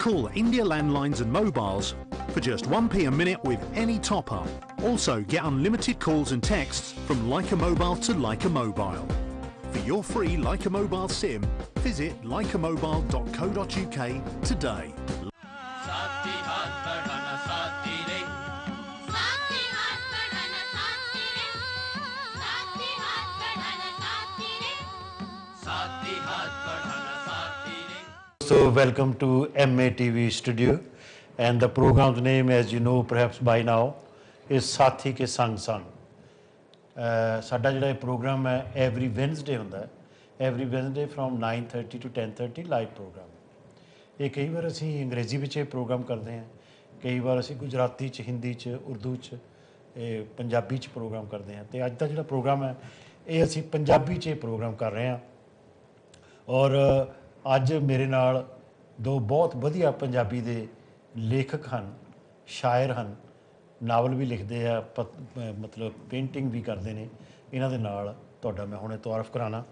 call India landlines and mobiles for just 1p a minute with any top-up. Also get unlimited calls and texts from Leica Mobile to Leica Mobile. For your free Leica Mobile SIM, visit leicamobile.co.uk today. So welcome to MATV studio, and the program's name, as you know perhaps by now, is साथी के संग संग। साडा जिहड़ा programme है every Wednesday होंदा है, every Wednesday from 9:30 to 10:30 live programme. ये कई बार असी अंग्रेजी विच प्रोग्राम करते हैं, कई बार असी गुजराती च, हिंदी च, उर्दू च, पंजाबी च प्रोग्राम करते हैं। तो अज का जिहड़ा प्रोग्राम है ये असी पंजाबी च प्रोग्राम कर रहे हैं। और अज मेरे नाल दो बहुत वधिया पंजाबी दे लेखक हैं, शायर हैं, नावल भी लिखते हैं, मतलब पेंटिंग भी करते हैं। इन्हां दे नाल तुहाडा मैं हुणे तारफ कराना।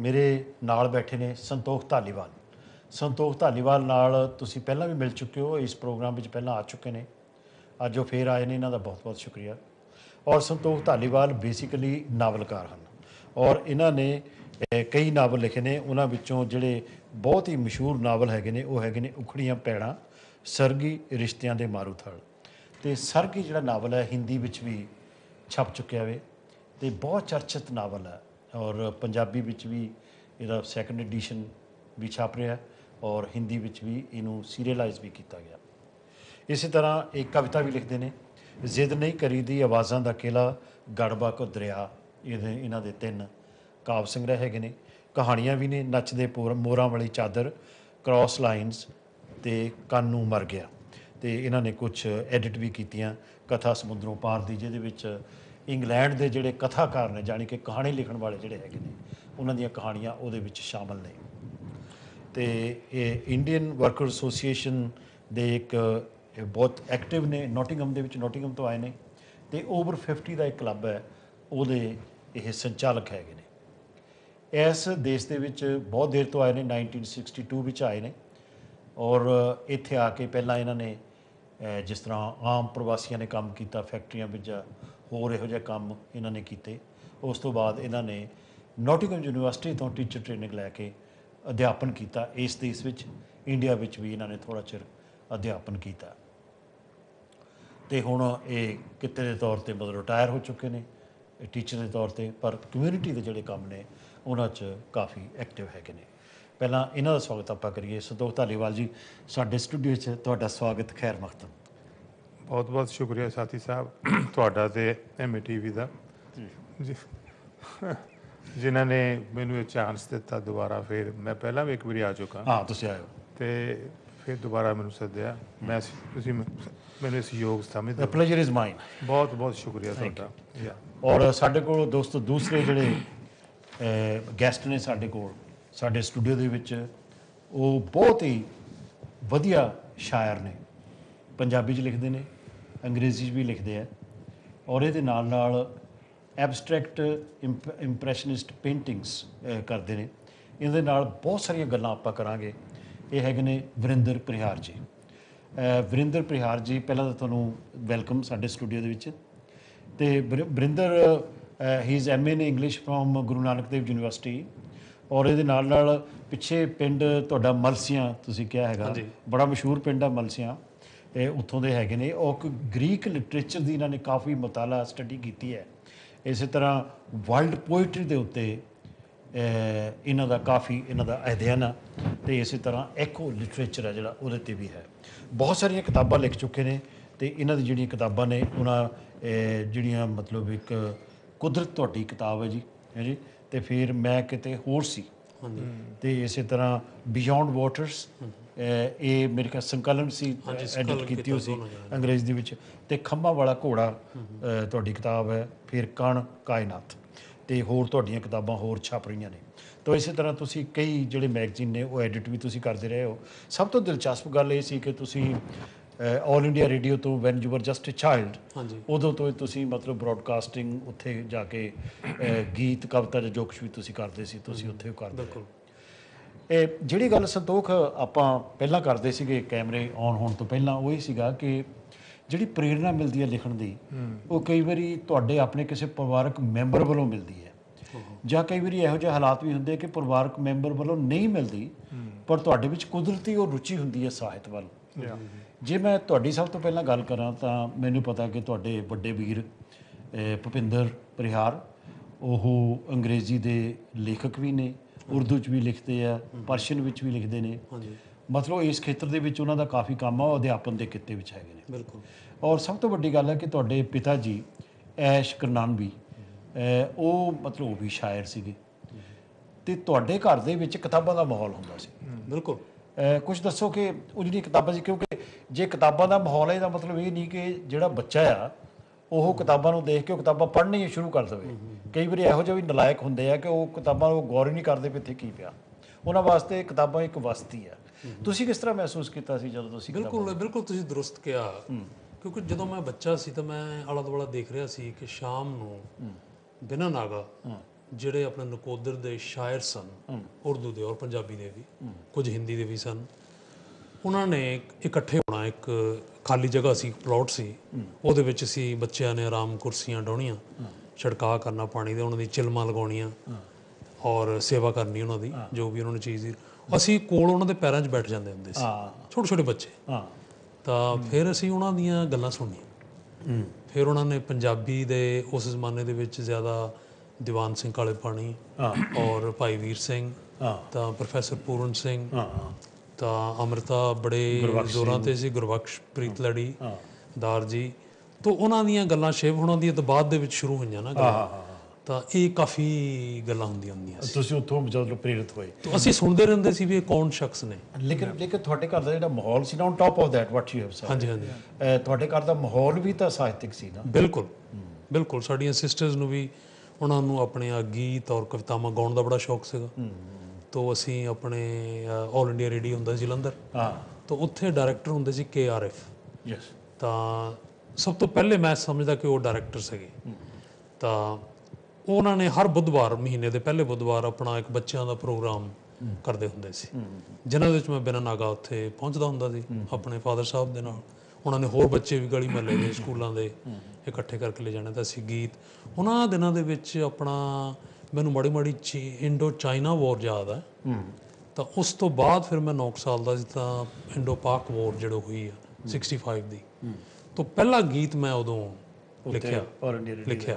मेरे नाल बैठे ने संतोख धालीवाल। संतोख धालीवाल नाल तुसीं पहलां भी मिल चुके हो, इस प्रोग्राम विच पहलां आ चुके ने, अज वो फिर आए ने, इन्हां दा बहुत बहुत शुक्रिया। और संतोख धालीवाल बेसिकली नावलकार हैं और इन्हां ने कई नावल लिखे ने। उन्हां विचों जिहड़े बहुत ही मशहूर नावल हैगे ने वो हैगे ने उखड़ियां पैड़ां, सरगी, रिश्तियां दे मारूथल। तो सरगी जिहड़ा नावल है हिंदी विच भी छप चुकिया वे, तो बहुत चर्चित नावल है और पंजाबी विच भी इहदा सैकंड एडिशन भी छप रहा है और हिंदी विच भी इनू सीरियलाइज भी किया गया। इस तरह एक कविता भी लिखते हैं, जिद नहीं करी दी आवाज़ां दा किला, गड़बा को दरिया। इन्हां दे 3 काव्य संग्रह हैगे ने। कहानियां भी ने, नचदे मोरां वाली चादर, क्रॉस लाइन्स ते कानू मर गया। तो इन्होंने कुछ एडिट भी कीतियां, कथा समुद्रों पार दी, जिहदे विच इंग्लैंड के जिहड़े कथाकार ने, जानी कि कहानी लिखण वाले जिहड़े हैगे ने, उन्हां दीयां कहानियां उहदे विच शामिल ने। तो इंडियन वर्कर एसोसीएशन दे एक बहुत एक्टिव ने, नॉटिंगम दे विच, नॉटिंगम तो आए ने। तो ओवर 50 का एक क्लब है, उहदे ये संचालक हैगे ने। इस देश के विच बहुत देर तो आए ने, 1962 विच आए ने और इत्थे आके पहला इन्होंने जिस तरह आम प्रवासियों ने काम किया, फैक्ट्रियां विच होर इहो जिहे काम इन्होंने किए। उस तो बाद इन्होंने नॉटिंगम यूनिवर्सिटी तो टीचर ट्रेनिंग लैके अध्यापन किया इस देश विच। इंडिया विच भी इन्होंने थोड़ा चिर अध्यापन किया। तो हुण ये किते के तौर पर मतलब रिटायर हो चुके हैं टीचर के तौर पर, पर कम्यूनिटी के जोड़े काम ने उन्होंने काफ़ी एक्टिव है ने। पहला इन्हों का स्वागत आप करिए। संतोख धालीवाल जी, साडे स्टूडियो च तुहाडा स्वागत, खैर मकदम। बहुत बहुत शुक्रिया साथी साहब तुहाडा ते MATV का जी, जिन्हों ने मैनू ये चांस दिता दोबारा। फिर मैं पहला भी एक बार आ चुका, हाँ तुसीं आए हो, तो फिर दोबारा मैनू सद्या। मैं मैंने इस योग समझ द प्लेजर इज़ माइन। बहुत बहुत शुक्रिया तुहाडा। और साडे कोल दोस्तों दूसरे जिहड़े गैसट ने साडे कोल साडे स्टूडियो दे विच, वो बहुत ही वधिया शायर ने, पंजाबी च लिखते हैं, अंग्रेजी भी लिखते हैं और ये नाल नाल एबस्ट्रैक्ट इंप्रैशनिस्ट पेंटिंग्स करते हैं। इहदे नाल बहुत सारिया गल्लां आपां करांगे। ये हैगे ने वरिंदर परिहार जी। वरिंदर परिहार जी, पहला तो तुहानूं वैलकम साडे स्टूडियो दे विच। ते Varinder he is MA in English from Guru Nanak Dev university और ये नाल नाल पिछे पिंड तुहाडा मलसियां तुसीं कहा हैगा, बड़ा मशहूर पिंड है मलसियां, उत्थों दे हैगे ने। और ग्रीक लिटरेचर की इन्होंने काफ़ी मुताला स्टडी की है। इस तरह वर्ल्ड पोइट्री के उत्ते इन्हों का काफ़ी इन्हों का अध्ययन है। तो इस तरह एको लिटरेचर है जोड़ा वो भी है। बहुत सारिया किताबां लिख चुके हैं। तो इन्हों की जिहड़ियां किताबां ने उन्होंने जिहड़ियां मतलब एक कुदरत तुहाडी किताब है जी, है जी। तो फिर मैं किते होर सी, तो इस तरह बियॉन्ड वाटर्स, ये मेरे ख्याल संकलन सी एडिट की हुई सी अंग्रेजी विच। ते खंभा वाला घोड़ा तुहाडी किताब है। फिर कण कायनात, तो होर तुहाडीआं किताबां होर छप रही ने। तो इस तरह तुसीं कई जिहड़े मैगजीन ने वो एडिट भी तुसीं करते रहे हो। सब तो दिलचस्प गल ये सी कि तुसीं ऑल इंडिया रेडियो तो when you were just a child, उदों तो तुसीं मतलब ब्रॉडकास्टिंग उत्थे जाके गीत कविता जो कुछ भी तुसीं करदे सी, तुसीं उत्थे करदे। ਇਹ ਜਿਹੜੀ ਗੱਲ ਸੰਤੋਖ ਆਪਾਂ ਪਹਿਲਾਂ ਕਰਦੇ ਸੀਗੇ ਕੈਮਰੇ ਔਨ ਹੋਣ ਤੋਂ ਪਹਿਲਾਂ, ਉਹ ਹੀ ਸੀਗਾ ਕਿ ਜਿਹੜੀ ਪ੍ਰੇਰਨਾ ਮਿਲਦੀ ਹੈ ਲਿਖਣ ਦੀ, ਉਹ ਕਈ ਵਾਰੀ ਤੁਹਾਡੇ ਆਪਣੇ ਕਿਸੇ ਪਰਿਵਾਰਕ ਮੈਂਬਰ ਵੱਲੋਂ ਮਿਲਦੀ ਹੈ, ਜਾਂ ਕਈ ਵਾਰੀ ਇਹੋ ਜਿਹੇ ਹਾਲਾਤ ਵੀ ਹੁੰਦੇ ਕਿ ਪਰਿਵਾਰਕ ਮੈਂਬਰ ਵੱਲੋਂ ਨਹੀਂ ਮਿਲਦੀ, ਪਰ ਤੁਹਾਡੇ ਵਿੱਚ ਕੁਦਰਤੀ ਉਹ ਰੁਚੀ ਹੁੰਦੀ ਹੈ ਸਾਹਿਤ ਵੱਲ। ਜੇ ਮੈਂ ਤੁਹਾਡੀ ਸਭ ਤੋਂ ਪਹਿਲਾਂ ਗੱਲ ਕਰਾਂ ਤਾਂ ਮੈਨੂੰ ਪਤਾ ਕਿ ਤੁਹਾਡੇ ਵੱਡੇ ਵੀਰ ਭੁਪਿੰਦਰ ਪਰਿਹਾਰ, ਉਹ ਅੰਗਰੇਜ਼ੀ ਦੇ ਲੇਖਕ ਵੀ ਨੇ, ਉਰਦੂ 'ਚ ਵੀ ਲਿਖਦੇ ਆ, ਪਰਸ਼ੀਅਨ ਵਿੱਚ ਵੀ ਲਿਖਦੇ ਨੇ, ਮਤਲਬ ਇਸ ਖੇਤਰ ਦੇ ਵਿੱਚ ਉਹਨਾਂ ਦਾ ਕਾਫੀ ਕੰਮ ਆ, ਉਹ ਅਧਿਆਪਨ ਦੇ ਕਿੱਤੇ ਵਿੱਚ ਹੈਗੇ ਨੇ। ਬਿਲਕੁਲ। ਔਰ ਸਭ ਤੋਂ ਵੱਡੀ ਗੱਲ ਹੈ ਕਿ ਤੁਹਾਡੇ ਪਿਤਾ ਜੀ ਐਸ਼ ਕਰਨਾਨਵੀ, ਉਹ ਮਤਲਬ ਉਹ ਵੀ ਸ਼ਾਇਰ ਸੀਗੇ, ਤੇ ਤੁਹਾਡੇ ਘਰ ਦੇ ਵਿੱਚ ਕਿਤਾਬਾਂ ਦਾ ਮਾਹੌਲ ਹੁੰਦਾ ਸੀ। ਬਿਲਕੁਲ। ਕੁਝ ਦੱਸੋ ਕਿ ਉਹ ਜਿਹੜੀਆਂ ਕਿਤਾਬਾਂ ਸੀ, ਕਿਉਂਕਿ ਜੇ ਕਿਤਾਬਾਂ ਦਾ ਮਾਹੌਲ ਹੈ ਇਹਦਾ ਮਤਲਬ ਇਹ ਨਹੀਂ ਕਿ ਜਿਹੜਾ ਬੱਚਾ ਆ ਉਹ ਕਿਤਾਬਾਂ ਨੂੰ ਦੇਖ ਕੇ ਉਹ ਕਿਤਾਬਾਂ ਪੜ੍ਹਨੀਆਂ ਸ਼ੁਰੂ ਕਰ ਦੇਵੇ। ਕਈ ਵਾਰੀ ਇਹੋ ਜਿਹੇ ਵੀ ਨਲਾਇਕ ਹੁੰਦੇ ਆ ਕਿ ਉਹ ਕਿਤਾਬਾਂ ਨੂੰ ਗੌਰ ਹੀ ਨਹੀਂ ਕਰਦੇ ਵੀ ਇੱਥੇ ਕੀ ਪਿਆ। ਉਹਨਾਂ ਵਾਸਤੇ ਕਿਤਾਬਾਂ ਇੱਕ ਵਸਤੀ ਆ। ਤੁਸੀਂ ਕਿਸ ਤਰ੍ਹਾਂ ਮਹਿਸੂਸ ਕੀਤਾ ਸੀ ਜਦੋਂ ਤੁਸੀਂ? ਬਿਲਕੁਲ ਤੁਸੀਂ ਦਰੁਸਤ ਕਿਹਾ, ਕਿਉਂਕਿ ਜਦੋਂ ਮੈਂ ਬੱਚਾ ਸੀ ਤਾਂ ਮੈਂ ਆਲਾ ਦੁਆਲਾ ਦੇਖ ਰਿਹਾ ਸੀ ਕਿ ਸ਼ਾਮ ਨੂੰ ਬਿਨਾਂ ਨਾਗਾ ਜਿਹੜੇ ਆਪਣੇ ਨਕੋਦਰ ਦੇ ਸ਼ਾਇਰ ਸਨ, ਉਰਦੂ ਦੇ ਔਰ ਪੰਜਾਬੀ ਦੇ ਵੀ, ਕੁਝ ਹਿੰਦੀ ਦੇ ਵੀ ਸਨ, ਉਹਨਾਂ ਨੇ ਇਕੱਠੇ ਹੋਣਾ। ਇੱਕ ਖਾਲੀ ਜਗ੍ਹਾ ਸੀ, ਪਲਾਟ ਸੀ, ਉਹਦੇ ਵਿੱਚ ਅਸੀਂ ਬੱਚਿਆਂ ਨੇ ਆਰਾਮ ਕੁਰਸੀਆਂ ਡਾਉਣੀਆਂ, ਛਿੜਕਾਅ ਕਰਨਾ ਪਾਣੀ ਦੇ, ਉਹਨਾਂ ਦੀ ਚਿਲਮਾਂ ਲਗਾਉਣੀਆਂ ਔਰ ਸੇਵਾ ਕਰਨੀ ਉਹਨਾਂ ਦੀ, ਜੋ ਵੀ ਉਹਨਾਂ ਨੂੰ ਚੀਜ਼ ਦੀ। ਅਸੀਂ ਕੋਲ ਉਹਨਾਂ ਦੇ ਪੈਰਾਂ 'ਚ ਬੈਠ ਜਾਂਦੇ ਹੁੰਦੇ ਸੀ, ਛੋਟੇ ਛੋਟੇ ਬੱਚੇ। ਤਾਂ ਫਿਰ ਅਸੀਂ ਉਹਨਾਂ ਦੀਆਂ ਗੱਲਾਂ ਸੁਣੀਆਂ। ਫਿਰ ਉਹਨਾਂ ਨੇ ਪੰਜਾਬੀ ਦੇ ਉਸ ਜ਼ਮਾਨੇ ਦੇ ਵਿੱਚ ਜ਼ਿਆਦਾ ਦੀਵਾਨ ਸਿੰਘ ਕਾਲੇ ਪਾਣੀ ਔਰ ਭਾਈ ਵੀਰ ਸਿੰਘ, ਤਾਂ ਪ੍ਰੋਫੈਸਰ ਪੂਰਨ ਸਿੰਘ, ਤਾਂ ਅੰਮ੍ਰਿਤਾ ਬੜੇ ਜ਼ੋਰਾਂ 'ਤੇ ਸੀ, ਗੁਰਬਖਸ਼ ਪ੍ਰੀਤ ਲੜੀ ਦਾਰ ਜੀ। ਤਾਂ ਉਹਨਾਂ ਦੀਆਂ ਗੱਲਾਂ ਸ਼ਿਵ ਉਹਨਾਂ ਦੀਆਂ ਤਾਂ ਬਾਅਦ ਦੇ ਵਿੱਚ ਸ਼ੁਰੂ ਹੋਈਆਂ ਨਾ ਗੱਲਾਂ, ਤਾਂ ਇਹ ਕਾਫੀ ਗੱਲਾਂ ਹੁੰਦੀਆਂ ਸੀ। ਤੁਸੀਂ ਉੱਥੋਂ ਜਦੋਂ ਪ੍ਰੇਰਿਤ ਹੋਏ ਤਾਂ ਅਸੀਂ ਸੁਣਦੇ ਰਹਿੰਦੇ ਸੀ ਵੀ ਇਹ ਕੌਣ ਸ਼ਖਸ ਨੇ। ਲੇਕਿਨ ਤੁਹਾਡੇ ਘਰ ਦਾ ਜਿਹੜਾ ਮਾਹੌਲ ਸੀ ਨਾ, on top of that what you have sad, ਹਾਂਜੀ, ਤੁਹਾਡੇ ਘਰ ਦਾ ਮਾਹੌਲ ਵੀ ਤਾਂ ਸਾਹਿਤਿਕ ਸੀ ਨਾ। ਬਿਲਕੁਲ। ਸਾਡੀਆਂ ਸਿਸਟਰਸ ਨੂੰ ਵੀ, ਉਹਨਾਂ ਨੂੰ ਆਪਣੇ ਗੀਤ ਔਰ ਕਵਿਤਾਵਾਂ ਗਾਉਣ ਦਾ ਬੜਾ ਸ਼ੌਕ ਸੀਗਾ। ਤਾਂ ਅਸੀਂ ਆਪਣੇ ਆਲ ਇੰਡੀਆ ਰੇਡੀਓ ਹੁੰਦਾ ਸੀ ਜਲੰਧਰ, ਤਾਂ ਉੱਥੇ ਡਾਇਰੈਕਟਰ ਹੁੰਦੇ ਸੀ KRF। ਤਾਂ ਸਭ ਤੋਂ ਪਹਿਲੇ ਮੈਂ ਸਮਝਦਾ ਕਿ ਉਹ ਡਾਇਰੈਕਟਰ ਸੀਗੇ। ਤਾਂ ਉਹਨਾਂ ਨੇ ਹਰ ਬੁੱਧਵਾਰ, ਮਹੀਨੇ ਦੇ ਪਹਿਲੇ ਬੁੱਧਵਾਰ, ਆਪਣਾ ਇੱਕ ਬੱਚਿਆਂ ਦਾ ਪ੍ਰੋਗਰਾਮ ਕਰਦੇ ਹੁੰਦੇ ਸੀ, ਜਿਨ੍ਹਾਂ ਦੇ ਵਿੱਚ ਮੈਂ ਬਿਨਾਂ ਨਾਗਾ ਉੱਥੇ ਪਹੁੰਚਦਾ ਹੁੰਦਾ ਸੀ ਆਪਣੇ ਫਾਦਰ ਸਾਹਿਬ ਦੇ ਨਾਲ। ਉਹਨਾਂ ਨੇ ਹੋਰ ਬੱਚੇ ਵੀ ਗਲੀ ਮਹੱਲੇ ਦੇ, ਸਕੂਲਾਂ ਦੇ ਇਕੱਠੇ ਕਰਕੇ ਲੈ ਜਾਣੇ। ਤਾਂ ਅਸੀਂ ਗੀਤ ਉਹਨਾਂ ਦਿਨਾਂ ਦੇ ਵਿੱਚ ਆਪਣਾ, ਮੈਨੂੰ ਮਾੜੀ ਇੰਡੋ ਚਾਈਨਾ ਵੋਰ ਯਾਦ ਹੈ। ਤਾਂ ਉਸ ਤੋਂ ਬਾਅਦ ਫਿਰ ਮੈਂ 9 ਸਾਲ ਦਾ ਸੀ, ਤਾਂ ਇੰਡੋ ਪਾਕ ਵੋਰ ਜਿਹੜੀ ਹੋਈ ਆ 65 ਦੀ, ਤਾਂ ਪਹਿਲਾ ਗੀਤ ਮੈਂ ਉਦੋਂ ਲਿਖਿਆ।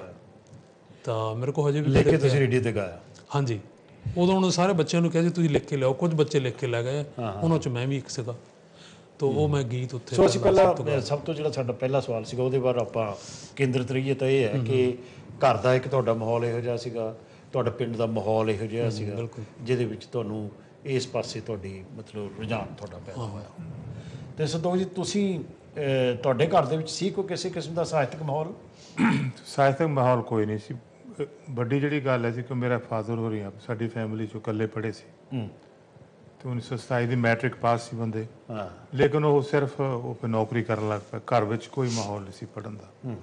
ਤਾਂ ਮੇਰੇ ਕੋਲ ਹਜੇ ਵੀ ਲਿਖ ਕੇ ਤੁਸੀਂ ਰੇਡੀਓ ਤੇ ਗਾਇਆ? ਹਾਂਜੀ। ਉਦੋਂ ਉਹਨਾਂ ਸਾਰੇ ਬੱਚਿਆਂ ਨੂੰ ਕਿਹਾ ਸੀ ਤੁਸੀਂ ਲਿਖ ਕੇ ਲਿਆਓ, ਕੁਝ ਬੱਚੇ ਲਿਖ ਕੇ ਲੈ ਗਏ, ਉਹਨਾਂ 'ਚ ਮੈਂ ਵੀ ਇੱਕ ਸੀਗਾ। ਤਾਂ ਉਹ ਮੈਂ ਗੀਤ ਉੱਥੇ। ਸੋ ਅਸੀਂ ਪਹਿਲਾਂ ਸਭ ਤੋਂ ਜਿਹੜਾ ਸਾਡਾ ਪਹਿਲਾ ਸਵਾਲ ਸੀਗਾ ਉਹਦੇ ਬਾਰੇ ਆਪਾਂ ਕੇਂਦਰਿਤ ਰਹੀਏ, ਤਾਂ ਇਹ ਹੈ ਕਿ ਘਰ ਦਾ ਇੱਕ ਤੁਹਾਡਾ ਮਾਹੌਲ ਇਹੋ ਜਿਹਾ ਸੀਗਾ, ਤੁਹਾਡਾ ਪਿੰਡ ਦਾ ਮਾਹੌਲ ਇਹੋ ਜਿਹਾ ਸੀਗਾ ਜਿਹਦੇ ਵਿੱਚ ਤੁਹਾਨੂੰ ਇਸ ਪਾਸੇ ਤੁਹਾਡੀ ਮਤਲਬ ਰੁਝਾਨ ਤੁਹਾਡਾ ਪੈਦਾ ਹੋਇਆ। ਤੇ ਸੰਤੋਖ ਜੀ, ਤੁਸੀਂ ਤੁਹਾਡੇ ਘਰ ਦੇ ਵਿੱਚ ਸੀ ਕੋਈ ਕਿਸੇ ਕਿਸਮ ਦਾ ਸਾਹਿਤਕ ਮਾਹੌਲ? ਸਾਹਿਤਕ ਮਾਹੌਲ ਕੋਈ ਨਹੀਂ ਸੀ। ਵੱਡੀ ਜਿਹੜੀ ਗੱਲ ਹੈ ਸੀ ਕਿ ਮੇਰਾ ਫਾਦਰ ਹੋ ਰਿਹਾ, ਸਾਡੀ ਫੈਮਿਲੀ 'ਚੋਂ ਇਕੱਲੇ ਪੜ੍ਹੇ ਸੀ, ਤੇ 1927 ਦੀ ਮੈਟ੍ਰਿਕ ਪਾਸ ਸੀ ਬੰਦੇ, ਲੇਕਿਨ ਉਹ ਸਿਰਫ ਉਹ ਨੌਕਰੀ ਕਰਨ ਲੱਗ ਪਿਆ। ਘਰ ਵਿੱਚ ਕੋਈ ਮਾਹੌਲ ਨਹੀਂ ਸੀ ਪੜ੍ਹਨ ਦਾ।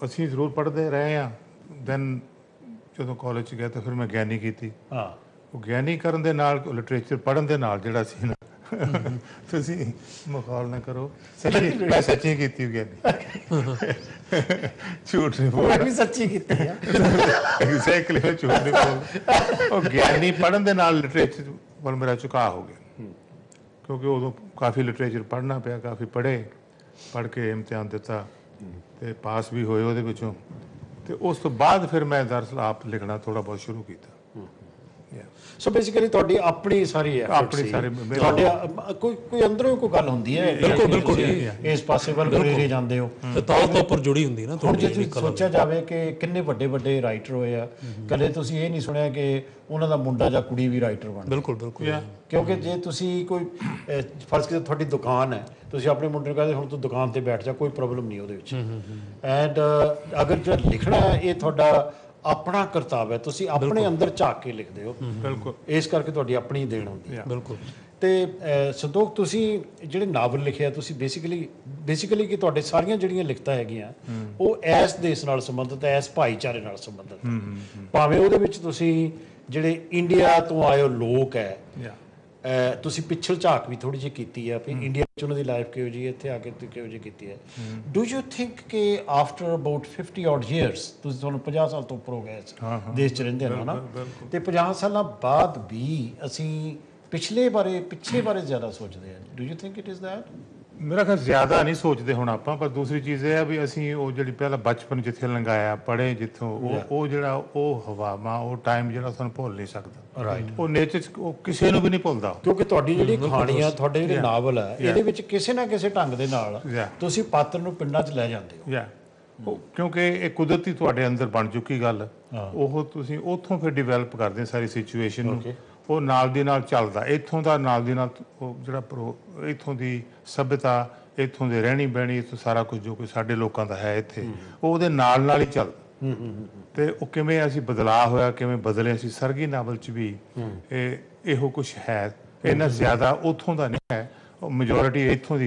ਅਸੀਂ ਜ਼ਰੂਰ ਪੜ੍ਹਦੇ ਰਹੇ ਹਾਂ। ਦੈਨ ਜਦੋਂ ਕਾਲਜ 'ਚ ਗਏ ਤਾਂ ਫਿਰ ਮੈਂ ਗਿਆਨੀ ਕੀਤੀ। ਉਹ ਗਿਆਨੀ ਕਰਨ ਦੇ ਨਾਲ, ਲਿਟਰੇਚਰ ਪੜ੍ਹਨ ਦੇ ਨਾਲ ਜਿਹੜਾ ਸੀ ਨਾ, ਤੁਸੀਂ ਮਖੌਲ ਨਾ ਕਰੋ, ਮੈਂ ਸੱਚੀ ਕੀਤੀ ਗਿਆਨੀ, ਝੂਠ ਨਹੀਂ ਬੋਲਦਾ, ਮੈਂ ਵੀ ਸੱਚੀ ਕੀਤੀ ਆ। ਐਗਜ਼ੈਕਟਲੀ, ਝੂਠ ਨਹੀਂ ਬੋਲਦਾ। ਉਹ ਗਿਆਨੀ ਪੜ੍ਹਨ ਦੇ ਨਾਲ ਲਿਟਰੇਚਰ ਵੱਲ ਮੇਰਾ ਝੁਕਾਅ ਹੋ ਗਿਆ, ਕਿਉਂਕਿ ਉਦੋਂ ਕਾਫੀ ਲਿਟਰੇਚਰ ਪੜ੍ਹਨਾ ਪਿਆ, ਕਾਫੀ ਪੜ੍ਹ ਕੇ ਇਮਤਿਹਾਨ ਦਿੱਤਾ ਤੇ ਪਾਸ ਵੀ ਹੋਏ ਉਹਦੇ ਵਿੱਚੋਂ। ਤੇ ਉਸ ਤੋਂ ਬਾਅਦ ਫਿਰ ਮੈਂ ਦਰਅਸਲ ਆਪ ਲਿਖਣਾ ਥੋੜ੍ਹਾ ਬਹੁਤ ਸ਼ੁਰੂ ਕੀਤਾ। ਸੋ ਬੇਸਿਕਲੀ ਤੁਹਾਡੀ ਆਪਣੀ ਸਾਰੀ ਹੈ, ਆਪਣੀ ਸਾਰੇ ਤੁਹਾਡੇ ਕੋਈ ਅੰਦਰੋਂ ਕੋਈ ਗੱਲ ਹੁੰਦੀ ਹੈ। ਬਿਲਕੁਲ ਇਸ ਪਾਸੇ ਵੱਲ ਪ੍ਰੇਰੇ ਜਾਂਦੇ ਹੋ, ਤਾਲ ਤੋਂ ਉੱਪਰ ਜੁੜੀ ਹੁੰਦੀ ਨਾ। ਹੁਣ ਜੇ ਸੋਚਿਆ ਜਾਵੇ ਕਿ ਕਿੰਨੇ ਵੱਡੇ ਵੱਡੇ ਰਾਈਟਰ ਹੋਏ ਆ, ਕਦੇ ਤੁਸੀਂ ਇਹ ਨਹੀਂ ਸੁਣਿਆ ਕਿ ਉਹਨਾਂ ਦਾ ਮੁੰਡਾ ਜਾਂ ਕੁੜੀ ਵੀ ਰਾਈਟਰ ਬਣ? ਬਿਲਕੁਲ। ਕਿਉਂਕਿ ਜੇ ਤੁਸੀਂ ਕੋਈ ਫਰਜ਼ ਕਰੋ ਤੁਹਾਡੀ ਦੁਕਾਨ ਹੈ, ਤੁਸੀਂ ਆਪਣੇ ਮੁੰਡੇ ਨੂੰ ਕਹਿੰਦੇ ਹੁਣ ਤੂੰ ਦੁਕਾਨ ਤੇ ਬੈਠ ਜਾ, ਕੋਈ ਪ੍ਰੋਬਲਮ ਨਹੀਂ ਉਹਦੇ ਵਿੱਚ। ਐਂਡ ਅਗਰ ਜਿਹੜਾ ਲਿਖਣਾ ਹੈ ਇਹ ਤੁਹਾਡਾ ਆਪਣਾ ਕਰਤੱਵ ਹੈ, ਤੁਸੀਂ ਆਪਣੇ ਅੰਦਰ ਝਾਕ ਕੇ ਲਿਖਦੇ ਹੋ। ਬਿਲਕੁਲ। ਇਸ ਕਰਕੇ ਤੁਹਾਡੀ ਆਪਣੀ ਦੇਣ ਹੁੰਦੀ ਹੈ। ਬਿਲਕੁਲ। ਤੇ ਸੰਤੋਖ, ਤੁਸੀਂ ਜਿਹੜੇ ਨਾਵਲ ਲਿਖਿਆ, ਤੁਸੀਂ ਬੇਸਿਕਲੀ ਕਿ ਤੁਹਾਡੇ ਸਾਰੀਆਂ ਜਿਹੜੀਆਂ ਲਿਖਤਾਂ ਹੈਗੀਆਂ ਉਹ ਇਸ ਦੇਸ਼ ਨਾਲ ਸੰਬੰਧਿਤ ਹੈ, ਇਸ ਭਾਈਚਾਰੇ ਨਾਲ ਸੰਬੰਧਿਤ ਹੈ। ਭਾਵੇਂ ਉਹਦੇ ਵਿੱਚ ਤੁਸੀਂ ਜਿਹੜੇ ਇੰਡੀਆ ਤੋਂ ਆਏ ਲੋਕ ਹੈ, ਤੁਸੀਂ ਪਿੱਛਲ ਝਾਕ ਵੀ ਥੋੜੀ ਜਿਹੀ ਕੀਤੀ ਹੈ ਵੀ ਇੰਡੀਆ ਵਿੱਚ ਉਹਨਾਂ ਦੀ ਲਾਈਫ ਕਿਹੋ ਜਿਹੀ ਹੈ, ਇੱਥੇ ਆ ਕੇ ਕਿਹੋ ਜਿਹੀ ਕੀਤੀ ਹੈ। ਡੂ ਯੂ ਥਿੰਕ ਕਿ ਆਫਟਰ ਅਬਾਊਟ 50 odd years, ਤੁਸੀਂ ਤੁਹਾਨੂੰ 50 ਸਾਲ ਤੋਂ ਉੱਪਰ ਹੋ ਗਏ ਇਸ ਦੇਸ਼ 'ਚ ਰਹਿੰਦੇ ਹੋ ਨਾ, ਤੇ 50 ਸਾਲਾਂ ਬਾਅਦ ਵੀ ਅਸੀਂ ਪਿਛਲੇ ਬਾਰੇ ਜ਼ਿਆਦਾ ਸੋਚਦੇ ਹਾਂ? Do you think it is that? ਮੇਰਾ ਖਿਆਲ ਜ਼ਿਆਦਾ ਨਹੀਂ ਸੋਚਦੇ ਹੁਣ ਆਪਾਂ, ਪਰ ਦੂਸਰੀ ਚੀਜ਼ ਇਹ ਹੈ ਵੀ ਅਸੀਂ ਉਹ ਜਿਹੜੀ ਪਹਿਲਾਂ ਬਚਪਨ ਜਿੱਥੇ ਲੰਘਾਇਆ, ਪੜ੍ਹੇ ਜਿੱਥੋਂ, ਉਹ ਜਿਹੜਾ ਉਹ ਹਵਾਵਾਂ, ਉਹ ਟਾਈਮ ਜਿਹੜਾ ਸਾਨੂੰ ਭੁੱਲ ਨਹੀਂ ਸਕਦਾ। ਰਾਈਟ। ਉਹ ਨੇਚਰ 'ਚ ਉਹ ਕਿਸੇ ਨੂੰ ਵੀ ਨਹੀਂ ਭੁੱਲਦਾ, ਕਿਉਂਕਿ ਤੁਹਾਡੀ ਜਿਹੜੀ ਕਹਾਣੀ ਆ, ਤੁਹਾਡੇ ਜਿਹੜੇ ਨਾਵਲ ਹੈ, ਇਹਦੇ ਵਿੱਚ ਕਿਸੇ ਨਾ ਕਿਸੇ ਢੰਗ ਦੇ ਨਾਲ ਤੁਸੀਂ ਪਾਤਰ ਨੂੰ ਪਿੰਡਾਂ 'ਚ ਲੈ ਜਾਂਦੇ ਹੋ। ਕਿਉਂਕਿ ਇਹ ਕੁਦਰਤੀ ਤੁਹਾਡੇ ਅੰਦਰ ਬਣ ਚੁੱਕੀ ਗੱਲ, ਉਹ ਤੁਸੀਂ ਉੱਥੋਂ ਫਿਰ ਡਿਵੈਲਪ ਕਰਦੇ ਸਾਰੀ ਸਿਚੁਏਸ਼ਨ ਨੂੰ, ਉਹ ਨਾਲ ਦੀ ਨਾਲ ਚੱਲਦਾ ਇੱਥੋਂ ਦਾ, ਨਾਲ ਦੀ ਨਾਲ ਉਹ ਜਿਹੜਾ ਇੱਥੋਂ ਦੀ ਸੱਭਿਅਤਾ, ਇੱਥੋਂ ਦੇ ਰਹਿਣੀ ਬਹਿਣੀ, ਇੱਥੋਂ ਸਾਰਾ ਕੁਝ ਜੋ ਕੋਈ ਸਾਡੇ ਲੋਕਾਂ ਦਾ ਹੈ ਇੱਥੇ, ਉਹ ਉਹਦੇ ਨਾਲ ਹੀ ਚੱਲਦਾ। ਤੇ ਉਹ ਕਿਵੇਂ ਅਸੀਂ ਬਦਲਾਅ ਹੋਇਆ, ਕਿਵੇਂ ਬਦਲੇ ਅਸੀਂ, ਸਰਗੀ ਨਾਵਲ 'ਚ ਵੀ ਇਹੋ ਕੁਛ ਹੈ। ਇੰਨਾ ਜ਼ਿਆਦਾ ਉੱਥੋਂ ਦਾ ਨਹੀਂ ਹੈ, ਮੈਜੋਰਿਟੀ ਇੱਥੋਂ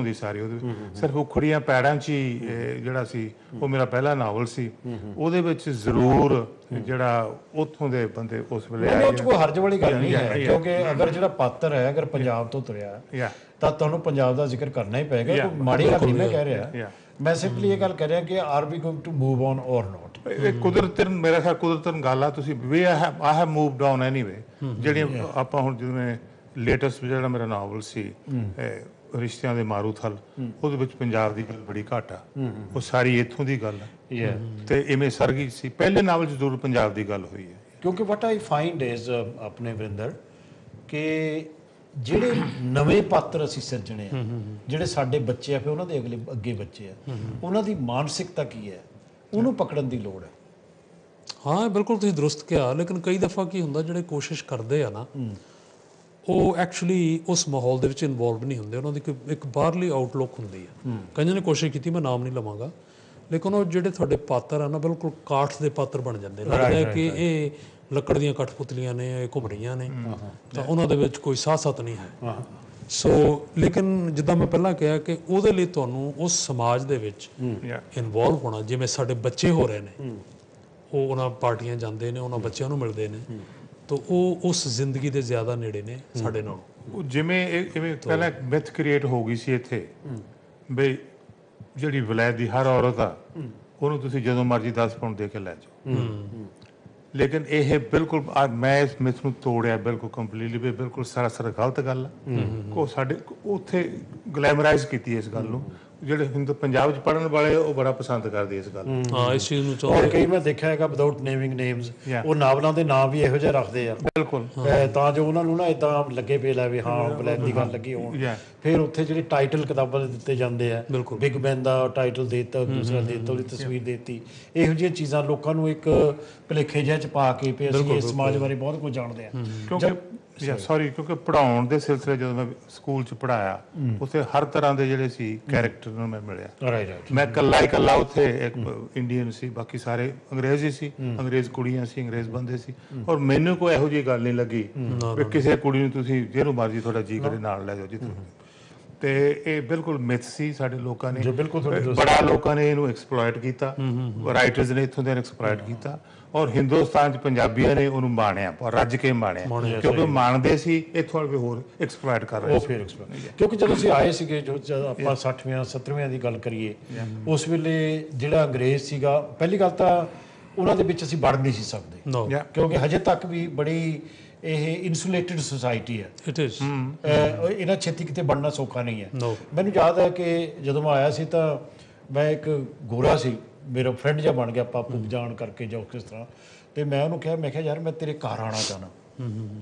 ਦੀ ਸਾਰੀ। ਉਹਦੇ ਸਿਰਫ ਉਖੜੀਆਂ ਪੈੜਾਂ 'ਚ ਹੀ ਜਿਹੜਾ ਸੀ, ਉਹ ਮੇਰਾ ਪਹਿਲਾ ਨਾਵਲ ਸੀ, ਉਹਦੇ ਵਿੱਚ ਜ਼ਰੂਰ ਜਿਹੜਾ ਉੱਥੋਂ ਦੇ ਬੰਦੇ ਉਸ ਵੇਲੇ ਆਏ, ਕੋਈ ਹਰਜ ਵਾਲੀ ਗੱਲ ਨਹੀਂ ਹੈ, ਕਿਉਂਕਿ ਅਗਰ ਜਿਹੜਾ ਪਾਤਰ ਹੈ ਅਗਰ ਪੰਜਾਬ ਤੋਂ ਤੁਰਿਆ ਤਾਂ ਤੁਹਾਨੂੰ ਪੰਜਾਬ ਦਾ ਜ਼ਿਕਰ ਕਰਨਾ ਹੀ ਪਏਗਾ। ਕੋਈ ਮਾੜੀ ਗੱਲ ਨਹੀਂ ਮੈਂ ਕਹਿ ਰਿਹਾ, ਮੈਂ ਸਿੰਪਲੀ ਇਹ ਗੱਲ ਕਰ ਰਿਹਾ ਕਿ are we going to move on or not. ਇਹ ਕੁਦਰਤਨ, ਮੇਰਾ ਖਿਆਲ ਕੁਦਰਤਨ ਗੱਲ ਆ। ਤੁਸੀਂ ਵੀ I have moved on anyway. ਜਿਹੜੀਆਂ ਆਪਾਂ ਹੁਣ ਜਿਵੇਂ ਲੇਟੈਸਟ ਜਿਹੜਾ ਮੇਰਾ ਨਾਵਲ ਸੀ ਰਿਸ਼ਤਿਆਂ ਦੇ ਮਾਰੂਥਲ, ਉਹਦੇ ਵਿੱਚ ਪੰਜਾਬ ਦੀ ਗੱਲ ਬੜੀ ਘੱਟ ਆ, ਉਹ ਸਾਰੀ ਇੱਥੋਂ ਦੀ ਗੱਲ ਹੈ। ਤੇ ਇਵੇਂ ਸਰਗੀ ਸੀ, ਪਹਿਲੇ ਨਾਵਲ 'ਚ ਜ਼ਰੂਰ ਪੰਜਾਬ ਦੀ ਗੱਲ ਹੋਈ ਹੈ। ਕਿਉਂਕਿ ਵਟ ਆਈ ਫਾਈਂਡ ਇਜ਼ ਆਪਣੇ ਵਰਿੰਦਰ ਕਿ ਜਿਹੜੇ ਨਵੇਂ ਪਾਤਰ ਅਸੀਂ ਸਿਰਜਣੇ ਆ, ਜਿਹੜੇ ਸਾਡੇ ਬੱਚੇ ਆ, ਫਿਰ ਉਹਨਾਂ ਦੇ ਅੱਗੇ ਬੱਚੇ ਆ, ਉਹਨਾਂ ਦੀ ਮਾਨਸਿਕਤਾ ਕੀ ਹੈ, ਉਹਨੂੰ ਪਕੜਨ ਦੀ ਲੋੜ ਹੈ। ਹਾਂ ਬਿਲਕੁਲ ਤੁਸੀਂ ਦਰੁਸਤ ਕਿਹਾ, ਲੇਕਿਨ ਕਈ ਦਫਾ ਕੀ ਹੁੰਦਾ ਜਿਹੜੇ ਕੋਸ਼ਿਸ਼ ਕਰਦੇ ਆ ਨਾ, ਉਹ ਐਕਚੁਅਲੀ ਉਸ ਮਾਹੌਲ ਦੇ ਵਿੱਚ ਇਨਵੋਲਵ ਨਹੀਂ ਹੁੰਦੇ, ਉਹਨਾਂ ਦੀ ਇੱਕ ਬਾਹਰਲੀ ਆਊਟਲੁੱਕ ਹੁੰਦੀ ਹੈ। ਕਈਆਂ ਨੇ ਕੋਸ਼ਿਸ਼ ਕੀਤੀ, ਮੈਂ ਨਾਮ ਨਹੀਂ ਲਵਾਂਗਾ, ਲੇਕਿਨ ਉਹ ਜਿਹੜੇ ਤੁਹਾਡੇ ਪਾਤਰ ਆ ਨਾ, ਬਿਲਕੁਲ ਕਾਠ ਦੇ ਪਾਤਰ ਬਣ ਜਾਂਦੇ, ਲੱਗਦਾ ਕਿ ਇਹ ਲੱਕੜ ਦੀਆਂ ਕਠਪੁਤਲੀਆਂ ਨੇ, ਇਹ ਘੁੰਮ ਰਹੀਆਂ ਨੇ, ਤਾਂ ਉਹਨਾਂ ਦੇ ਵਿੱਚ ਕੋਈ ਸਾਹਸਤ ਨਹੀਂ ਹੈ। ਸੋ ਲੇਕਿਨ ਜਿੱਦਾਂ ਮੈਂ ਪਹਿਲਾਂ ਕਿਹਾ ਕਿ ਉਹਦੇ ਲਈ ਤੁਹਾਨੂੰ ਉਸ ਸਮਾਜ ਦੇ ਵਿੱਚ ਇਨਵੋਲਵ ਹੋਣਾ, ਜਿਵੇਂ ਸਾਡੇ ਬੱਚੇ ਹੋ ਰਹੇ ਨੇ, ਉਹ ਉਹਨਾਂ ਪਾਰਟੀਆਂ ਜਾਂਦੇ ਨੇ, ਉਹਨਾਂ ਬੱਚਿਆਂ ਨੂੰ ਮਿਲਦੇ ਨੇ, ਤਾਂ ਉਹ ਉਸ ਜ਼ਿੰਦਗੀ ਦੇ ਜ਼ਿਆਦਾ ਨੇੜੇ ਨੇ ਸਾਡੇ ਨਾਲੋਂ। ਜਿਵੇਂ ਇਵੇਂ ਪਹਿਲਾਂ ਮਿਥ ਕ੍ਰੀਏਟ ਹੋ ਗਈ ਸੀ ਇੱਥੇ ਬਈ ਜਿਹੜੀ ਵਲਾਇਤ ਦੀ ਹਰ ਔਰਤ ਆ, ਉਹਨੂੰ ਤੁਸੀਂ ਜਦੋਂ ਮਰਜ਼ੀ 10 ਪਾਉਂਡ ਦੇ ਕੇ ਲੈ ਜਾਓ। ਲੇਕਿਨ ਇਹ ਬਿਲਕੁਲ, ਮੈਂ ਇਸ ਮਿਥ ਨੂੰ ਤੋੜਿਆ ਬਿਲਕੁਲ ਕੰਪਲੀਟਲੀ, ਵੀ ਬਿਲਕੁਲ ਸਰਾਸਰ ਗਲਤ ਗੱਲ ਆ। ਉਹ ਸਾਡੇ ਉੱਥੇ ਗਲੈਮਰਾਈਜ਼ ਕੀਤੀ ਇਸ ਗੱਲ ਨੂੰ, ਜਿਹੜੇ ਹਿੰਦੂ ਪੰਜਾਬ 'ਚ ਪੜ੍ਹਨ ਵਾਲੇ ਉਹ ਬੜਾ ਪਸੰਦ ਕਰਦੇ ਇਸ ਗੱਲ ਨੂੰ। ਹਾਂ, ਇਸ ਚੀਜ਼ ਨੂੰ ਔਰ ਕਈ ਮੈਂ ਦੇਖਿਆ ਹੈਗਾ ਵਿਦਆਊਟ ਨੇਮਿੰਗ ਨੇਮਸ, ਉਹ ਨਾਵਲਾਂ ਦੇ ਨਾਮ ਵੀ ਇਹੋ ਜਿਹੇ ਰੱਖਦੇ ਆ ਬਿਲਕੁਲ, ਤਾਂ ਜੋ ਉਹਨਾਂ ਨੂੰ ਨਾ ਇਦਾਂ ਲੱਗੇ ਪਏ ਲੈ ਵੀ ਹਾਂ ਬਲੈਕ ਦੀ ਗੱਲ ਲੱਗੀ ਹੋਣ। ਫਿਰ ਉੱਥੇ ਜਿਹੜੇ ਟਾਈਟਲ ਕਿਤਾਬਾਂ ਦੇ ਦਿੱਤੇ ਜਾਂਦੇ ਆ, ਬਿਗ ਬੈਨ ਦਾ ਟਾਈਟਲ ਦੇ ਦਿੱਤਾ, ਦੂਸਰਾ ਦੇ ਦਿੱਤਾ, ਉਹਦੀ ਤਸਵੀਰ ਦੇ ਦਿੱਤੀ, ਇਹੋ ਜਿਹੀਆਂ ਚੀਜ਼ਾਂ ਲੋਕਾਂ ਨੂੰ ਇੱਕ ਭੁਲੇਖੇ ਜਿਹੇ 'ਚ ਪਾ ਕੇ ਵੀ ਅਸੀਂ ਇਸ ਸਮਾਜ ਬਾਰੇ ਬਹੁਤ ਕੁਝ ਜਾਣਦੇ ਆ। ਕਿਉਂਕਿ ਪੜ੍ਹਾਉਣ ਦੇ ਸਿਲਸਿਲੇ ਜਦੋਂ ਮੈਂ ਸਕੂਲ 'ਚ ਪੜ੍ਹਾਇਆ, ਉੱਥੇ ਹਰ ਤਰ੍ਹਾਂ ਦੇ ਜਿਹੜੇ ਸੀ ਕੈਰੈਕਟਰ ਨੂੰ ਮੈਂ ਮਿਲਿਆ। ਮੈਂ ਇਕੱਲਾ ਉੱਥੇ ਇੱਕ ਇੰਡੀਅਨ ਸੀ, ਬਾਕੀ ਸਾਰੇ ਅੰਗਰੇਜ਼ ਹੀ ਸੀ, ਅੰਗਰੇਜ਼ ਕੁੜੀਆਂ ਸੀ, ਅੰਗਰੇਜ਼ ਬੰਦੇ ਸੀ, ਔਰ ਮੈਨੂੰ ਕੋਈ ਇਹੋ ਜਿਹੀ ਗੱਲ ਨਹੀਂ ਲੱਗੀ ਵੀ ਕਿਸੇ ਕੁੜੀ ਨੂੰ ਤੁਸੀਂ ਜਿਹਨੂੰ ਮਰਜ਼ੀ ਤੁਹਾਡਾ ਜੀ ਕਰੇ ਨਾਲ ਲੈ ਜਾਓ ਜਿੱਥੇ। ਤੇ ਇਹ ਬਿਲਕੁਲ ਮਿਥ ਸੀ ਸਾਡੇ ਲੋਕਾਂ ਨੇ, ਬੜਾ ਲੋਕਾਂ ਨੇ ਇਹਨੂੰ ਐਕਸਪਲੋਇਟ ਕੀਤਾ, ਰਾਈਟਰਸ ਨੇ ਇੱਥੋਂ ਦੇ ਐਕਸਪਲੋਇਟ ਕੀਤਾ, ਔਰ ਹਿੰਦੁਸਤਾਨ 'ਚ ਪੰਜਾਬੀਆਂ ਨੇ ਉਹਨੂੰ ਮਾਣਿਆ, ਰੱਜ ਕੇ ਮਾਣਿਆ, ਕਿਉਂਕਿ ਮੰਨਦੇ ਸੀ, ਇੱਥੋਂ ਵੀ ਹੋਰ ਐਕਸਪਲੋਇਟ ਕਰ ਰਹੇ ਸੀ। ਕਿਉਂਕਿ ਜਦੋਂ ਅਸੀਂ ਆਏ ਸੀਗੇ, ਜੋ ਆਪਾਂ 60ਵੀਆਂ 70ਵੀਆਂ ਦੀ ਗੱਲ ਕਰੀਏ, ਉਸ ਵੇਲੇ ਜਿਹੜਾ ਅੰਗਰੇਜ਼ ਸੀਗਾ, ਪਹਿਲੀ ਗੱਲ ਤਾਂ ਉਹਨਾਂ ਦੇ ਵਿੱਚ ਅਸੀਂ ਵੜ ਨਹੀਂ ਸੀ ਸਕਦੇ, ਕਿਉਂਕਿ ਹਜੇ ਤੱਕ ਵੀ ਬੜੀ ਇਹ ਇਨਸੂਲੇਟਡ ਸੁਸਾਇਟੀ ਹੈ। ਇਟ ਇਜ਼ ਇਹਨਾਂ ਛੇਤੀ ਕਿਤੇ ਬਣਨਾ ਸੌਖਾ ਨਹੀਂ ਹੈ। ਮੈਨੂੰ ਯਾਦ ਹੈ ਕਿ ਜਦੋਂ ਮੈਂ ਆਇਆ ਸੀ ਤਾਂ ਮੈਂ ਇੱਕ ਗੋਰਾ ਸੀ, ਮੇਰਾ ਫਰੈਂਡ ਜਿਹਾ ਬਣ ਗਿਆ ਪਾਪੂ ਜਾਣ ਕਰਕੇ ਜਾਂ ਕਿਸ ਤਰ੍ਹਾਂ, ਤੇ ਮੈਂ ਉਹਨੂੰ ਕਿਹਾ, ਮੈਂ ਕਿਹਾ ਯਾਰ ਮੈਂ ਤੇਰੇ ਘਰ ਆਉਣਾ ਚਾਹੁੰਦਾ।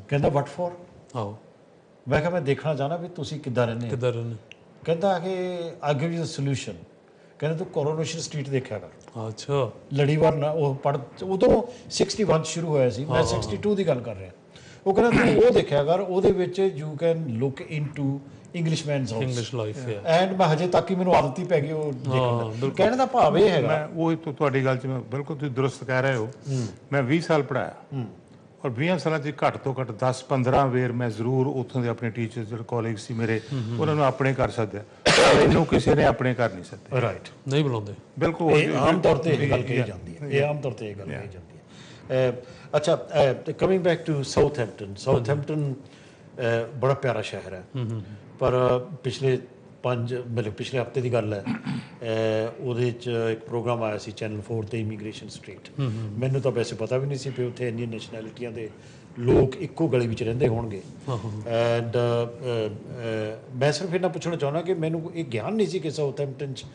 ਕਹਿੰਦਾ ਵਟ ਫੋਰ? ਆਹੋ, ਮੈਂ ਕਿਹਾ ਮੈਂ ਦੇਖਣਾ ਚਾਹੁੰਦਾ ਵੀ ਤੁਸੀਂ ਕਿੱਦਾਂ ਰਹਿੰਦੇ। ਕਹਿੰਦਾ ਕਿ I give you the solution. ਕਹਿੰਦਾ ਤੂੰ ਕੋਰੋਨੇਸ਼ਨ ਸਟਰੀਟ ਦੇਖਿਆ ਕਰ। ਅੱਛਾ, ਲੜੀਵਾਰ ਨਾ ਉਹ ਉਦੋਂ 61 ਸ਼ੁਰੂ ਹੋਇਆ ਸੀ, ਮੈਂ 62 ਦੀ ਗੱਲ ਕਰ ਰਿਹਾ। ਉਹ ਕਹਿੰਦਾ ਤੂੰ ਉਹ ਦੇਖਿਆ ਕਰ, ਉਹਦੇ ਵਿੱਚ you can look into Englishman's house, English life ਹੈ। ਐਂਡ ਮੈਂ ਹਜੇ ਤੱਕ ਹੀ ਮੈਨੂੰ ਆਦਤ ਹੀ ਪੈ ਗਈ ਉਹ ਦੇਖਣ ਦਾ। ਕਹਿਣ ਦਾ ਭਾਵ ਇਹ ਹੈਗਾ, ਮੈਂ ਉਹ ਤੁਹਾਡੀ ਗੱਲ 'ਚ ਮੈਂ ਬਿਲਕੁਲ ਤੁਸੀਂ ਦਰੁਸਤ ਕਹਿ ਰਹੇ ਹੋ। ਮੈਂ 20 ਸਾਲ ਪੜ੍ਹਾਇਆ, ਔਰ 20 ਸਾਲਾਂ 'ਚ ਘੱਟ ਤੋਂ ਘੱਟ 10-15 ਵੇਰ ਮੈਂ ਜ਼ਰੂਰ ਉੱਥੋਂ ਦੇ ਆਪਣੇ ਟੀਚਰ ਜਿਹੜੇ ਕਾਲਜ ਸੀ ਮੇਰੇ, ਉਹਨਾਂ ਨੂੰ ਆਪਣੇ ਕਰ ਸੱਦਿਆ, ਮੈਨੂੰ ਕਿਸੇ ਨੇ ਆਪਣੇ ਘਰ ਨਹੀਂ ਸੱਦਿਆ। ਰਾਈਟ, ਨਹੀਂ ਬੁਲਾਉਂਦੇ। ਬਿਲਕੁਲ, ਇਹ ਆਮ ਤੌਰ ਤੇ ਇਹ ਗੱਲ ਕਹੀ ਜਾਂਦੀ ਹੈ, ਇਹ ਆਮ ਤੌਰ ਤੇ ਇਹ ਗੱਲ ਕਹੀ ਜਾਂਦੀ ਹੈ। अच्छा, कमिंग बैक टू साउथहैम्पटन बड़ा प्यारा शहर है, पर पिछले पिछले हफ्ते की गल है, ਉਹਦੇ 'ਚ ਇੱਕ ਪ੍ਰੋਗਰਾਮ ਆਇਆ ਸੀ ਚੈਨਲ 4 ਤੇ ਇਮੀਗ੍ਰੇਸ਼ਨ ਸਟਰੀਟ। ਮੈਨੂੰ ਤਾਂ ਵੈਸੇ ਪਤਾ ਵੀ ਨਹੀਂ ਸੀ ਵੀ ਉੱਥੇ ਇੰਨੀਆਂ ਨੈਸ਼ਨੈਲਿਟੀਆਂ ਦੇ ਲੋਕ ਇੱਕੋ ਗਲੀ ਵਿੱਚ ਰਹਿੰਦੇ ਹੋਣਗੇ। ਐਂਡ ਮੈਂ ਸਿਰਫ ਇਹਨਾਂ ਪੁੱਛਣਾ ਚਾਹੁੰਦਾ ਕਿ ਮੈਨੂੰ ਇਹ ਗਿਆਨ ਨਹੀਂ ਸੀ ਕਿ ਸਾਊਥਹੈਂਪਟਨ 'ਚ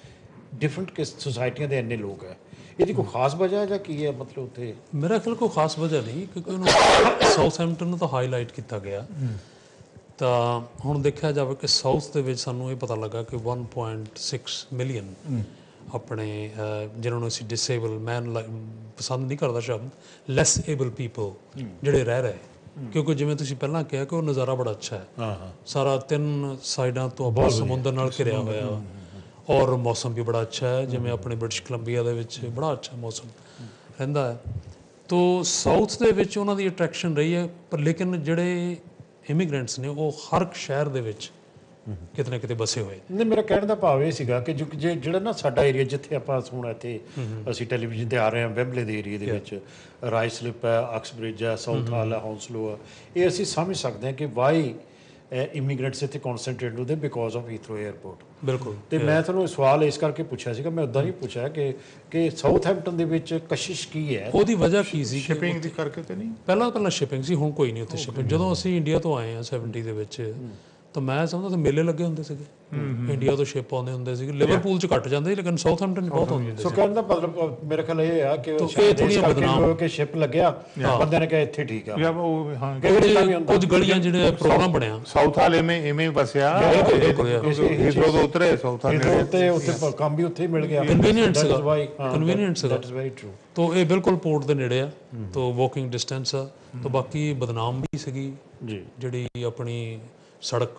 ਡਿਫਰੈਂਟ ਸੁਸਾਇਟੀਆਂ ਦੇ ਇੰਨੇ ਲੋਕ ਹੈ। ਇਹਦੀ ਕੋਈ ਖਾਸ ਵਜ੍ਹਾ ਜਾਂ ਕੀ ਹੈ? ਮਤਲਬ ਉੱਥੇ ਮੇਰਾ ਖਿਆਲ ਕੋਈ ਖਾਸ ਵਜ੍ਹਾ ਨਹੀਂ, ਕਿਉਂਕਿ ਉਹਨੂੰ ਸਾਊਥਹੈਂਪਟਨ ਨੂੰ ਤਾਂ ਹਾਈਲਾਈਟ ਕੀਤਾ ਗਿਆ। ਤਾਂ ਹੁਣ ਦੇਖਿਆ ਜਾਵੇ ਕਿ ਸਾਊਥ ਦੇ ਵਿੱਚ ਸਾਨੂੰ ਇਹ ਪਤਾ ਲੱਗਾ ਕਿ 1.6 ਮਿਲੀਅਨ ਆਪਣੇ ਜਿਹਨਾਂ ਨੂੰ ਅਸੀਂ ਡਿਸੇਬਲ ਮੈਨ ਪਸੰਦ ਨਹੀਂ ਕਰਦਾ ਸ਼ਬਦ, ਲੈਸ ਏਬਲ ਪੀਪਲ ਜਿਹੜੇ ਰਹਿ ਰਹੇ। ਕਿਉਂਕਿ ਜਿਵੇਂ ਤੁਸੀਂ ਪਹਿਲਾਂ ਕਿਹਾ ਕਿ ਉਹ ਨਜ਼ਾਰਾ ਬੜਾ ਅੱਛਾ ਹੈ, ਸਾਰਾ 3 ਸਾਈਡਾਂ ਤੋਂ ਆਪਾਂ ਸਮੁੰਦਰ ਨਾਲ ਘਿਰਿਆ ਹੋਇਆ ਵਾ, ਔਰ ਮੌਸਮ ਵੀ ਬੜਾ ਅੱਛਾ ਹੈ। ਜਿਵੇਂ ਆਪਣੇ ਬ੍ਰਿਟਿਸ਼ ਕੋਲੰਬੀਆ ਦੇ ਵਿੱਚ ਬੜਾ ਅੱਛਾ ਮੌਸਮ ਰਹਿੰਦਾ ਹੈ। ਤੋ ਸਾਊਥ ਦੇ ਵਿੱਚ ਉਹਨਾਂ ਦੀ ਅਟਰੈਕਸ਼ਨ ਰਹੀ ਹੈ। ਪਰ ਲੇਕਿਨ ਜਿਹੜੇ ਇਮੀਗ੍ਰੈਂਟਸ ਨੇ ਉਹ ਹਰ ਸ਼ਹਿਰ ਦੇ ਵਿੱਚ ਕਿਤੇ ਨਾ ਕਿਤੇ ਬਸੇ ਹੋਏ ਨੇ। ਮੇਰਾ ਕਹਿਣ ਦਾ ਭਾਵ ਇਹ ਸੀਗਾ ਕਿ ਜਿਹੜਾ ਨਾ ਸਾਡਾ ਏਰੀਆ ਜਿੱਥੇ ਆਪਾਂ ਹੁਣ ਇੱਥੇ ਅਸੀਂ ਟੈਲੀਵਿਜ਼ਨ ਤੇ ਆ ਰਹੇ ਹਾਂ, ਵੈਂਬਲੇ ਦੇ ਏਰੀਆ ਦੇ ਵਿੱਚ ਰਾਈਸਲਿਪ ਹੈ, ਅਕਸਬ੍ਰਿਜ ਹੈ, ਸਾਊਥ ਹਾਲ ਹੈ, ਹੌਂਸਲੋ ਹੈ, ਇਹ ਅਸੀਂ ਸਮਝ ਸਕਦੇ ਹਾਂ ਕਿ ਵਾਈ ਇਮੀਗ੍ਰੈਂਟਸ ਇੱਥੇ ਕਨਸੈਂਟਰੇਟ ਹੁੰਦੇ ਬਿਕੋਜ਼ ਆਫ ਹੀਥਰੋ ਏਅਰਪੋਰਟ। ਬਿਲਕੁਲ। ਤੇ ਮੈਂ ਤੁਹਾਨੂੰ ਸਵਾਲ ਇਸ ਕਰਕੇ ਪੁੱਛਿਆ ਸੀਗਾ, ਮੈਂ ਉੱਦਾਂ ਨਹੀਂ ਪੁੱਛਿਆ ਕਿ ਸਾਊਥਹੈਂਪਟਨ ਦੇ ਵਿੱਚ ਕਸ਼ਿਸ਼ ਕੀ ਹੈ, ਉਹਦੀ ਵਜ੍ਹਾ ਕੀ ਸੀ? ਸ਼ਿਪਿੰਗ ਦੀ ਕਰਕੇ ਤੇ ਨਹੀਂ, ਪਹਿਲਾਂ ਸ਼ਿਪਿੰਗ ਸੀ, ਹੁਣ ਕੋਈ ਨਹੀਂ ਉੱਥੇ ਸ਼ਿਪਿੰਗ। ਜਦੋਂ ਅਸੀਂ ਇੰਡੀਆ ਤੋਂ ਆਏ ਹਾਂ 70 ਦੇ ਵਿੱਚ, ਤਾਂ ਮੈਂ ਸਮਝਦਾ ਤਾਂ ਮੇਲੇ ਲੱਗੇ ਹੁੰਦੇ ਸੀਗੇ, ਇੰਡੀਆ ਤੋਂ ਸ਼ਿਪ ਆਉਂਦੇ ਹੁੰਦੇ ਸੀਗੇ। ਲਿਵਰਪੂਲ 'ਚ ਘੱਟ ਜਾਂਦੇ ਸੀ, ਲੇਕਿਨ ਸਾਊਥਹੈਂਪਟਨ 'ਚ ਬਹੁਤ ਆਉਂਦੇ ਹੁੰਦੇ ਸੀ। ਸੋ ਕਹਿਣ ਦਾ ਮਤਲਬ ਮੇਰਾ ਖਿਆਲ ਇਹ ਆ ਕਿ ਥੋੜ੍ਹੀਆਂ ਬਦਨਾਮ ਕਿ ਸ਼ਿਪ ਲੱਗਿਆ, ਬੰਦੇ ਨੇ ਕਿਹਾ ਇੱਥੇ ਠੀਕ ਆ। ਕੁਝ ਗਲੀਆਂ ਜਿਹੜੇ ਪ੍ਰੋਗਰਾਮ ਬਣਿਆ ਸਾਊਥ ਹਾਲ ਇਵੇਂ ਵਸਿਆ, ਹੀਥਰੋ ਤੋਂ ਉਤਰੇ ਸਾਊਥ ਹਾਲ ਤੇ ਉੱਥੇ ਕੰਮ ਵੀ ਉੱਥੇ ਹੀ ਮਿਲ ਗਿਆ, ਕਨਵੀਨੀਅੰਟ ਸੀਗਾ। That is very true. ਤੋ ਇਹ ਬਿਲਕੁਲ ਪੋਰਟ ਦੇ ਨੇੜੇ ਆ, ਤੋ ਵਾਕਿੰਗ ਡਿਸਟੈਂਸ ਆ। ਤੋ ਬਾਕੀ ਬਦਨਾਮ ਵੀ ਸੀਗੀ ਜਿਹੜੀ ਆਪਣੀ ਸੜਕ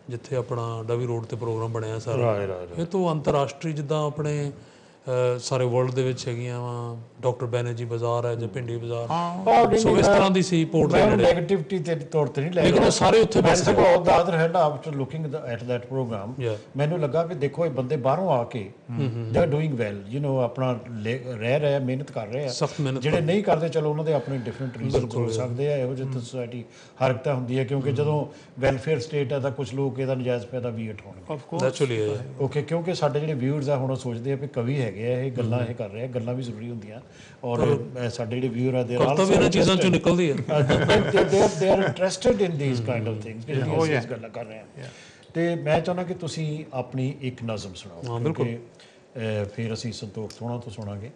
ਜਿੱਥੇ ਆਪਣਾ ਡਵੀ ਰੋਡ ਤੇ ਪ੍ਰੋਗਰਾਮ ਬਣਿਆ ਸਾਰਾ, ਇਹ ਤੋਂ ਅੰਤਰਰਾਸ਼ਟਰੀ ਜਿੱਦਾਂ ਆਪਣੇ ਸਾਰੇ ਵਰਲਡ ਦੇ ਵਿੱਚ ਹੈਗੀਆਂ ਵਾ, ਡਾਕਟਰ ਬੈਨਰਜੀ ਬਾਜ਼ਾਰ ਹੈ ਜਾਂ ਪਿੰਡੀ ਬਾਜ਼ਾਰ, ਸੋ ਇਸ ਤਰ੍ਹਾਂ ਦੀ ਸੀ ਪੋਰਟ ਦੇ ਨੇੜੇ। ਨੈਗੇਟਿਵਿਟੀ ਦੇ ਤੌਰ ਤੇ ਨਹੀਂ ਲੈ, ਲੇਕਿਨ ਉਹ ਸਾਰੇ ਉੱਥੇ ਬੈਠੇ ਬਹੁਤ ਦਾਦਰ ਹੈ ਨਾ। After looking at that programme ਮੈਨੂੰ ਲੱਗਾ ਵੀ ਦੇਖੋ ਇਹ ਬੰਦੇ ਬਾਹਰੋਂ ਆ ਕੇ they are doing well, you know ਆਪਣਾ ਰਹਿ ਰਹੇ, ਮਿਹਨਤ ਕਰ ਰਹੇ ਆ। ਸਖਤ ਮਿਹਨਤ ਜਿਹੜੇ ਨਹੀਂ ਕਰਦੇ ਚਲੋ ਉਹਨਾਂ ਦੇ ਆਪਣੇ ਡਿਫਰੈਂਟ ਰੀਜ਼ਨਸ ਹੋ ਸਕਦੇ ਆ। ਇਹੋ ਜਿਹੀ ਤਾਂ ਸੋਸਾਇਟੀ ਹਰਕਤਾਂ ਹੁੰਦੀ ਹੈ, ਕਿਉਂਕਿ ਜਦੋਂ ਵੈਲਫੇਅਰ ਸਟੇਟ ਹੈ ਤਾਂ ਕੁਝ ਲੋਕ ਇਹਦਾ ਨਜਾਇਜ਼ ਫਾਇਦਾ ਵੀ ਉਠਾਉਣਗੇ। ਨੈਚੁਰਲੀ ਹੈ। ਓਕੇ, ਕਿਉਂਕਿ ਸਾਡੇ ਜਿਹੜੇ ਵਿਊਅਰਸ ਆ ਹੁਣ ਉਹ ਸੋਚਦੇ ਆ ਵੀ ਕਵੀ ਹੈਗੇ ਆ, ਇਹ ਗੱਲਾਂ ਇਹ ਕਰ ਰਹੇ ਆ, ਗੱਲਾਂ ਵੀ ਜ਼ਰੂਰੀ ਹੁੰਦੀਆਂ। ਔਰ ਸਾਡੇ ਜਿਹੜੇ ਵਿਊਅਰ ਆ ਦੇ ਕਰਤਵ ਇਹਨਾਂ ਚੀਜ਼ਾਂ ਚੋਂ ਨਿਕਲਦੀ ਹੈ, they are interested in these kind of things ਜਿਹੜੀਆਂ ਅਸੀਂ ਇਸ ਗੱਲਾਂ ਕਰ ਰਹੇ ਹਾਂ। ਤੇ ਮੈਂ ਚਾਹੁੰਦਾ ਕਿ ਤੁਸੀਂ ਆਪਣੀ ਇੱਕ ਨਜ਼ਮ ਸੁਣਾਓ। ਬਿਲਕੁਲ। ਫਿਰ ਅਸੀਂ ਸੰਤੋਖ ਸੋਹਣਾ ਤੋਂ ਸੁਣਾਂਗੇ।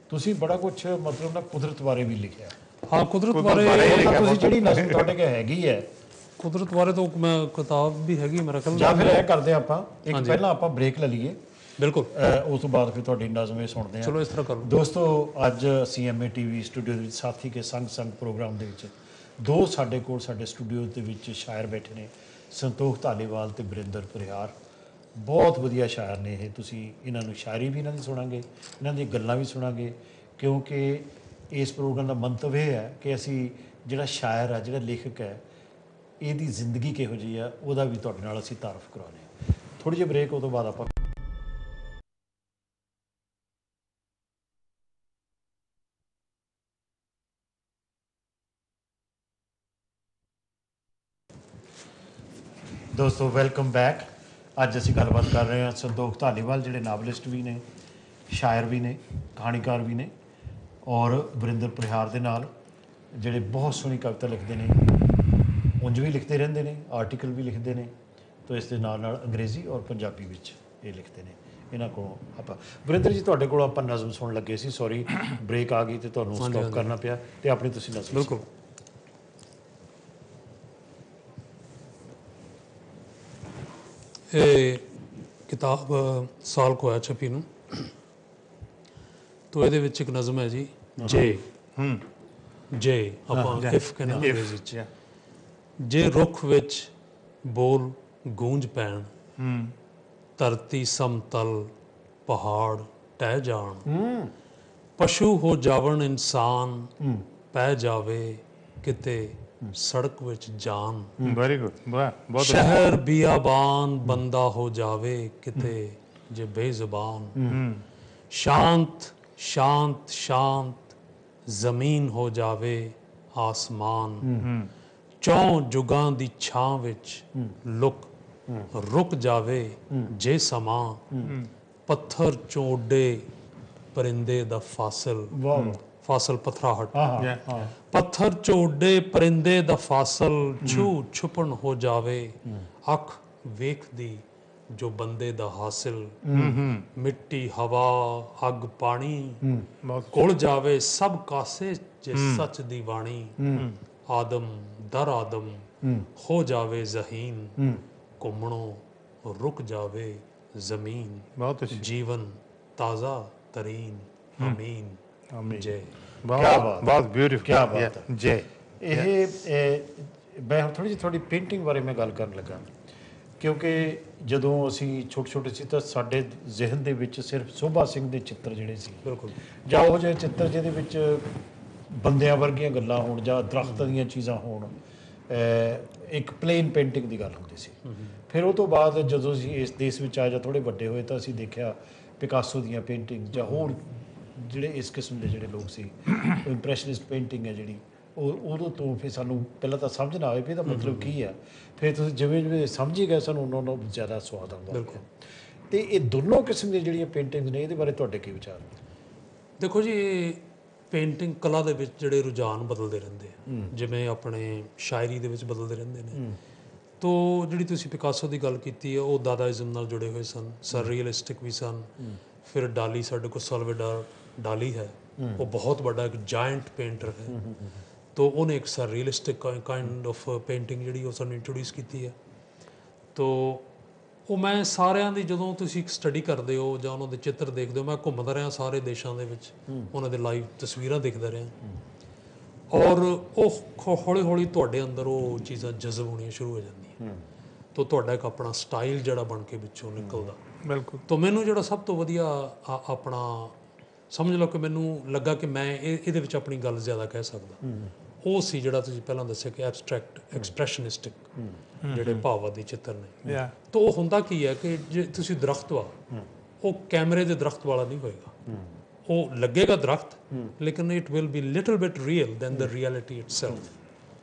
ਤੁਸੀਂ ਬੜਾ ਕੁਛ ਮਤਲਬ ਨਾ ਕੁਦਰਤ ਬਾਰੇ ਵੀ ਲਿਖਿਆ। ਹਾਂ, ਕੁਦਰਤ ਬਾਰੇ ਤੁਸੀਂ ਜਿਹੜੀ ਨਜ਼ਮ ਤੁਹਾਡੇ ਕੋਲ ਹੈਗੀ ਹੈ, ਕੁਦਰਤ ਬਾਰੇ ਤਾਂ ਮੈਂ ਕਿਤਾਬ ਵੀ ਹੈਗੀ ਮੇਰੇ ਕੋਲ। ਜਾਂ ਫਿਰ ਇਹ ਕਰਦੇ ਆਪਾਂ ਇੱਕ ਪਹਿਲਾਂ ਆਪਾਂ ਬ੍ਰੇਕ ਲੈ ਲਈਏ। ਬਿਲਕੁਲ। ਉਸ ਤੋਂ ਬਾਅਦ ਫਿਰ ਤੁਹਾਡੀ ਨਜ਼ਮ ਇਹ ਸੁਣਦੇ ਹਾਂ। ਚਲੋ ਇਸ ਤਰ੍ਹਾਂ ਕਰੋ ਦੋਸਤੋ। ਅੱਜ ਅਸੀਂ MA TV ਸਟੂਡੀਓ ਦੇ ਵਿੱਚ ਸਾਥੀ ਕੇ ਸੰਗ ਪ੍ਰੋਗਰਾਮ ਦੇ ਵਿੱਚ ਦੋ ਸਾਡੇ ਕੋਲ ਸਾਡੇ ਸਟੂਡੀਓ ਦੇ ਵਿੱਚ ਸ਼ਾਇਰ ਬੈਠੇ ਨੇ, ਸੰਤੋਖ ਧਾਲੀਵਾਲ ਤੇ ਵਰਿੰਦਰ ਪਰਿਹਾਰ। ਬਹੁਤ ਵਧੀਆ ਸ਼ਾਇਰ ਨੇ ਇਹ। ਤੁਸੀਂ ਇਹਨਾਂ ਨੂੰ ਸ਼ਾਇਰੀ ਵੀ ਇਹਨਾਂ ਦੀ ਸੁਣਾਂਗੇ, ਇਹਨਾਂ ਦੀਆਂ ਗੱਲਾਂ ਵੀ ਸੁਣਾਂਗੇ, ਕਿਉਂਕਿ ਇਸ ਪ੍ਰੋਗਰਾਮ ਦਾ ਮੰਤਵ ਇਹ ਹੈ ਕਿ ਅਸੀਂ ਜਿਹੜਾ ਸ਼ਾਇਰ ਆ, ਜਿਹੜਾ ਲੇਖਕ ਹੈ, ਇਹਦੀ ਜ਼ਿੰਦਗੀ ਕਿਹੋ ਜਿਹੀ ਆ ਉਹਦਾ ਵੀ ਤੁਹਾਡੇ ਨਾਲ ਅਸੀਂ ਤਾਰਫ ਕਰਾਉਂਦੇ ਹਾਂ। ਥੋੜ੍ਹੀ ਜਿਹੀ ਬ੍ਰੇਕ, ਉਹ ਤੋਂ ਬਾਅਦ ਆਪਾਂ ਦੋਸਤੋ ਵੈਲਕਮ ਬੈਕ। ਅੱਜ ਅਸੀਂ ਗੱਲਬਾਤ ਕਰ ਰਹੇ ਹਾਂ ਸੰਤੋਖ ਧਾਲੀਵਾਲ, ਜਿਹੜੇ ਨਾਵਲਿਸਟ ਵੀ ਨੇ, ਸ਼ਾਇਰ ਵੀ ਨੇ, ਕਹਾਣੀਕਾਰ ਵੀ ਨੇ, ਔਰ ਵਰਿੰਦਰ ਪਰਿਹਾਰ ਦੇ ਨਾਲ, ਜਿਹੜੇ ਬਹੁਤ ਸੋਹਣੀ ਕਵਿਤਾ ਲਿਖਦੇ ਨੇ, ਉਂਝ ਵੀ ਲਿਖਦੇ ਰਹਿੰਦੇ ਨੇ, ਆਰਟੀਕਲ ਵੀ ਲਿਖਦੇ ਨੇ, ਤਾਂ ਇਸ ਦੇ ਨਾਲ ਨਾਲ ਅੰਗਰੇਜ਼ੀ ਔਰ ਪੰਜਾਬੀ ਵਿੱਚ ਇਹ ਲਿਖਦੇ ਨੇ। ਇਹਨਾਂ ਕੋਲੋਂ ਆਪਾਂ ਵਰਿੰਦਰ ਜੀ ਤੁਹਾਡੇ ਕੋਲੋਂ ਆਪਾਂ ਨਜ਼ਮ ਸੁਣਨ ਲੱਗੇ ਸੀ, ਸੌਰੀ ਬ੍ਰੇਕ ਆ ਗਈ ਤੇ ਤੁਹਾਨੂੰ ਸਟਾਪ ਕਰਨਾ ਪਿਆ, ਤੇ ਆਪਣੀ ਤੁਸੀਂ ਨਜ਼ਮ। ਬਿਲਕੁਲ। ਇਹ ਕਿਤਾਬ ਸਾਲ ਕੋ ਹੋਇਆ ਛਪੀ ਨੂੰ, ਤੋ ਇਹਦੇ ਵਿੱਚ ਇੱਕ ਨਜ਼ਮ ਹੈ ਜੀ, ਜੇ ਆਪਾਂ ਇਫ ਕਹਿੰਦੇ ਅੰਗਰੇਜ਼ੀ 'ਚ। ਜੇ ਰੁੱਖ ਵਿੱਚ ਬੋਲ ਗੂੰਜ ਪੈਣ, ਧਰਤੀ ਸਮਤਲ ਪਹਾੜ ਟਹਿ ਜਾਣ, ਪਸ਼ੂ ਹੋ ਜਾਵਣ ਇਨਸਾਨ, ਪੈ ਜਾਵੇ ਕਿਤੇ ਸੜਕ ਵਿੱਚ ਜਾਨ। ਵੈਰੀ ਗੁੱਡ, ਬਹੁਤ। ਸ਼ਹਿਰ ਬਿਆਬਾਨ ਬੰਦਾ ਹੋ ਜਾਵੇ ਕਿਤੇ ਜੇ ਬੇਜ਼ਬਾਨ, शांत शांत शांत ਜ਼ਮੀਨ ਹੋ ਜਾਵੇ ਆਸਮਾਨ ਚੌਂ ਜੁਗਾਂ ਦੀ ਛਾਂ ਵਿੱਚ ਰੁਕ ਜਾਵੇ ਜੇ ਸਮਾਂ ਪੱਥਰ ਚੋਂ ਉੱਡੇ परिंदे दा फासिल फासिल पथराहट पत्थर चो उड्डे परिंदे दा फासिल छू छुपन हो जावे अख वेख दी जो बंदे दा हासिल मिट्टी हवा अग पानी घुल जावे सब कासे जे सच दी वाणी आदम दर आदम हो जावे जहीन घुमणों रुक जावे जमीन जीवन ताज़ा तरीन अमीन जय बहुत ब्यूटीफुल क्या बात है जय मैं थोड़ी पेंटिंग बारे में गल करन लगा क्योंकि ਜਦੋਂ ਅਸੀਂ ਛੋਟੇ ਛੋਟੇ ਸੀ ਤਾਂ ਸਾਡੇ ਜ਼ਿਹਨ ਦੇ ਵਿੱਚ ਸਿਰਫ ਸੋਭਾ ਸਿੰਘ ਦੇ ਚਿੱਤਰ ਜਿਹੜੇ ਸੀ ਬਿਲਕੁਲ ਜਾਂ ਉਹ ਜਿਹੇ ਚਿੱਤਰ ਜਿਹਦੇ ਵਿੱਚ ਬੰਦਿਆਂ ਵਰਗੀਆਂ ਗੱਲਾਂ ਹੋਣ ਜਾਂ ਦਰਖਤਾਂ ਦੀਆਂ ਚੀਜ਼ਾਂ ਹੋਣ ਇੱਕ ਪਲੇਨ ਪੇਂਟਿੰਗ ਦੀ ਗੱਲ ਹੁੰਦੀ ਸੀ ਫਿਰ ਉਹ ਤੋਂ ਬਾਅਦ ਜਦੋਂ ਅਸੀਂ ਇਸ ਦੇਸ਼ ਵਿੱਚ ਆਏ ਜਾਂ ਥੋੜ੍ਹੇ ਵੱਡੇ ਹੋਏ ਤਾਂ ਅਸੀਂ ਦੇਖਿਆ ਪਿਕਾਸੋ ਦੀਆਂ ਪੇਂਟਿੰਗ ਜਾਂ ਹੋਰ ਜਿਹੜੇ ਇਸ ਕਿਸਮ ਦੇ ਜਿਹੜੇ ਲੋਕ ਸੀ ਇੰਪ੍ਰੈਸ਼ਨਿਸਟ ਪੇਂਟਿੰਗ ਹੈ ਜਿਹੜੀ ਉਹ ਉਦੋਂ ਤੋਂ ਫਿਰ ਸਾਨੂੰ ਪਹਿਲਾਂ ਤਾਂ ਸਮਝ ਨਾ ਆਏ ਵੀ ਇਹਦਾ ਮਤਲਬ ਕੀ ਆ ਫਿਰ ਤੁਸੀਂ ਜਿਵੇਂ ਜਿਵੇਂ ਸਮਝੀ ਗਏ ਸਾਨੂੰ ਉਹਨਾਂ ਨੂੰ ਜ਼ਿਆਦਾ ਸਵਾਦ ਆਉਂਦਾ ਬਿਲਕੁਲ ਅਤੇ ਇਹ ਦੋਨੋਂ ਕਿਸਮ ਦੀਆਂ ਜਿਹੜੀਆਂ ਪੇਂਟਿੰਗਸ ਨੇ ਇਹਦੇ ਬਾਰੇ ਤੁਹਾਡੇ ਕੀ ਵਿਚਾਰ ਨੇ ਦੇਖੋ ਜੀ ਪੇਂਟਿੰਗ ਕਲਾ ਦੇ ਵਿੱਚ ਜਿਹੜੇ ਰੁਝਾਨ ਬਦਲਦੇ ਰਹਿੰਦੇ ਆ ਜਿਵੇਂ ਆਪਣੇ ਸ਼ਾਇਰੀ ਦੇ ਵਿੱਚ ਬਦਲਦੇ ਰਹਿੰਦੇ ਨੇ ਤੋ ਜਿਹੜੀ ਤੁਸੀਂ ਪਿਕਾਸੋ ਦੀ ਗੱਲ ਕੀਤੀ ਹੈ ਉਹ ਦਾਦਾਇਜ਼ਮ ਨਾਲ ਜੁੜੇ ਹੋਏ ਸਨ ਸਰ ਰੀਅਲਿਸਟਿਕ ਵੀ ਸਨ ਫਿਰ ਡਾਲੀ ਸਾਡੇ ਕੋਲ ਸਲਵੇਡਰ ਡਾਲੀ ਹੈ ਉਹ ਬਹੁਤ ਵੱਡਾ ਇੱਕ ਜਾਇੰਟ ਪੇਂਟਰ ਹੈ ਤੋ ਉਹਨੇ ਇੱਕ sir realistic kind of painting ਜਿਹੜੀ ਉਹ ਸਾਨੂੰ ਇੰਟਰੋਡਿਊਸ ਕੀਤੀ ਹੈ ਤੋ ਉਹ ਮੈਂ ਸਾਰਿਆਂ ਦੀ ਜਦੋਂ ਤੁਸੀਂ ਇੱਕ ਸਟੱਡੀ ਕਰਦੇ ਹੋ ਜਾਂ ਉਹਨਾਂ ਦੇ ਚਿੱਤਰ ਦੇਖਦੇ ਹੋ ਮੈਂ ਘੁੰਮਦਾ ਰਿਹਾ ਸਾਰੇ ਦੇਸ਼ਾਂ ਦੇ ਵਿੱਚ ਉਹਨਾਂ ਦੇ ਲਾਈਵ ਤਸਵੀਰਾਂ ਦੇਖਦਾ ਰਿਹਾ ਔਰ ਉਹ ਹੌਲੀ ਹੌਲੀ ਤੁਹਾਡੇ ਅੰਦਰ ਉਹ ਚੀਜ਼ਾਂ ਜਜ਼ਬ ਹੋਣੀਆਂ ਸ਼ੁਰੂ ਹੋ ਜਾਂਦੀਆਂ ਤੋ ਤੁਹਾਡਾ ਇੱਕ ਆਪਣਾ ਸਟਾਈਲ ਜਿਹੜਾ ਬਣ ਕੇ ਵਿੱਚੋਂ ਨਿਕਲਦਾ ਬਿਲਕੁਲ ਤੋ ਮੈਨੂੰ ਜਿਹੜਾ ਸਭ ਤੋਂ ਵਧੀਆ ਆਪਣਾ ਸਮਝ ਲਓ ਕਿ ਮੈਨੂੰ ਲੱਗਾ ਕਿ ਮੈਂ ਇਹਦੇ ਵਿੱਚ ਆਪਣੀ ਗੱਲ ਜ਼ਿਆਦਾ ਕਹਿ ਸਕਦਾ ਉਹ ਸੀ ਜਿਹੜਾ ਤੁਸੀਂ ਪਹਿਲਾਂ ਦੱਸਿਆ ਕਿ ਐਬਸਟਰੈਕਟ ਐਕਸਪ੍ਰੈਸ਼ਨਿਸਟਿਕ ਜਿਹੜੇ ਭਾਵਵਾਦੀ ਚਿੱਤਰ ਨੇ ਤਾਂ ਉਹ ਹੁੰਦਾ ਕੀ ਹੈ ਕਿ ਜੇ ਤੁਸੀਂ ਦਰਖਤ ਵਾ ਉਹ ਕੈਮਰੇ ਦੇ ਦਰਖਤ ਵਾਲਾ ਨਹੀਂ ਹੋਏਗਾ ਉਹ ਲੱਗੇਗਾ ਦਰਖਤ ਲੇਕਿਨ it will be little bit real than the reality itself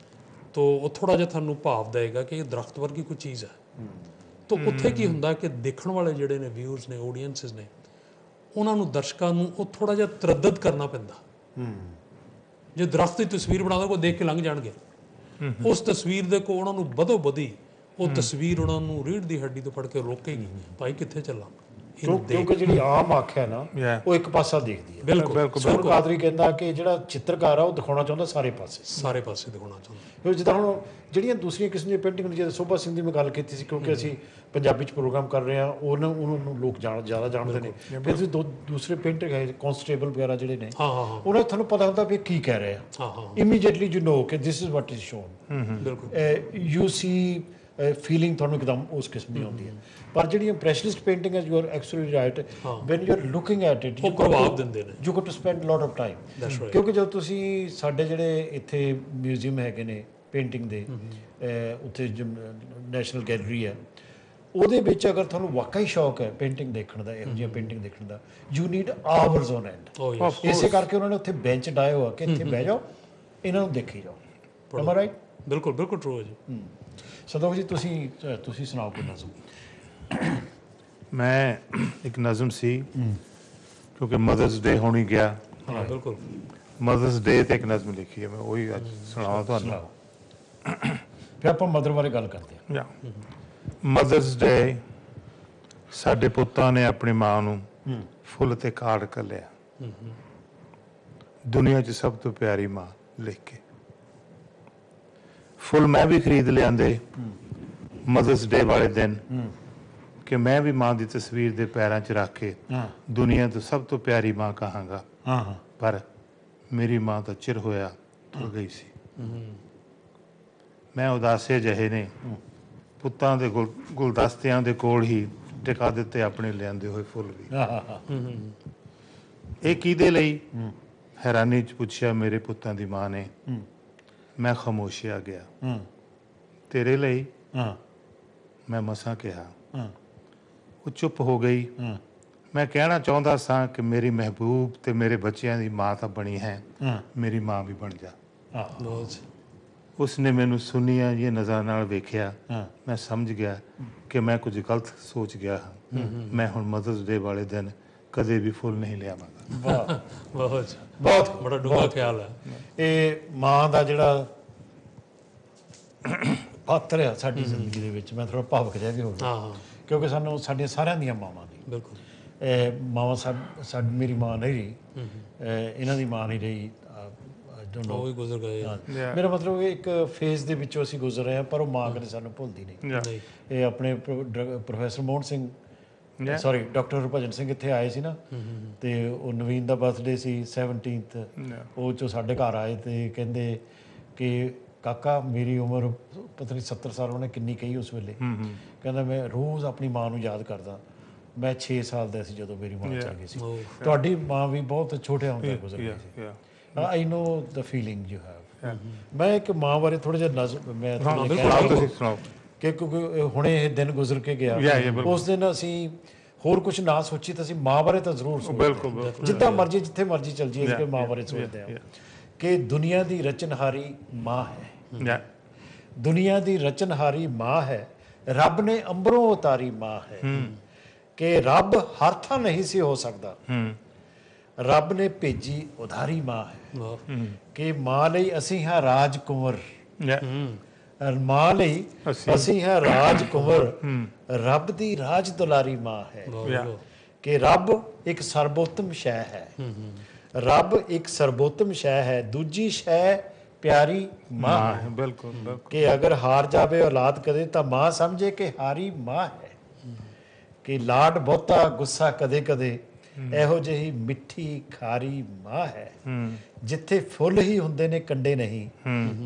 ਤੋ ਉਹ ਥੋੜਾ ਜਿਹਾ ਤੁਹਾਨੂੰ ਭਾਵ ਦੇਗਾ ਕਿ ਇਹ ਦਰਖਤ ਵਰਗੀ ਕੋਈ ਚੀਜ਼ ਹੈ ਤੋ ਉੱਥੇ ਕੀ ਹੁੰਦਾ ਕਿ ਦੇਖਣ ਵਾਲੇ ਜਿਹੜੇ ਨੇ ਵਿਊਅਰਸ ਨੇ ਆਡੀਅੰਸਿਸ ਨੇ ਉਹਨਾਂ ਨੂੰ ਦਰਸ਼ਕਾਂ ਨੂੰ ਉਹ ਥੋੜਾ ਜਿਹਾ ਤਰੱਦਦ ਕਰਨਾ ਪੈਂਦਾ ਜੇ ਦਰਖਤ ਦੀ ਤਸਵੀਰ ਬਣਾਉਂਦਾ ਕੋਈ ਦੇਖ ਕੇ ਲੰਘ ਜਾਣਗੇ ਉਸ ਤਸਵੀਰ ਦੇ ਕੋ ਉਹਨਾਂ ਨੂੰ ਬਦੋ ਬਦੀ ਉਹ ਤਸਵੀਰ ਉਹਨਾਂ ਨੂੰ ਰੀੜ ਦੀ ਹੱਡੀ ਤੋਂ ਫੜ ਕੇ ਰੋਕੇਗੀ ਭਾਈ ਕਿੱਥੇ ਚੱਲਾਂ ਕਿਉਂਕਿ ਜਿਹੜੀ ਆਮ ਅੱਖ ਹੈ ਨਾ ਉਹ ਇੱਕ ਪਾਸਾ ਦੇਖਦੀ ਹੈ ਬਿਲਕੁਲ ਕਾਦਰੀ ਕਹਿੰਦਾ ਕਿ ਜਿਹੜਾ ਚਿੱਤਰਕਾਰ ਆ ਉਹ ਦਿਖਾਉਣਾ ਚਾਹੁੰਦਾ ਸਾਰੇ ਪਾਸੇ ਦਿਖਾਉਣਾ ਚਾਹੁੰਦਾ ਫਿਰ ਜਿੱਦਾਂ ਹੁਣ ਜਿਹੜੀਆਂ ਦੂਸਰੀਆਂ ਕਿਸਮ ਦੀਆਂ ਪੇਂਟਿੰਗ ਜਿੱਦਾਂ ਸੋਭਾ ਸਿੰਘ ਦੀ ਮੈਂ ਗੱਲ ਕੀਤੀ ਸੀ ਕਿਉਂਕਿ ਅਸੀਂ ਪੰਜਾਬੀ 'ਚ ਪ੍ਰੋਗਰਾਮ ਕਰ ਰਹੇ ਹਾਂ ਉਹਨਾਂ ਨੂੰ ਲੋਕ ਜ਼ਿਆਦਾ ਜਾਣਦੇ ਨੇ ਫਿਰ ਤੁਸੀਂ ਦੂਸਰੇ ਪੇਂਟਰ ਹੈ ਕਨਸਟੇਬਲ ਵਗੈਰਾ ਜਿਹੜੇ ਨੇ ਉਹਨਾਂ ਤੁਹਾਨੂੰ ਪਤਾ ਹੁੰਦਾ ਵੀ ਕੀ ਕਹਿ ਰਹੇ ਆ ਇਮੀਡੀਏਟਲੀ ਯੂ ਨੋ ਕਿ this is what is shown ਬਿਲਕੁਲ ਯੂ ਸੀ ਫੀਲਿੰਗ ਤੁਹਾਨੂੰ ਇੱਕਦਮ ਉਸ ਕਿਸਮ ਦੀ ਆਉਂਦੀ ਹੈ ਪਰ ਜਿਹੜੀ ਇੰਪ੍ਰੈਸ਼ਨਿਸਟ ਪੇਂਟਿੰਗ ਹੈ you are actually right when you are looking at it ਉਹ ਪ੍ਰਭਾਵ ਦਿੰਦੇ ਨੇ you got to spend lot of time ਕਿਉਂਕਿ ਜਦੋਂ ਤੁਸੀਂ ਸਾਡੇ ਜਿਹੜੇ ਇੱਥੇ ਮਿਊਜ਼ੀਅਮ ਹੈਗੇ ਨੇ ਪੇਂਟਿੰਗ ਦੇ ਉੱਥੇ ਨੈਸ਼ਨਲ ਗੈਲਰੀ ਹੈ ਉਹਦੇ ਵਿੱਚ ਅਗਰ ਤੁਹਾਨੂੰ ਵਾਕਈ ਸ਼ੌਕ ਹੈ ਪੇਂਟਿੰਗ ਦੇਖਣ ਦਾ ਇਹੋ ਜਿਹੀਆਂ ਪੇਂਟਿੰਗ ਦੇਖਣ ਦਾ you need hours on end ਇਸੇ ਕਰਕੇ ਉਹਨਾਂ ਨੇ ਉੱਥੇ ਬੈਂਚ ਡਾਏ ਹੋਆ ਕਿ ਇੱਥੇ ਬਹਿ ਜਾਓ ਇਹਨਾਂ ਨੂੰ ਦੇਖੀ ਜਾਓ ਐਮ ਆਈ ਰਾਈਟ ਬਿਲਕੁਲ ਟਰੂ ਹੈ ਜੀ ਸੰਤੋਖ ਜੀ ਤੁਸੀਂ ਸੁਣਾਓ ਕੋਈ ਨਜ਼ਮ ਮੈਂ ਇੱਕ ਨਜ਼ਮ ਸੀ ਕਿਉਂਕਿ ਮਦਰਸ ਡੇ ਹੋਣੀ ਗਿਆ ਬਿਲਕੁਲ ਮਦਰਸ ਡੇ ਤੇ ਇੱਕ ਨਜ਼ਮ ਲਿਖੀ ਹੈ ਮੈਂ ਉਹੀ ਅੱਜ ਸੁਣਾਵਾਂ ਤੁਹਾਨੂੰ ਫਿਰ ਆਪਾਂ ਮਦਰ ਬਾਰੇ ਗੱਲ ਕਰਦੇ ਹਾਂ ਮਦਰਸ ਡੇ ਸਾਡੇ ਪੁੱਤਾਂ ਨੇ ਆਪਣੀ ਮਾਂ ਨੂੰ ਫੁੱਲ ਤੇ ਕਾਰਡ ਘੱਲਿਆ ਦੁਨੀਆ 'ਚ ਸਭ ਤੋਂ ਪਿਆਰੀ ਮਾਂ ਲਿਖ ਕੇ ਫੁੱਲ ਮੈਂ ਵੀ ਖਰੀਦ ਲਿਆਂਦੇ ਮਦਰਸ ਡੇ ਵਾਲੇ ਦਿਨ ਕਿ ਮੈਂ ਵੀ ਮਾਂ ਦੀ ਤਸਵੀਰ ਦੇ ਪੈਰਾਂ 'ਚ ਰੱਖ ਕੇ ਦੁਨੀਆ ਤੋਂ ਸਭ ਤੋਂ ਪਿਆਰੀ ਮਾਂ ਕਹਾਂਗਾ ਪਰ ਮੇਰੀ ਮਾਂ ਤਾਂ ਚਿਰ ਹੋਇਆ ਤੁਰ ਗਈ ਸੀ ਮੈਂ ਉਦਾਸੇ ਜਿਹੇ ਨੇ ਪੁੱਤਾਂ ਦੇ ਗੁਲਦਸਤਿਆਂ ਦੇ ਕੋਲ ਹੀ ਟਿਕਾ ਦਿੱਤੇ ਆਪਣੇ ਲਿਆਂਦੇ ਹੋਏ ਫੁੱਲ ਵੀ ਇਹ ਕਿਹਦੇ ਲਈ ਹੈਰਾਨੀ 'ਚ ਪੁੱਛਿਆ ਮੇਰੇ ਪੁੱਤਾਂ ਦੀ ਮਾਂ ਨੇ ਮੈਂ ਖਾਮੋਸ਼ਿਆ ਗਿਆ ਤੇਰੇ ਲਈ ਮੈਂ ਮਸਾਂ ਕਿਹਾ ਉਹ ਚੁੱਪ ਹੋ ਗਈ ਮੈਂ ਕਹਿਣਾ ਚਾਹੁੰਦਾ ਸਾਂ ਕਿ ਮੇਰੀ ਮਹਿਬੂਬ ਤੇ ਮੇਰੇ ਬੱਚਿਆਂ ਦੀ ਮਾਂ ਤਾਂ ਬਣੀ ਹੈ, ਮੇਰੀ ਮਾਂ ਵੀ ਬਣ ਜਾ। ਬਹੁਤ ਉਸਨੇ ਮੈਨੂੰ ਸੁਨੀਆਂ ਇਹ ਨਜ਼ਰਾਂ ਨਾਲ ਵੇਖਿਆ। ਮੈਂ ਸਮਝ ਗਿਆ ਕਿ ਮੈਂ ਕੁਝ ਗਲਤ ਸੋਚ ਗਿਆ ਹਾਂ। ਮੈਂ ਹੁਣ ਮਦਰਸ ਡੇ ਵਾਲੇ ਦਿਨ ਕਦੇ ਵੀ ਫੁੱਲ ਨਹੀਂ ਲਿਆਵਾਂਗਾ। ਵਾਹ, ਬਹੁਤ ਬਹੁਤ ਬੜਾ ਡੂੰਘਾ ਖਿਆਲ ਹੈ। ਇਹ ਮਾਂ ਦਾ ਜਿਹੜਾ ਪਾਤਰ ਆ ਸਾਡੀ ਜ਼ਿੰਦਗੀ ਦੇ ਵਿੱਚ, ਮੈਂ ਥੋੜਾ ਭਾਵੁਕ ਜਿਹਾ ਵੀ ਹੋ ਗਿਆ ਹਾਂ ਕਿਉਂਕਿ ਸਾਨੂੰ ਸਾਡੀਆਂ ਸਾਰਿਆਂ ਦੀਆਂ ਮਾਵਾਂ ਨੇ। ਬਿਲਕੁਲ ਮਾਵਾਂ ਸਾਡੀ ਮੇਰੀ ਮਾਂ ਨਹੀਂ ਰਹੀ, ਇਹਨਾਂ ਦੀ ਮਾਂ ਨਹੀਂ ਰਹੀ, ਉਹ ਵੀ ਗੁਜ਼ਰ ਗਏ। ਮੇਰਾ ਮਤਲਬ ਇੱਕ ਫੇਜ਼ ਦੇ ਵਿੱਚੋਂ ਅਸੀਂ ਗੁਜ਼ਰ ਰਹੇ ਹਾਂ, ਪਰ ਉਹ ਮਾਂ ਕਦੇ ਸਾਨੂੰ ਭੁੱਲਦੀ ਨਹੀਂ। ਇਹ ਆਪਣੇ professor Mohan Singh sorry doctor Harbhajan Singh ਇੱਥੇ ਆਏ ਸੀ ਨਾ, ਤੇ ਉਹ ਨਵੀਨ ਦਾ ਬਰਥਡੇ ਸੀ 17th, ਉਹ ਚੋਂ ਸਾਡੇ ਘਰ ਆਏ ਤੇ ਕਹਿੰਦੇ ਕਿ ਕਾਕਾ ਮੇਰੀ ਉਮਰ ਪਤਾ ਨਹੀਂ 70 ਸਾਲ ਉਹਨੇ ਕਿੰਨੀ ਕਹੀ ਉਸ ਵੇਲੇ, ਕਹਿੰਦਾ ਮੈਂ ਰੋਜ਼ ਆਪਣੀ ਮਾਂ ਨੂੰ ਯਾਦ ਕਰਦਾ। ਮੈਂ 6 ਸਾਲ ਦਾ ਸੀ ਜਦੋਂ ਮੇਰੀ ਮਾਂ ਚਲ ਗਈ ਸੀ। ਤੁਹਾਡੀ ਮਾਂ ਵੀ ਬਹੁਤ ਛੋਟੇ ਹੁੰਦੇ ਗੁਜ਼ਰ ਗਈ ਸੀ। ਆਈ ਨੋ ਦ ਫੀਲਿੰਗ ਯੂ ਹੈਵ। ਮੈਂ ਇੱਕ ਮਾਂ ਬਾਰੇ ਥੋੜਾ ਜਿਹਾ ਮੈਂ ਕਿ ਕਿਉਂਕਿ ਹੁਣੇ ਇਹ ਦਿਨ ਗੁਜ਼ਰ ਕੇ ਗਿਆ, ਉਸ ਦਿਨ ਅਸੀਂ ਹੋਰ ਕੁਝ ਨਾ ਸੋਚੀ ਤਾਂ ਅਸੀਂ ਮਾਂ ਬਾਰੇ ਤਾਂ ਜ਼ਰੂਰ ਸੋਚਦੇ, ਜਿੱਦਾਂ ਮਰਜ਼ੀ ਜਿੱਥੇ ਮਰਜ਼ੀ ਚੱਲ ਜਾਈਏ ਕਿ ਮਾਂ ਬਾਰੇ ਸੋਚਦੇ ਹਾਂ ਕਿ ਦੁਨੀਆ ਦੀ ਰਚਨਹਾਰੀ ਮਾਂ ਹੈ। ਦੁਨੀਆ ਦੀ ਰਚਨਹਾਰੀ ਮਾਂ ਹੈ, ਰੱਬ ਨੇ ਅੰਬਰੋਂ ਉਤਾਰੀ ਮਾਂ ਹੈ। ਕਿ ਰੱਬ ਹਰ ਥਾਂ ਨਹੀਂ ਸੀ ਹੋ ਸਕਦਾ, ਰੱਬ ਨੇ ਭੇਜੀ ਉਧਾਰੀ ਮਾਂ ਹੈ। ਕਿ ਮਾਂ ਲਈ ਅਸੀਂ ਹਾਂ ਰਾਜਕੁੰਵਰ, ਮਾਂ ਲਈ ਅਸੀਂ ਹਾਂ ਰਾਜਕੁੰਵਰ, ਰੱਬ ਦੀ ਰਾਜ ਦੁਲਾਰੀ ਮਾਂ ਹੈ। ਕਿ ਰੱਬ ਇੱਕ ਸਰਬੋਤਮ ਸ਼ੈ ਹੈ, ਰੱਬ ਇੱਕ ਸਰਬੋਤਮ ਸ਼ੈ ਹੈ, ਦੂਜੀ ਸ਼ੈ ਪਿਆਰੀ ਮਾਂ ਹੈ। ਬਿਲਕੁਲ ਕਿ ਅਗਰ ਹਾਰ ਜਾਵੇ ਔਲਾਦ ਕਦੇ ਤਾਂ ਮਾਂ ਸਮਝੇ ਕਿ ਹਾਰੀ ਮਾਂ ਹੈ। ਕਿ ਲਾਡ ਬਹੁਤਾ ਗੁੱਸਾ ਕਦੇ ਕਦੇ, ਇਹੋ ਜਿਹੀ ਮਿੱਠੀ ਖਾਰੀ ਮਾਂ ਹੈ। ਜਿੱਥੇ ਫੁੱਲ ਹੀ ਹੁੰਦੇ ਨੇ ਕੰਡੇ ਨਹੀਂ,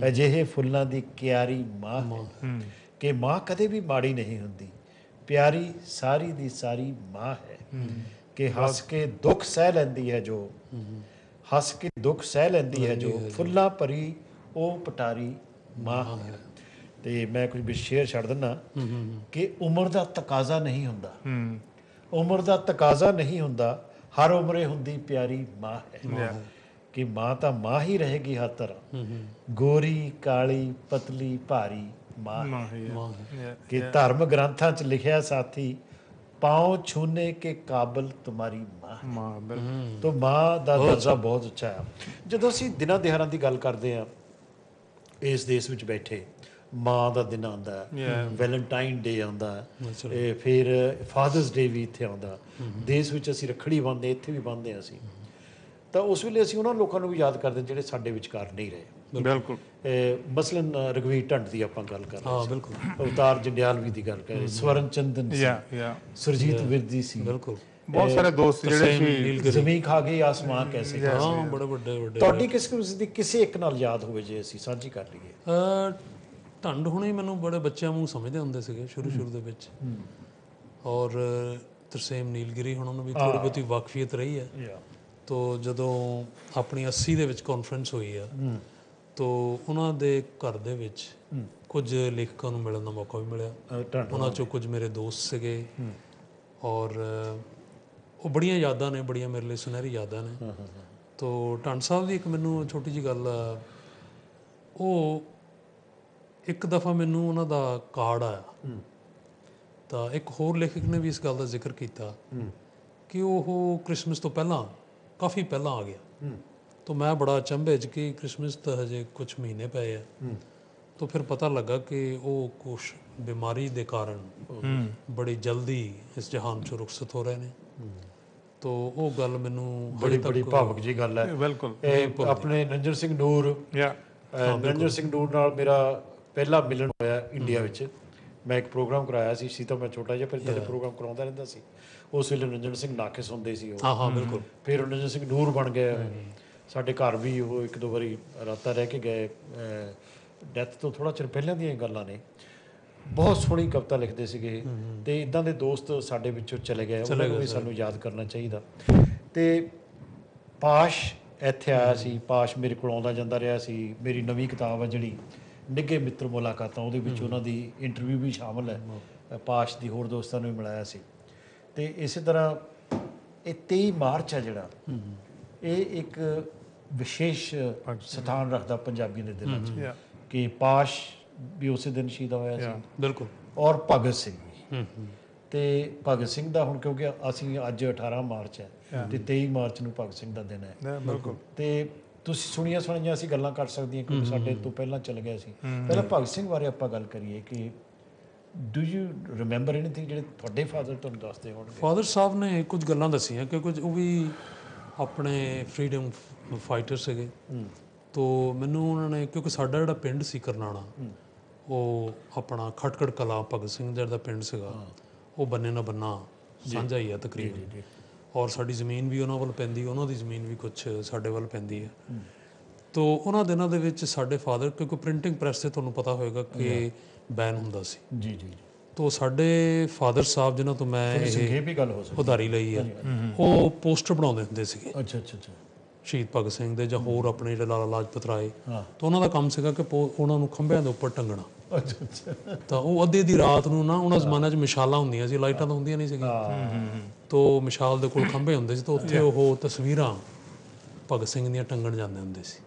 ਅਜਿਹੇ ਫੁੱਲਾਂ ਦੀ ਕਿਆਰੀ ਮਾਂ ਹੈ। ਕਿ ਮਾਂ ਕਦੇ ਵੀ ਮਾੜੀ ਨਹੀਂ ਹੁੰਦੀ, ਪਿਆਰੀ ਸਾਰੀ ਦੀ ਸਾਰੀ ਮਾਂ ਹੈ। ਕਿ ਹੱਸ ਕੇ ਦੁੱਖ ਸਹਿ ਲੈਂਦੀ ਹੈ ਜੋ, ਹੱਸ ਕੇ ਦੁੱਖ ਸਹਿ ਲੈਂਦੀ ਹੈ ਜੋ, ਫੁੱਲਾਂ ਭਰੀ ਉਹ ਪਟਾਰੀ ਮਾਂ ਹੈ। ਤੇ ਮੈਂ ਕੁਝ ਸ਼ੇਅਰ ਛੱਡ ਦਿੰਦਾ ਕਿ ਉਮਰ ਦਾ ਤਕਾਜ਼ਾ ਨਹੀਂ ਹੁੰਦਾ, ਉਮਰ ਦਾ ਤਕਾਜ਼ਾ ਨਹੀਂ ਹੁੰਦਾ, ਹਰ ਉਮਰੇ ਹੁੰਦੀ ਪਿਆਰੀ ਮਾਂ ਹੈ। ਕਿ ਮਾਂ ਤਾਂ ਮਾਂ ਹੀ ਰਹੇਗੀ ਹਰ ਤਰ੍ਹਾਂ, ਗੋਰੀ ਕਾਲੀ ਪਤਲੀ ਭਾਰੀ ਮਾਂ ਹੈ। ਕਿ ਧਰਮ ਗ੍ਰੰਥਾਂ 'ਚ ਲਿਖਿਆ ਸਾਥੀ, ਪਾਉ ਛੂਨੇ ਕੇ ਕਾਬਲ ਤੁਮਾਰੀ ਮਾਂ। ਤਾਂ ਮਾਂ ਦਾ ਦਰਜਾ ਬਹੁਤ ਉੱਚਾ ਹੈ। ਜਦੋਂ ਅਸੀਂ ਦਿਨਾਂ ਦਿਹਾੜਾਂ ਦੀ ਗੱਲ ਕਰਦੇ ਹਾਂ ਇਸ ਦੇਸ਼ ਵਿੱਚ ਬੈਠੇ, ਮਾਂ ਦਾ ਦਿਨ ਆਉਂਦਾ, ਵੈਲੈਂਟਾਈਨ ਡੇ ਆਉਂਦਾ, ਫਿਰ ਫਾਦਰਸ ਡੇ ਵੀ ਇੱਥੇ ਆਉਂਦਾ। ਦੇਸ਼ ਵਿੱਚ ਅਸੀਂ ਰੱਖੜੀ ਬੰਨ੍ਹਦੇ, ਇੱਥੇ ਵੀ ਬੰਨ੍ਹਦੇ ਹਾਂ ਅਸੀਂ। ਤਾਂ ਉਸ ਵੇਲੇ ਅਸੀਂ ਉਹਨਾਂ ਲੋਕਾਂ ਨੂੰ ਵੀ ਯਾਦ ਕਰਦੇ ਜਿਹੜੇ ਸਾਡੇ ਵਿਚਕਾਰ ਨਹੀਂ ਰਹੇ। ਬਿਲਕੁਲ ਮਸਲਨ ਰਘਵੀਰ ਢੰਡ ਦੀ ਆਪਾਂ ਗੱਲ ਕਰ ਰਹੇ ਸੀ, ਅਵਤਾਰ ਜੰਡਿਆਲਵੀ ਦੀ ਗੱਲ ਕਰ ਰਹੇ, ਸਵਰਨ ਚੰਦਨ ਸੀ, ਸੁਰਜੀਤ ਵਿਰਦੀ ਸੀ, ਬਿਲਕੁਲ ਬਹੁਤ ਸਾਰੇ ਦੋਸਤ ਜਿਹੜੇ ਸੀ, ਜ਼ਮੀਨ ਖਾ ਗਈ ਆਸਮਾਨ ਕੈਸੇ। ਬੜੇ ਵੱਡੇ ਤੁਹਾਡੀ ਕਿਸੇ ਇੱਕ ਨਾਲ ਯਾਦ ਹੋਵੇ ਜੇ ਅਸੀਂ ਸਾਂਝੀ ਕਰ ਲਈਏ। ਢੰਡ ਹੁਣੇ ਮੈਨੂੰ ਬੜੇ ਬੱਚਿਆਂ ਨੂੰ ਸਮਝਦੇ ਹੁੰਦੇ ਸੀਗੇ ਸ਼ੁਰੂ ਦੇ ਵਿੱਚ, ਔਰ ਤਰਸੇਮ ਨੀਲਗਿਰੀ ਹੁਣ ਉਹਨੂੰ ਵੀ ਥੋੜੀ ਬਹੁਤੀ ਵਾਕਫੀਅਤ ਰਹੀ ਹੈ। ਤੋ ਜਦੋਂ ਆਪਣੀ 80 ਦੇ ਵਿੱਚ ਕਾਨਫਰੰਸ ਹੋਈ ਆ, ਤੋ ਉਹਨਾਂ ਦੇ ਘਰ ਦੇ ਵਿੱਚ ਕੁਝ ਲੇਖਕਾਂ ਨੂੰ ਮਿਲਣ ਦਾ ਮੌਕਾ ਵੀ ਮਿਲਿਆ। ਉਹਨਾਂ 'ਚੋਂ ਕੁਝ ਮੇਰੇ ਦੋਸਤ ਸੀਗੇ, ਔਰ ਉਹ ਬੜੀਆਂ ਯਾਦਾਂ ਨੇ, ਬੜੀਆਂ ਮੇਰੇ ਲਈ ਸੁਨਹਿਰੀ ਯਾਦਾਂ ਨੇ। ਤੋ ਢੰਡ ਸਾਹਿਬ ਦੀ ਇੱਕ ਮੈਨੂੰ ਛੋਟੀ ਜਿਹੀ ਗੱਲ ਆ, ਉਹ ਇੱਕ ਦਫਾ ਮੈਨੂੰ ਉਹਨਾਂ ਦਾ ਕਾਰਡ ਆਇਆ, ਤਾਂ ਇੱਕ ਹੋਰ ਲੇਖਕ ਨੇ ਵੀ ਇਸ ਗੱਲ ਦਾ ਜ਼ਿਕਰ ਕੀਤਾ ਕਿ ਉਹ ਕ੍ਰਿਸਮਸ ਤੋਂ ਪਹਿਲਾਂ, ਕਾਫੀ ਪਹਿਲਾਂ ਆ ਗਿਆ। ਤਾਂ ਮੈਂ ਬੜਾ ਅਚੰਭੇ 'ਚ ਕਿ ਕ੍ਰਿਸਮਸ ਤਾਂ ਹਜੇ ਕੁਛ ਮਹੀਨੇ ਪਏ ਆ। ਤਾਂ ਫਿਰ ਪਤਾ ਲੱਗਾ ਕਿ ਉਹ ਕੁਛ ਬਿਮਾਰੀ ਦੇ ਕਾਰਨ ਬੜੀ ਜਲਦੀ ਇਸ ਜਹਾਨ 'ਚੋਂ ਰੁਖਸਤ ਹੋ ਰਹੇ ਨੇ। ਤਾਂ ਉਹ ਗੱਲ ਮੈਨੂੰ ਬੜੀ ਭਾਵੁਕ ਜੀ ਗੱਲ ਹੈ। ਬਿਲਕੁਲ ਆਪਣੇ ਨਿਰੰਜਨ ਸਿੰਘ ਨੂਰ, ਨਿਰੰਜਨ ਸਿੰਘ ਨੂਰ ਨਾਲ ਮੇਰਾ ਪਹਿਲਾ ਮਿਲਣ ਹੋਇਆ ਇੰਡੀਆ ਵਿੱਚ। ਮੈਂ ਇੱਕ ਪ੍ਰੋਗਰਾਮ ਕਰਾਇਆ ਸੀ ਤਾਂ ਮੈਂ ਛੋਟਾ ਜਿਹਾ, ਫਿਰ ਤੇਰੇ ਪ੍ਰੋਗਰਾਮ ਕਰਾਉਂਦਾ ਰਹਿੰਦਾ ਸੀ। ਉਸ ਵੇਲੇ ਨਿਰੰਜਨ ਸਿੰਘ ਨਾਕਿਸ ਹੁੰਦੇ ਸੀ ਉਹ, ਬਿਲਕੁਲ। ਫਿਰ ਨਿਰੰਜਨ ਸਿੰਘ ਨੂਰ ਬਣ ਗਏ। ਸਾਡੇ ਘਰ ਵੀ ਉਹ ਇੱਕ ਦੋ ਵਾਰੀ ਰਾਤਾਂ ਰਹਿ ਕੇ ਗਏ। ਡੈਥ ਤੋਂ ਥੋੜ੍ਹਾ ਚਿਰ ਪਹਿਲਾਂ ਦੀਆਂ ਗੱਲਾਂ ਨੇ। ਬਹੁਤ ਸੋਹਣੀ ਕਵਿਤਾ ਲਿਖਦੇ ਸੀਗੇ, ਤੇ ਇੱਦਾਂ ਦੇ ਦੋਸਤ ਸਾਡੇ ਵਿੱਚੋਂ ਚਲੇ ਗਏ, ਉਹਨਾਂ ਨੂੰ ਵੀ ਸਾਨੂੰ ਯਾਦ ਕਰਨਾ ਚਾਹੀਦਾ। ਤੇ ਪਾਸ਼ ਇੱਥੇ ਆਇਆ ਸੀ, ਪਾਸ਼ ਮੇਰੇ ਕੋਲ ਆਉਂਦਾ ਜਾਂਦਾ ਰਿਹਾ ਸੀ। ਮੇਰੀ ਨਵੀਂ ਕਿਤਾਬ ਹੈ ਜਿਹੜੀ ਨਿੱਘੇ ਮਿੱਤਰ ਮੁਲਾਕਾਤਾਂ, ਉਹਦੇ ਵਿੱਚ ਉਹਨਾਂ ਦੀ ਇੰਟਰਵਿਊ ਵੀ ਸ਼ਾਮਲ ਹੈ। ਪਾਸ਼ ਦੀ ਹੋਰ ਦੋਸਤਾਂ ਨੂੰ ਵੀ ਮਿਲਾਇਆ ਸੀ। ਤੇ ਇਸੇ ਤਰ੍ਹਾਂ ਇਹ 23 ਮਾਰਚ ਹੈ ਜਿਹੜਾ, ਇਹ ਇੱਕ ਵਿਸ਼ੇਸ਼ ਸਥਾਨ ਰੱਖਦਾ ਪੰਜਾਬੀਆਂ ਦੇ ਦਿਲਾਂ 'ਚ ਕਿ ਪਾਸ਼ ਵੀ ਉਸੇ ਦਿਨ ਸ਼ਹੀਦ ਹੋਇਆ ਸੀ, ਬਿਲਕੁਲ, ਔਰ ਭਗਤ ਸਿੰਘ ਵੀ। ਤੇ ਭਗਤ ਸਿੰਘ ਦਾ ਹੁਣ ਕਿਉਂਕਿ ਅਸੀਂ ਅੱਜ 18 ਮਾਰਚ ਹੈ ਤੇ 23 ਮਾਰਚ ਨੂੰ ਭਗਤ ਸਿੰਘ ਦਾ ਦਿਨ ਹੈ। ਬਿਲਕੁਲ। ਤੇ ਤੁਸੀਂ ਸੁਣੀਆਂ ਸੁਣਾਈਆਂ ਅਸੀਂ ਗੱਲਾਂ ਕਰ ਸਕਦੀਆਂ ਕਿਉਂਕਿ ਸਾਡੇ ਤੋਂ ਪਹਿਲਾਂ ਚੱਲ ਗਿਆ ਸੀ। ਪਹਿਲਾਂ ਭਗਤ ਸਿੰਘ ਬਾਰੇ ਆਪਾਂ ਗੱਲ ਕਰੀਏ ਕਿ ਡੂ ਯੂ ਰਿਮੈਂਬਰ ਐਨੀਥਿੰਗ ਜਿਹੜੇ ਤੁਹਾਡੇ ਫਾਦਰ ਤੁਹਾਨੂੰ ਦੱਸਦੇ ਹੋਣਗੇ? ਫਾਦਰ ਸਾਹਿਬ ਨੇ ਕੁਝ ਗੱਲਾਂ ਦੱਸੀਆਂ ਕਿ ਕੁਝ ਉਹ ਵੀ ਆਪਣੇ ਫਰੀडम ਫਾਈਟਰ ਸੀਗੇ। ਤੋ ਮੈਨੂੰ ਉਹਨਾਂ ਨੇ, ਕਿਉਂਕਿ ਸਾਡਾ ਜਿਹੜਾ ਪਿੰਡ ਸੀ ਕਰਨਾਣਾ, ਉਹ ਆਪਣਾ ਖਟਕੜ ਕਲਾਂ ਭਗਤ ਸਿੰਘ ਦਾ ਪਿੰਡ ਸੀਗਾ, ਉਹ ਬੰਨੇ ਨਾ ਬੰਨਾ ਸਾਂਝਾ ਹੀ ਆ ਤਕਰੀਬਨ, ਔਰ ਸਾਡੀ ਜ਼ਮੀਨ ਵੀ ਉਹਨਾਂ ਵੱਲ ਪੈਂਦੀ, ਉਹਨਾਂ ਦੀ ਜ਼ਮੀਨ ਵੀ ਕੁਛ ਸਾਡੇ ਵੱਲ ਪੈਂਦੀ ਹੈ। ਤੋ ਉਹਨਾਂ ਦਿਨਾਂ ਦੇ ਵਿੱਚ ਸਾਡੇ ਫਾਦਰ, ਕਿਉਂਕਿ ਪ੍ਰਿੰਟਿੰਗ ਪ੍ਰੈਸ ਤੇ ਤੁਹਾਨੂੰ ਪਤਾ ਹੋਏਗਾ ਕਿ ਬੈਨ ਹੁੰਦਾ ਸੀ। ਜੀ ਜੀ। ਤੋ ਸਾਡੇ ਫਾਦਰ ਸਾਹਿਬ ਜਿਨ੍ਹਾਂ ਤੋਂ ਮੈਂ ਇਹ ਵੀ ਗੱਲ ਹੋ ਸਕਦੀ ਉਧਾਰੀ ਲਈ ਹੈ, ਉਹ ਪੋਸਟਰ ਬਣਾਉਂਦੇ ਹੁੰਦੇ ਸੀਗੇ। ਅੱਛਾ ਅੱਛਾ ਅੱਛਾ। ਸ਼ਹੀਦ ਭਗਤ ਸਿੰਘ ਦੇ ਜਾਂ ਹੋਰ ਆਪਣੇ ਜਿਹੜੇ ਲਾਲਾ ਲਾਜਪਤ ਰਾਏ, ਤਾਂ ਉਹਨਾਂ ਦਾ ਕੰਮ ਸੀਗਾ ਕਿ ਉਹਨਾਂ ਨੂੰ ਖੰਭਿਆਂ ਦੇ ਉੱਪਰ ਟੰਗਣਾ। ਅੱਛਾ ਅੱਛਾ। ਤਾਂ ਉਹ ਅੱਧੀ ਦੀ ਰਾਤ ਨੂੰ ਨਾ, ਉਹਨਾਂ ਜ਼ਮਾਨਿਆਂ 'ਚ ਮਿਸਾਲਾਂ ਹੁੰਦੀਆਂ ਸੀ, ਲਾਈਟਾਂ ਤਾਂ ਹੁੰਦੀਆਂ ਨਹੀਂ ਸੀਗੀਆਂ, ਤੋ ਮਿਸਾਲ ਦੇ ਕੋਲ ਖੰਭੇ ਹੁੰਦੇ ਸੀ, ਤਾਂ ਉੱਥੇ ਉਹ ਤਸਵੀਰਾਂ ਭਗਤ ਸਿੰਘ ਦੀਆਂ ਟੰਗਣ ਜਾਂਦੇ ਹੁੰਦੇ ਸੀ।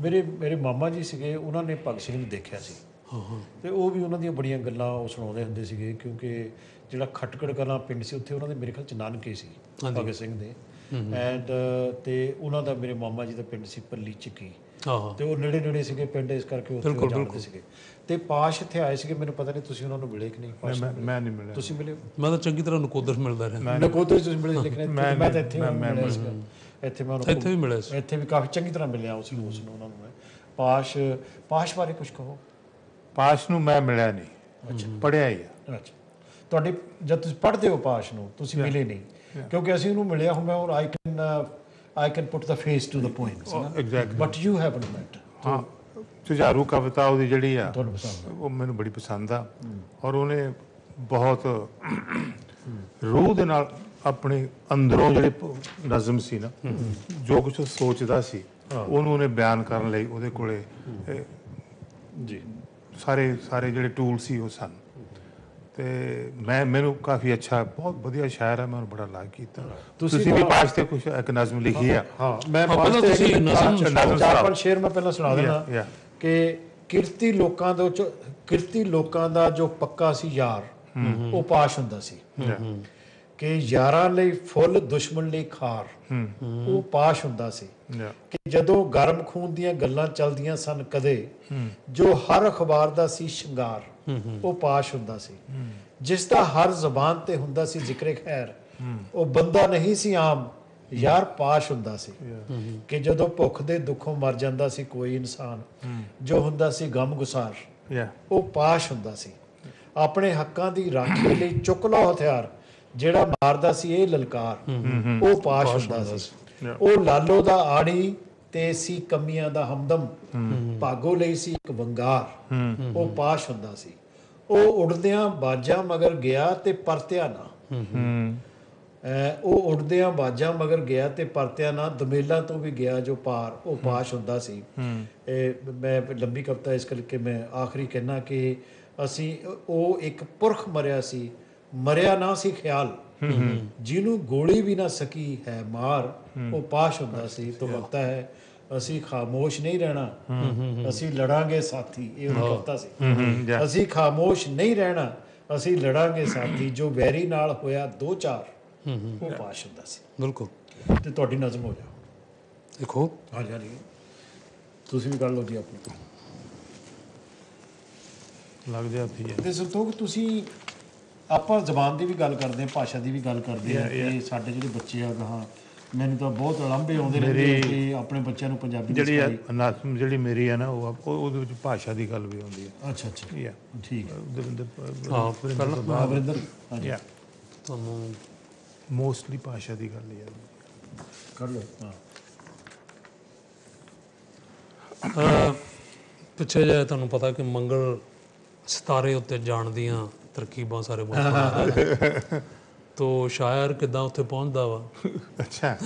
ਮੇਰੇ ਮਾਮਾ ਜੀ ਸੀਗੇ, ਉਹਨਾਂ ਨੇ ਭਗਤ ਸਿੰਘ ਨੂੰ ਦੇਖਿਆ ਸੀ। ਤੇ ਉਹ ਵੀ ਉਹਨਾਂ ਦੀਆਂ ਬੜੀਆਂ ਗੱਲਾਂ ਉਹ ਸੁਣਾਉਂਦੇ ਹੁੰਦੇ ਸੀਗੇ, ਕਿਉਂਕਿ ਜਿਹੜਾ ਖਟਕੜ ਕਲਾਂ ਪਿੰਡ ਸੀ ਉੱਥੇ ਉਹਨਾਂ ਦੇ ਮੇਰੇ ਖਿਆਲ 'ਚ ਨਾਨਕੇ ਸੀ ਭਗਤ ਸਿੰਘ ਦੇ। ਐਂਡ ਤੇ ਉਹਨਾਂ ਦਾ, ਮੇਰੇ ਮਾਮਾ ਜੀ ਦਾ ਪਿੰਡ ਸੀ ਪੱਲੀ ਚੱਕੀ, ਤੇ ਉਹ ਨੇੜੇ ਨੇੜੇ ਸੀਗੇ ਪਿੰਡ, ਇਸ ਕਰਕੇ ਉੱਥੇ ਜਾਣਦੇ ਸੀਗੇ। ਤੇ ਪਾਸ਼ ਇੱਥੇ ਆਏ ਸੀਗੇ, ਮੈਨੂੰ ਪਤਾ ਨਹੀਂ ਤੁਸੀਂ ਉਹਨਾਂ ਨੂੰ ਮਿਲੇ ਕਿ ਨਹੀਂ? ਮੈਂ ਨਹੀਂ ਮਿਲਿਆ। ਤੁਸੀਂ ਮਿਲੇ? ਮੈਂ ਤਾਂ ਚੰਗੀ ਤਰ੍ਹਾਂ ਨਕੋਦਰ ਮਿਲਦਾ ਰਿਹਾ। ਨਕੋਦਰ ਤੁਸੀਂ ਮਿਲੇ? ਲਿਖਣੇ ਮੈਂ ਤਾਂ ਇੱਥੇ ਮਿਲਿਆ ਸੀਗਾ, ਇੱਥੇ ਮੈਂ ਇੱਥੇ ਵੀ ਮਿਲਿਆ ਸੀ, ਇੱਥੇ ਵੀ ਕਾਫੀ ਚੰਗੀ ਤਰ੍ਹਾਂ ਮਿਲਿਆ ਉਸ ਨੂੰ ਉਹਨਾਂ ਨੂੰ ਮੈਂ। ਪਾਸ਼ ਬਾਰੇ ਕੁਝ ਕਹੋ। ਪਾਸ਼ ਨੂੰ ਮੈਂ ਮਿਲਿਆ ਨਹੀਂ, ਪੜ੍ਹਿਆ ਹੀ ਆ। ਅੱਛਾ, ਤੁਹਾਡੇ ਜਦ ਤੁਸੀਂ ਪੜ੍ਹਦੇ ਹੋ ਪਾਸ਼ ਨੂੰ, ਤੁਸੀਂ ਮਿਲੇ ਨਹੀਂ? ਕਿਉਂਕਿ ਅਸੀਂ ਉਹਨੂੰ ਮਿਲਿਆ ਹੁਣ, ਮੈਂ or I can put the face to the points, exactly, but you haven't met. ਹਾਂ, ਜੁਝਾਰੂ ਕਵਿਤਾ ਉਹਦੀ ਜਿਹੜੀ ਆ, ਤੁਹਾਨੂੰ ਪਸੰਦ? ਉਹ ਮੈਨੂੰ ਬੜੀ ਪਸੰਦ ਆ, ਔਰ ਉਹਨੇ ਬਹੁਤ ਰੂਹ ਦੇ ਨਾਲ ਆਪਣੇ ਅੰਦਰੋਂ ਜਿਹੜੇ ਨਜ਼ਮ ਸੀ ਨਾ, ਜੋ ਕੁਝ ਸੋਚਦਾ ਸੀ, ਉਹਨੂੰ ਉਹਨੇ ਬਿਆਨ ਕਰਨ ਲਈ ਉਹਦੇ ਕੋਲੇ ਜੀ ਸਾਰੇ ਜਿਹੜੇ ਟੂਲ ਸੀ ਉਹ ਸਨ। ਤੇ ਮੈਨੂੰ ਕਾਫੀ ਅੱਛਾ, ਬਹੁਤ ਵਧੀਆ ਸ਼ਾਇਰ ਹੈ, ਮੈਂ ਉਹਨੂੰ ਬੜਾ ਲਾਈਕ ਕੀਤਾ। ਤੁਸੀਂ ਵੀ ਪਾਸ਼ ਤੇ ਕੁਝ ਇੱਕ ਨਜ਼ਮ ਲਿਖੀ ਆ? ਹਾਂ, ਮੈਂ ਪਾਸ਼ ਤੇ ਚਾਰ ਪੰਜ ਸ਼ੇਰ ਮੈਂ ਪਹਿਲਾਂ ਸੁਣਾ ਦੇਣਾ ਕਿ ਕਿਰਤੀ ਲੋਕਾਂ ਦਾ ਜੋ ਪੱਕਾ ਸੀ ਯਾਰ, ਉਹ ਪਾਸ਼ ਹੁੰਦਾ ਸੀ। ਕਿ ਯਾਰਾਂ ਲਈ ਫੁੱਲ, ਦੁਸ਼ਮਣ ਲਈ ਖਾਰ, ਉਹ ਪਾਸ਼ ਹੁੰਦਾ ਸੀ। ਕਿ ਜਦੋਂ ਗਰਮ ਖੂਨ ਦੀਆਂ ਗੱਲਾਂ ਚੱਲਦੀਆਂ ਸਨ ਕਦੇ, ਜੋ ਹਰ ਅਖਬਾਰ ਦਾ ਸੀ ਸ਼ਿੰਗਾਰ, ਉਹ ਪਾਸ਼ ਹੁੰਦਾ ਸੀ। ਜਿਸ ਦਾ ਹਰ ਜ਼ਬਾਨ ਤੇ ਹੁੰਦਾ ਸੀ ਜ਼ਿਕਰੇ ਖੈਰ, ਉਹ ਬੰਦਾ ਨਹੀਂ ਸੀ ਆਮ ਯਾਰ, ਪਾਸ਼ ਹੁੰਦਾ ਸੀ। ਕਿ ਜਦੋਂ ਭੁੱਖ ਦੇ ਦੁੱਖੋਂ ਮਰ ਜਾਂਦਾ ਸੀ ਕੋਈ ਇਨਸਾਨ, ਜੋ ਹੁੰਦਾ ਸੀ ਗਮ ਗੁਸਾਰ, ਉਹ ਪਾਸ਼ ਹੁੰਦਾ ਸੀ। ਆਪਣੇ ਹੱਕਾਂ ਦੀ ਰਾਖੀ ਲਈ ਚੁੱਕ ਲਓ ਹਥਿਆਰ, ਜਿਹੜਾ ਮਾਰਦਾ ਸੀ ਇਹ ਲਲਕਾਰ, ਉਹ ਪਾਸ਼ ਹੁੰਦਾ ਸੀ। ਉਹ ਲਾਲੋ ਦਾ ਆੜੀ ਤੇ ਸੀ ਕਮੀਆਂ ਦਾ ਹਮਦਮ, ਭਾਗੋ ਲਈ ਸੀ ਇੱਕ ਵੰਗਾਰ, ਉਹ ਪਾਸ਼ ਹੁੰਦਾ ਸੀ। ਉਹ ਉੜਦਿਆਂ ਬਾਜਾਂ ਮਗਰ ਗਿਆ ਤੇ ਪਰਤਿਆ ਨਾ, ਉਹ ਉੜਦਿਆਂ ਬਾਜਾਂ ਮਗਰ ਗਿਆ ਤੇ ਪਰਤਿਆ ਨਾ, ਦਮੇਲਾਂ ਤੋਂ ਵੀ ਗਿਆ ਜੋ ਪਾਰ, ਉਹ ਪਾਸ਼ ਹੁੰਦਾ ਸੀ। ਮੈਂ ਲੰਬੀ ਕਵਿਤਾ ਇਸ ਕਰਕੇ ਮੈਂ ਆਖਰੀ ਕਹਿਣਾ ਕਿ ਅਸੀਂ, ਉਹ ਇੱਕ ਪੁਰਖ ਮਰਿਆ ਸੀ, ਮਰਿਆ ਨਾ ਸੀ ਖਿਆਲ, ਜਿਹਨੂੰ ਗੋਲੀ ਵੀ ਨਾ ਸਕੀ ਹੈ ਮਾਰ, ਉਹ ਪਾਸ਼ ਹੁੰਦਾ ਸੀ। ਤੋਂ ਲੱਗਦਾ ਹੈ ਅਸੀਂ ਖਾਮੋਸ਼ ਨਹੀਂ ਰਹਿਣਾ, ਅਸੀਂ ਲੜਾਂਗੇ ਸਾਥੀ, ਇਹ ਉਹਦੀ ਕਵਿਤਾ ਸੀ। ਅਸੀਂ ਖਾਮੋਸ਼ ਨਹੀਂ ਰਹਿਣਾ, ਅਸੀਂ ਲੜਾਂਗੇ ਸਾਥੀ, ਜੋ ਵੈਰੀ ਨਾਲ ਹੋਇਆ ਦੋ ਚਾਰ, ਉਹ ਪਾਸ਼ ਹੁੰਦਾ ਸੀ। ਬਿਲਕੁਲ। ਤੇ ਤੁਹਾਡੀ ਨਜ਼ਮ ਹੋ ਜਾਓ, ਦੇਖੋ। ਹਾਂਜੀ ਹਾਂਜੀ, ਤੁਸੀਂ ਵੀ ਕਰ ਲਓ ਜੀ ਆਪਣੀ। ਲੱਗ ਜਾਂਦੀ ਹੈ ਤੇ ਸੰਤੋਖ, ਤੁਸੀਂ ਆਪਾਂ ਜ਼ਬਾਨ ਦੀ ਵੀ ਗੱਲ ਕਰਦੇ ਹਾਂ, ਭਾਸ਼ਾ ਦੀ ਵੀ ਗੱਲ ਕਰਦੇ ਹਾਂ, ਤੇ ਸਾਡੇ ਜਿਹੜੇ ਬੱਚੇ ਆ ਗਾਹਾਂ, ਮੈਨੂੰ ਤਾਂ ਬਹੁਤ ਉਲਾਂਭੇ ਆਉਂਦੇ ਨੇ ਕਿ ਆਪਣੇ ਬੱਚਿਆਂ ਨੂੰ ਪੰਜਾਬੀ ਜਿਹੜੀ ਮੇਰੀ ਹੈ ਨਾ, ਉਹਦੇ ਵਿੱਚ ਭਾਸ਼ਾ ਦੀ ਗੱਲ ਵੀ ਆਉਂਦੀ ਹੈ। ਅੱਛਾ ਅੱਛਾ, ਠੀਕ ਹੈ। ਵਰਿੰਦਰ, ਤੁਹਾਨੂੰ ਮੋਸਟਲੀ ਭਾਸ਼ਾ ਦੀ ਗੱਲ ਹੀ ਹੈ, ਕਰ ਲਓ। ਪਿੱਛੇ ਜੇ ਤੁਹਾਨੂੰ ਪਤਾ ਕਿ ਮੰਗਲ ਸਿਤਾਰੇ ਉੱਤੇ ਜਾਣ ਦੀਆਂ ਤਰਕੀਬਾਂ ਸਾਰੇ ਮੁਲਕ, ਤੋ ਸ਼ਾਇਰ ਕਿੱਦਾਂ ਉੱਥੇ ਪਹੁੰਚਦਾ ਵਾ। ਅੱਛਾ।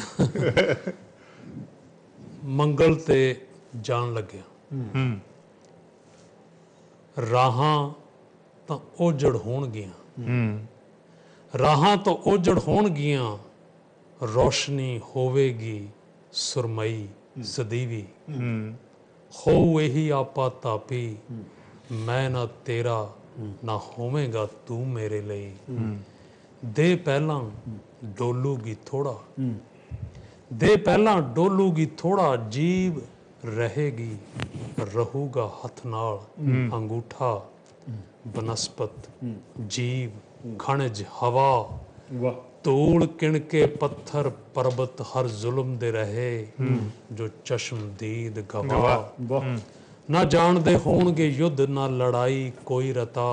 ਮੰਗਲ ਤੇ ਜਾਣ ਲੱਗਿਆ, ਰਾਹਾਂ ਤਾਂ ਉਜੜ ਹੋਣਗੀਆਂ, ਰਾਹਾਂ ਤੋਂ ਉਜੜ ਹੋਣਗੀਆਂ, ਰੋਸ਼ਨੀ ਹੋਵੇਗੀ ਸੁਰਮਈ ਸਦੀਵੀ ਹੋ ਇਹੀ ਆਪਾ ਤਾਪੀ ਮੈਂ ਨਾ ਤੇਰਾ ਨਾ ਹੋਵੇਗਾ ਤੂੰ ਮੇਰੇ ਲਈ ਦੇ ਪਹਿਲਾਂ ਡੋਲੂਗੀ ਥੋੜਾ ਦੇ ਪਹਿਲਾਂ ਡੋਲੂਗੀ ਥੋੜਾ ਜੀਵ ਰਹੇਗੀ ਰਹੂਗਾ ਹੱਥ ਨਾਲ ਅੰਗੂਠਾ ਬਨਸਪਤ ਜੀਵ ਖਣਜ ਹਵਾ ਵਾਹ ਧੂਲ ਕਿਣ ਕੇ ਪੱਥਰ ਪਰਬਤ ਹਰ ਜ਼ੁਲਮ ਦੇ ਰਹੇ ਜੋ ਚਸ਼ਮਦੀਦ ਗਵਾ ਵਾਹ ਨਾ ਜਾਣਦੇ ਹੋਣਗੇ ਯੁੱਧ ਨਾ ਲੜਾਈ ਕੋਈ ਰਤਾ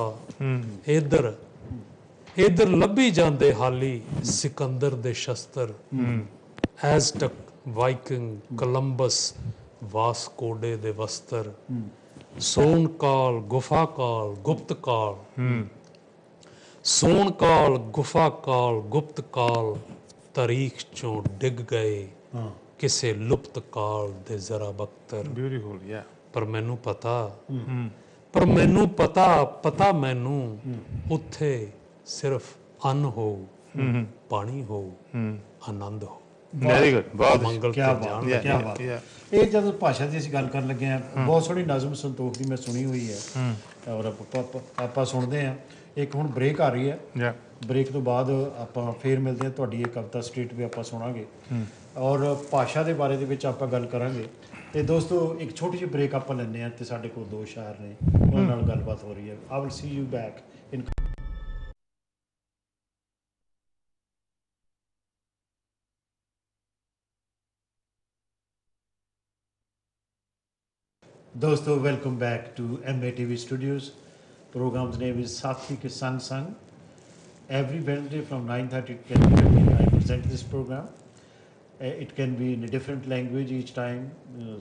ਇਧਰ ਇਧਰ ਲੱਭੀ ਜਾਂਦੇ ਹਾਲੀ ਸਿਕੰਦਰ ਦੇ ਸ਼ਸਤਰ ਐਜ਼ਟਕ ਵਾਈਕਿੰਗ ਕੋਲੰਬਸ ਵਾਸਕੋਡੇ ਦੇ ਵਸਤਰ ਸੋਨ ਕਾਲ ਗੁਫਾ ਕਾਲ ਗੁਪਤ ਕਾਲ ਸੋਨ ਕਾਲ ਗੁਫਾ ਕਾਲ ਗੁਪਤ ਕਾਲ ਤਾਰੀਖ ਚੋਂ ਡਿੱਗ ਗਏ ਕਿਸੇ ਲੁਪਤ ਕਾਲ ਦੇ ਜ਼ਰਾ ਬਖਤਰ ਬਿਊਟੀਫੁਲ ਯਾ ਪਰ ਮੈਨੂੰ ਪਤਾ ਮੈਨੂੰ ਉੱਥੇ ਸਿਰਫ ਅੰਨ ਹੋ ਪਾਣੀ ਹੋ ਆਨੰਦ ਹੋ ਵੈਰੀ ਗੁੱਡ ਬਹੁਤ ਮੰਗਲ ਕੀ ਤੇ ਬਾਤ ਜਾਣ ਹੈ ਕੀ ਬਾਤ ਹੈ ਇਹ ਜਦੋਂ ਭਾਸ਼ਾ ਦੀ ਅਸੀਂ ਗੱਲ ਕਰਨ ਲੱਗੇ ਆ ਬਹੁਤ ਸੋਹਣੀ ਨਜ਼ਮ ਸੰਤੋਖ ਦੀ ਮੈਂ ਸੁਣੀ ਹੋਈ ਹੈ ਔਰ ਆਪਾਂ ਸੁਣਦੇ ਆ ਇੱਕ ਹੁਣ ਬ੍ਰੇਕ ਆ ਰਹੀ ਹੈ ਯਾ ਬ੍ਰੇਕ ਤੋਂ ਬਾਅਦ ਆਪਾਂ ਫੇਰ ਮਿਲਦੇ ਹਾਂ ਤੁਹਾਡੀ ਇਹ ਕਵਿਤਾ ਸਟ੍ਰੀਟ ਵੀ ਆਪਾਂ ਸੁਣਾਂਗੇ ਔਰ ਭਾਸ਼ਾ ਦੇ ਬਾਰੇ ਦੇ ਵਿੱਚ ਆਪਾਂ ਗੱਲ ਕਰਾਂਗੇ ਤੇ ਦੋਸਤੋ ਇੱਕ ਛੋਟੀ ਜਿਹੀ ਬ੍ਰੇਕ ਆਪਾਂ ਲੈਂਦੇ ਹਾਂ ਤੇ ਸਾਡੇ ਕੋਲ ਦੋ ਸ਼ਾਇਰ ਨੇ ਉਹਨਾਂ ਨਾਲ ਗੱਲਬਾਤ ਹੋ ਰਹੀ ਹੈ I will see you back in दोस्तों welcome back to MATV Studios. Program's name is Sathi Ke Sang Sang. Every Wednesday from 9:30 to 10:30 I present this program. It can be in a different language each time,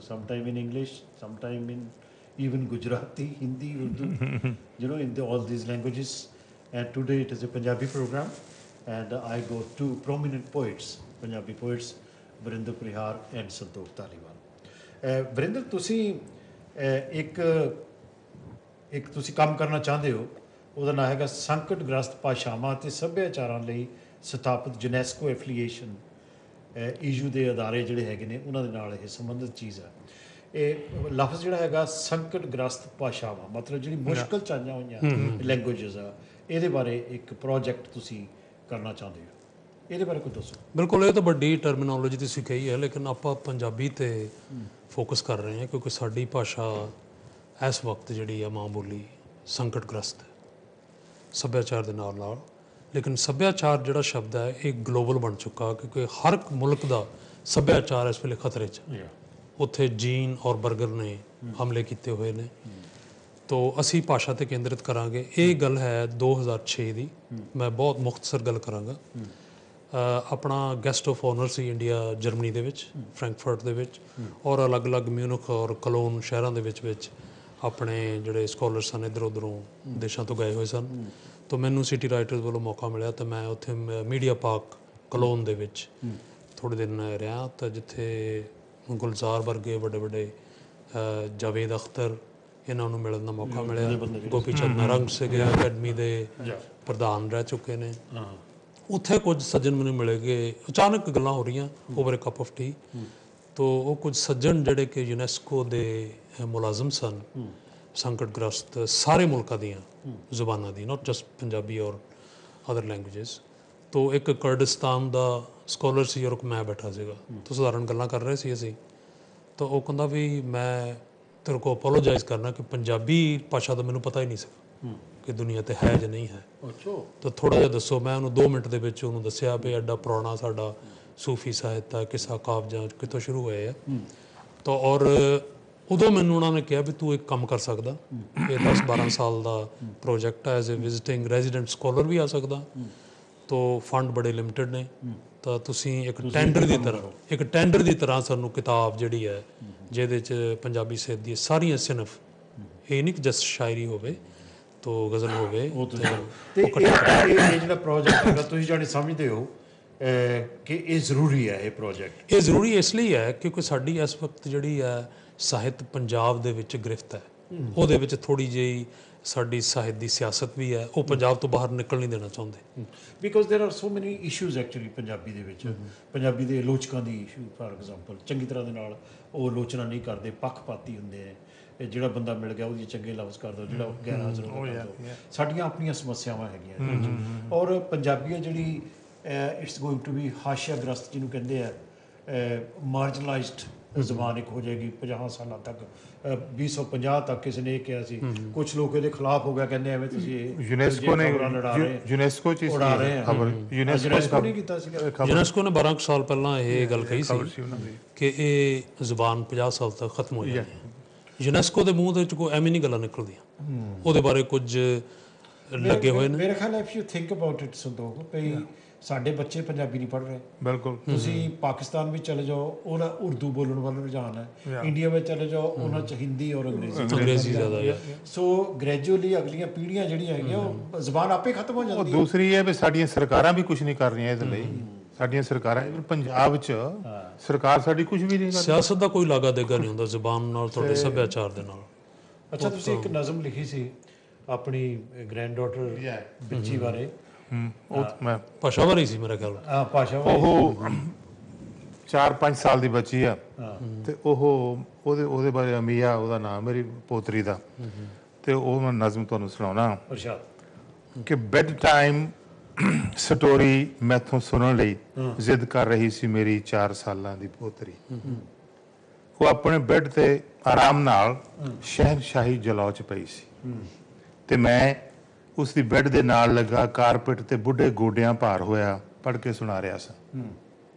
sometime in English, sometime in even Gujarati, Hindi, Urdu, in all these languages. And today it is a Punjabi program, and I go two prominent poets, Punjabi poets, Varinder Prihar and Santokh Taliwal. Varinder, ਤੁਸੀਂ ਇੱਕ ਤੁਸੀਂ ਕੰਮ ਕਰਨਾ ਚਾਹੁੰਦੇ ਹੋ ਉਹਦਾ ਨਾਮ ਹੈਗਾ ਸੰਕਟਗ੍ਰਸਤ ਭਾਸ਼ਾਵਾਂ ਅਤੇ ਸੱਭਿਆਚਾਰਾਂ ਲਈ ਸਥਾਪਿਤ ਯੂਨੈਸਕੋ ਐਫੀਲੀਏਸ਼ਨ ਈਯੂ ਦੇ ਅਦਾਰੇ ਜਿਹੜੇ ਹੈਗੇ ਨੇ ਉਹਨਾਂ ਦੇ ਨਾਲ ਇਹ ਸੰਬੰਧਿਤ ਚੀਜ਼ ਹੈ ਇਹ ਲਫ਼ਜ਼ ਜਿਹੜਾ ਹੈਗਾ ਸੰਕਟਗ੍ਰਸਤ ਭਾਸ਼ਾਵਾਂ ਮਤਲਬ ਜਿਹੜੀ ਮੁਸ਼ਕਲ ਚ ਆਈਆਂ ਹੋਈਆਂ ਲੈਂਗੁਏਜਸ ਆ ਇਹਦੇ ਬਾਰੇ ਇੱਕ ਪ੍ਰੋਜੈਕਟ ਤੁਸੀਂ ਕਰਨਾ ਚਾਹੁੰਦੇ ਹੋ ਇਹਦੇ ਬਾਰੇ ਕੁਝ ਦੱਸੋ ਬਿਲਕੁਲ ਇਹ ਤਾਂ ਵੱਡੀ ਟਰਮੀਨੋਲੋਜੀ ਤੁਸੀਂ ਕਹੀ ਹੈ ਲੇਕਿਨ ਆਪਾਂ ਪੰਜਾਬੀ ਤੇ ਫੋਕਸ ਕਰ ਰਹੇ ਹਾਂ ਕਿਉਂਕਿ ਸਾਡੀ ਭਾਸ਼ਾ ਇਸ ਵਕਤ ਜਿਹੜੀ ਆ ਮਾਂ ਬੋਲੀ ਸੰਕਟਗ੍ਰਸਤ ਹੈ ਸੱਭਿਆਚਾਰ ਦੇ ਨਾਲ ਨਾਲ ਲੇਕਿਨ ਸੱਭਿਆਚਾਰ ਜਿਹੜਾ ਸ਼ਬਦ ਹੈ ਇਹ ਗਲੋਬਲ ਬਣ ਚੁੱਕਾ ਕਿਉਂਕਿ ਹਰ ਇੱਕ ਮੁਲਕ ਦਾ ਸੱਭਿਆਚਾਰ ਇਸ ਵੇਲੇ ਖਤਰੇ 'ਚ ਉੱਥੇ ਜੀਨ ਔਰ ਬਰਗਰ ਨੇ ਹਮਲੇ ਕੀਤੇ ਹੋਏ ਨੇ ਤੋ ਅਸੀਂ ਭਾਸ਼ਾ ਤੇ ਕੇਂਦਰਿਤ ਕਰਾਂਗੇ ਇਹ ਗੱਲ ਹੈ 2006 ਦੀ ਮੈਂ ਬਹੁਤ ਮੁਖਤਸਰ ਗੱਲ ਕਰਾਂਗਾ ਆਪਣਾ ਗੈਸਟ ਆਫ ਆਨਰ ਸੀ ਇੰਡੀਆ ਜਰਮਨੀ ਦੇ ਵਿੱਚ ਫਰੈਂਕਫਰਟ ਦੇ ਵਿੱਚ ਔਰ ਅਲੱਗ-ਅਲੱਗ ਮਿਊਨਿਖ ਔਰ ਕਲੋਨ ਸ਼ਹਿਰਾਂ ਦੇ ਵਿੱਚ ਆਪਣੇ ਜਿਹੜੇ ਸਕਾਲਰ ਸਨ ਇੱਧਰ ਉੱਧਰੋਂ ਦੇਸ਼ਾਂ ਤੋਂ ਗਏ ਹੋਏ ਸਨ ਤਾਂ ਮੈਨੂੰ ਸਿਟੀ ਰਾਈਟਰਸ ਵੱਲੋਂ ਮੌਕਾ ਮਿਲਿਆ ਤਾਂ ਮੈਂ ਉੱਥੇ ਮੀਡੀਆ ਪਾਰਕ ਕਲੋਨ ਦੇ ਵਿੱਚ ਥੋੜ੍ਹੇ ਦਿਨ ਰਿਹਾ ਤਾਂ ਜਿੱਥੇ ਗੁਲਜ਼ਾਰ ਵਰਗੇ ਵੱਡੇ ਜਾਵੇਦ ਅਖਤਰ ਇਹਨਾਂ ਨੂੰ ਮਿਲਣ ਦਾ ਮੌਕਾ ਮਿਲਿਆ ਗੋਪੀ ਚੰਦ ਨਾਰੰਗ ਸੀਗੇ ਅਕੈਡਮੀ ਦੇ ਪ੍ਰਧਾਨ ਰਹਿ ਚੁੱਕੇ ਨੇ ਉੱਥੇ ਕੁਝ ਸੱਜਣ ਮੈਨੂੰ ਮਿਲੇਗੇ ਅਚਾਨਕ ਗੱਲਾਂ ਹੋ ਰਹੀਆਂ over a cup of tea ਤੋ ਉਹ ਕੁਝ ਸੱਜਣ ਜਿਹੜੇ ਕਿ ਯੂਨੈਸਕੋ ਦੇ ਮੁਲਾਜ਼ਮ ਸਨ ਸੰਕਟਗ੍ਰਸਤ ਸਾਰੇ ਮੁਲਕਾਂ ਦੀਆਂ ਜ਼ੁਬਾਨਾਂ ਦੀ ਨਾਟ ਜਸਟ ਪੰਜਾਬੀ ਔਰ ਅਦਰ ਲੈਂਗੁਏਜਸ ਤੋ ਇੱਕ ਕੁਰਦਿਸਤਾਨ ਦਾ ਸਕਾਲਰ ਸੀ ਔਰ ਮੈਂ ਬੈਠਾ ਸੀਗਾ ਤੋ ਸਧਾਰਨ ਗੱਲਾਂ ਕਰ ਰਹੇ ਸੀ ਅਸੀਂ ਤਾਂ ਉਹ ਕਹਿੰਦਾ ਵੀ ਮੈਂ ਤੇਰੇ ਕੋਲ ਅਪੋਲੋਜਾਈਜ਼ ਕਰਨਾ ਕਿ ਪੰਜਾਬੀ ਭਾਸ਼ਾ ਦਾ ਮੈਨੂੰ ਪਤਾ ਹੀ ਨਹੀਂ ਸੀ ਕਿ ਦੁਨੀਆ ਤੇ ਹੈ ਜਾਂ ਨਹੀਂ ਹੈ ਤਾਂ ਥੋੜ੍ਹਾ ਜਿਹਾ ਦੱਸੋ ਮੈਂ ਉਹਨੂੰ 2 ਮਿੰਟ ਦੇ ਵਿੱਚ ਉਹਨੂੰ ਦੱਸਿਆ ਵੀ ਐਡਾ ਪੁਰਾਣਾ ਸਾਡਾ ਸੂਫੀ ਸਾਹਿਤ ਹੈ ਕਿੱਸਾ ਕਾਵਜਾਂ ਕਿੱਥੋਂ ਸ਼ੁਰੂ ਹੋਏ ਆ ਤਾਂ ਔਰ ਉਦੋਂ ਮੈਨੂੰ ਉਹਨਾਂ ਨੇ ਕਿਹਾ ਵੀ ਤੂੰ ਇੱਕ ਕੰਮ ਕਰ ਸਕਦਾ ਇਹ 10-12 ਸਾਲ ਦਾ ਪ੍ਰੋਜੈਕਟ ਹੈ as a visiting resident scholar ਵੀ ਆ ਸਕਦਾ ਤੋ ਫੰਡ ਬੜੇ ਲਿਮਿਟਡ ਨੇ ਤਾਂ ਤੁਸੀਂ ਇੱਕ ਟੈਂਡਰ ਦੀ ਤਰ੍ਹਾਂ ਸਾਨੂੰ ਕਿਤਾਬ ਜਿਹੜੀ ਹੈ ਜਿਹਦੇ 'ਚ ਪੰਜਾਬੀ ਸਾਹਿਤ ਦੀ ਸਾਰੀਆਂ ਸਿਨਫ ਇਹ ਨਹੀਂ ਕਿ ਜਸਟ ਸ਼ਾਇਰੀ ਹੋਵੇ ਤੋ ਗਜ਼ਲ ਹੋਵੇ ਤੇ ਇਹ ਜਿਹੜਾ ਪ੍ਰੋਜੈਕਟ ਹੈਗਾ ਤੁਸੀਂ ਜਾਣੀ ਸਮਝਦੇ ਹੋ ਕਿ ਇਹ ਜ਼ਰੂਰੀ ਹੈ ਇਹ ਪ੍ਰੋਜੈਕਟ ਇਹ ਜ਼ਰੂਰੀ ਇਸ ਲਈ ਹੈ ਕਿਉਂਕਿ ਸਾਡੀ ਇਸ ਵਕਤ ਜਿਹੜੀ ਹੈ ਸਾਹਿਤ ਪੰਜਾਬ ਦੇ ਵਿੱਚ ਗ੍ਰਿਫਤ ਹੈ ਉਹਦੇ ਵਿੱਚ ਥੋੜ੍ਹੀ ਜਿਹੀ ਸਾਡੀ ਸਾਹਿਤ ਦੀ ਸਿਆਸਤ ਵੀ ਹੈ, ਉਹ ਪੰਜਾਬ ਤੋਂ ਬਾਹਰ ਨਿਕਲ ਨਹੀਂ ਦੇਣਾ ਚਾਹੁੰਦੇ। ਬਿਕੋਜ਼ देयर आर सो ਮੈਨੀ ਇਸ਼ੂਜ਼ ਐਕਚੁਅਲੀ ਪੰਜਾਬੀ ਦੇ ਵਿੱਚ। ਪੰਜਾਬੀ ਦੇ ਆਲੋਚਕਾਂ ਦੀ ਇਸ਼ੂ ਫਾਰ ਐਗਜ਼ਾਮਪਲ ਚੰਗੀ ਤਰ੍ਹਾਂ ਦੇ ਨਾਲ ਉਹ ਆਲੋਚਨਾ ਨਹੀਂ ਕਰਦੇ, ਪੱਖਪਾਤੀ ਹੁੰਦੇ ਆ। ਇਹ ਜਿਹੜਾ ਬੰਦਾ ਮਿਲ ਗਿਆ ਉਹਦੀ ਚੰਗੇ ਲਫ਼ਜ਼ ਕਰ ਦਿਓ, ਜਿਹੜਾ ਗੈਰ ਹਾਜ਼ਰ ਹੁੰਦਾ ਕਰ ਦਿਓ। ਸਾਡੀਆਂ ਆਪਣੀਆਂ ਸਮੱਸਿਆਵਾਂ ਹੈਗੀਆਂ ਔਰ ਪੰਜਾਬੀ ਜਿਹੜੀ ਇਟਸ ਗੋਇੰਗ ਟੂ ਬੀ ਹਾਸ਼ੀਆਗ੍ਰਸਤ ਜਿਹਨੂੰ ਕਹਿੰਦੇ ਆ, ਮਾਰਜਨਲਾਈਜ਼ਡ ਜ਼ਬਾਨ ਇੱਕ ਹੋ ਜਾਏਗੀ 50 ਸਾਲਾਂ ਤੱਕ। 2050 ਤੱਕ ਕਿਸੇ ਨੇ ਇਹ ਕਿਹਾ ਸੀ, ਕੁਝ ਲੋਕ ਇਹਦੇ ਖਿਲਾਫ ਹੋ ਗਿਆ, ਕਹਿੰਦੇ ਐਵੇਂ ਤੁਸੀਂ ਯੂਨੈਸਕੋ ਨੇ ਯੂਨੈਸਕੋ ਚ ਉਡਾ ਰਹੇ ਆ ਖਬਰ। ਯੂਨੈਸਕੋ ਨੇ ਕੀਤਾ ਸੀ, ਯੂਨੈਸਕੋ ਨੇ 12 ਸਾਲ ਪਹਿਲਾਂ ਇਹ ਗੱਲ ਕਹੀ ਸੀ ਕਿ ਇਹ ਜ਼ਬਾਨ 50 ਸਾਲ ਤੱਕ ਖਤਮ ਹੋ ਜਾਣੀ ਹੈ। ਯੂਨੈਸਕੋ ਦੇ ਮੂੰਹ ਦੇ ਵਿੱਚ ਕੋਈ ਐਵੇਂ ਨਹੀਂ ਗੱਲਾਂ ਨਿਕਲਦੀਆਂ, ਉਹਦੇ ਬਾਰੇ ਕੁਝ ਲੱਗੇ ਹੋਏ ਨੇ। ਮੇਰੇ ਖਿਆਲ if you think about it Santokh, ਭਈ ਸਾਡੇ ਬੱਚੇ ਪੰਜਾਬੀ ਨਹੀਂ ਪੜ੍ਹ ਰਹੇ। ਬਿਲਕੁਲ। ਤੁਸੀਂ ਪਾਕਿਸਤਾਨ ਵਿੱਚ ਚਲੇ ਜਾਓ, ਉਹਦਾ ਉਰਦੂ ਬੋਲਣ ਵੱਲ ਰੁਝਾਨ ਹੈ। ਇੰਡੀਆ ਵਿੱਚ ਚਲੇ ਜਾਓ, ਉਹਨਾਂ 'ਚ ਹਿੰਦੀ ਔਰ ਅੰਗਰੇਜ਼ੀ ਜ਼ਿਆਦਾ ਹੈ। ਸੋ ਗ੍ਰੈਜੂਅਲੀ ਅਗਲੀਆਂ ਪੀੜ੍ਹੀਆਂ ਜਿਹੜੀਆਂ ਹੈਗੀਆਂ ਉਹ ਜ਼ਬਾਨ ਆਪੇ ਖਤਮ ਹੋ ਜਾਂਦੀ ਹੈ। ਦੂਸਰੀ ਹੈ ਵੀ ਸਾਡੀਆਂ ਸਰਕਾਰਾਂ ਵੀ ਕੁਝ ਨਹੀਂ ਕਰ ਰਹੀਆਂ ਇਹਦੇ ਲਈ। ਸਾਡੀਆਂ ਸਰਕਾਰਾਂ ਪੰਜਾਬ 'ਚ ਸਰਕਾਰ ਸਾਡੀ ਕੁਝ ਵੀ ਨਹੀਂ ਕਰਦੀ। ਸਿਆਸਤ ਦਾ ਕੋਈ ਲਾਗਾ ਦੇਗਾ ਨਹੀਂ ਹੁੰਦਾ ਜ਼ਬਾਨ ਨਾਲ, ਤੁਹਾਡੇ ਸੱਭਿਆਚਾਰ ਦੇ ਨਾਲ। ਅੱਛਾ, ਤੁਸੀਂ ਇੱਕ ਨਜ਼ਮ ਲਿਖੀ ਸੀ ਆਪਣੀ ਗ੍ਰੈਂਡ ਡਾਟਰ ਬੱਚੀ ਬਾਰੇ। ਉਹ ਮੈਂ ਭਾਸ਼ਾ ਬਾਰੇ ਸੀ ਮੇਰਾ ਖਿਆਲ। ਹਾਂ, ਭਾਸ਼ਾ ਉਹ 4-5 ਸਾਲ ਦੀ ਬੱਚੀ ਆ ਤੇ ਉਹਦੇ ਬਾਰੇ ਅਮੀਆ ਉਹਦਾ ਨਾਮ, ਮੇਰੀ ਪੋਤਰੀ ਦਾ। ਤੇ ਉਹ ਮੈਂ ਨਜ਼ਮ ਤੁਹਾਨੂੰ ਸੁਣਾਉਣਾ ਕਿ ਬੈੱਡ ਟਾਈਮ ਸਟੋਰੀ ਮੈਥੋਂ ਸੁਣਨ ਲਈ ਜ਼ਿੱਦ ਕਰ ਰਹੀ ਸੀ ਮੇਰੀ 4 ਸਾਲਾਂ ਦੀ ਪੋਤਰੀ। ਉਹ ਆਪਣੇ ਬੈੱਡ ਤੇ ਆਰਾਮ ਨਾਲ ਸ਼ਹਿਨਸ਼ਾਹੀ ਜਲੌ 'ਚ ਪਈ ਸੀ ਤੇ ਮੈਂ ਉਸ ਦੀ ਬੈੱਡ ਦੇ ਨਾਲ ਲੱਗਾ ਕਾਰਪੇਟ ਤੇ ਬੁੱਢੇ ਗੋਡਿਆਂ ਭਾਰ ਹੋਇਆ ਪੜ੍ਹ ਕੇ ਸੁਣਾ ਰਿਹਾ ਸਾਂ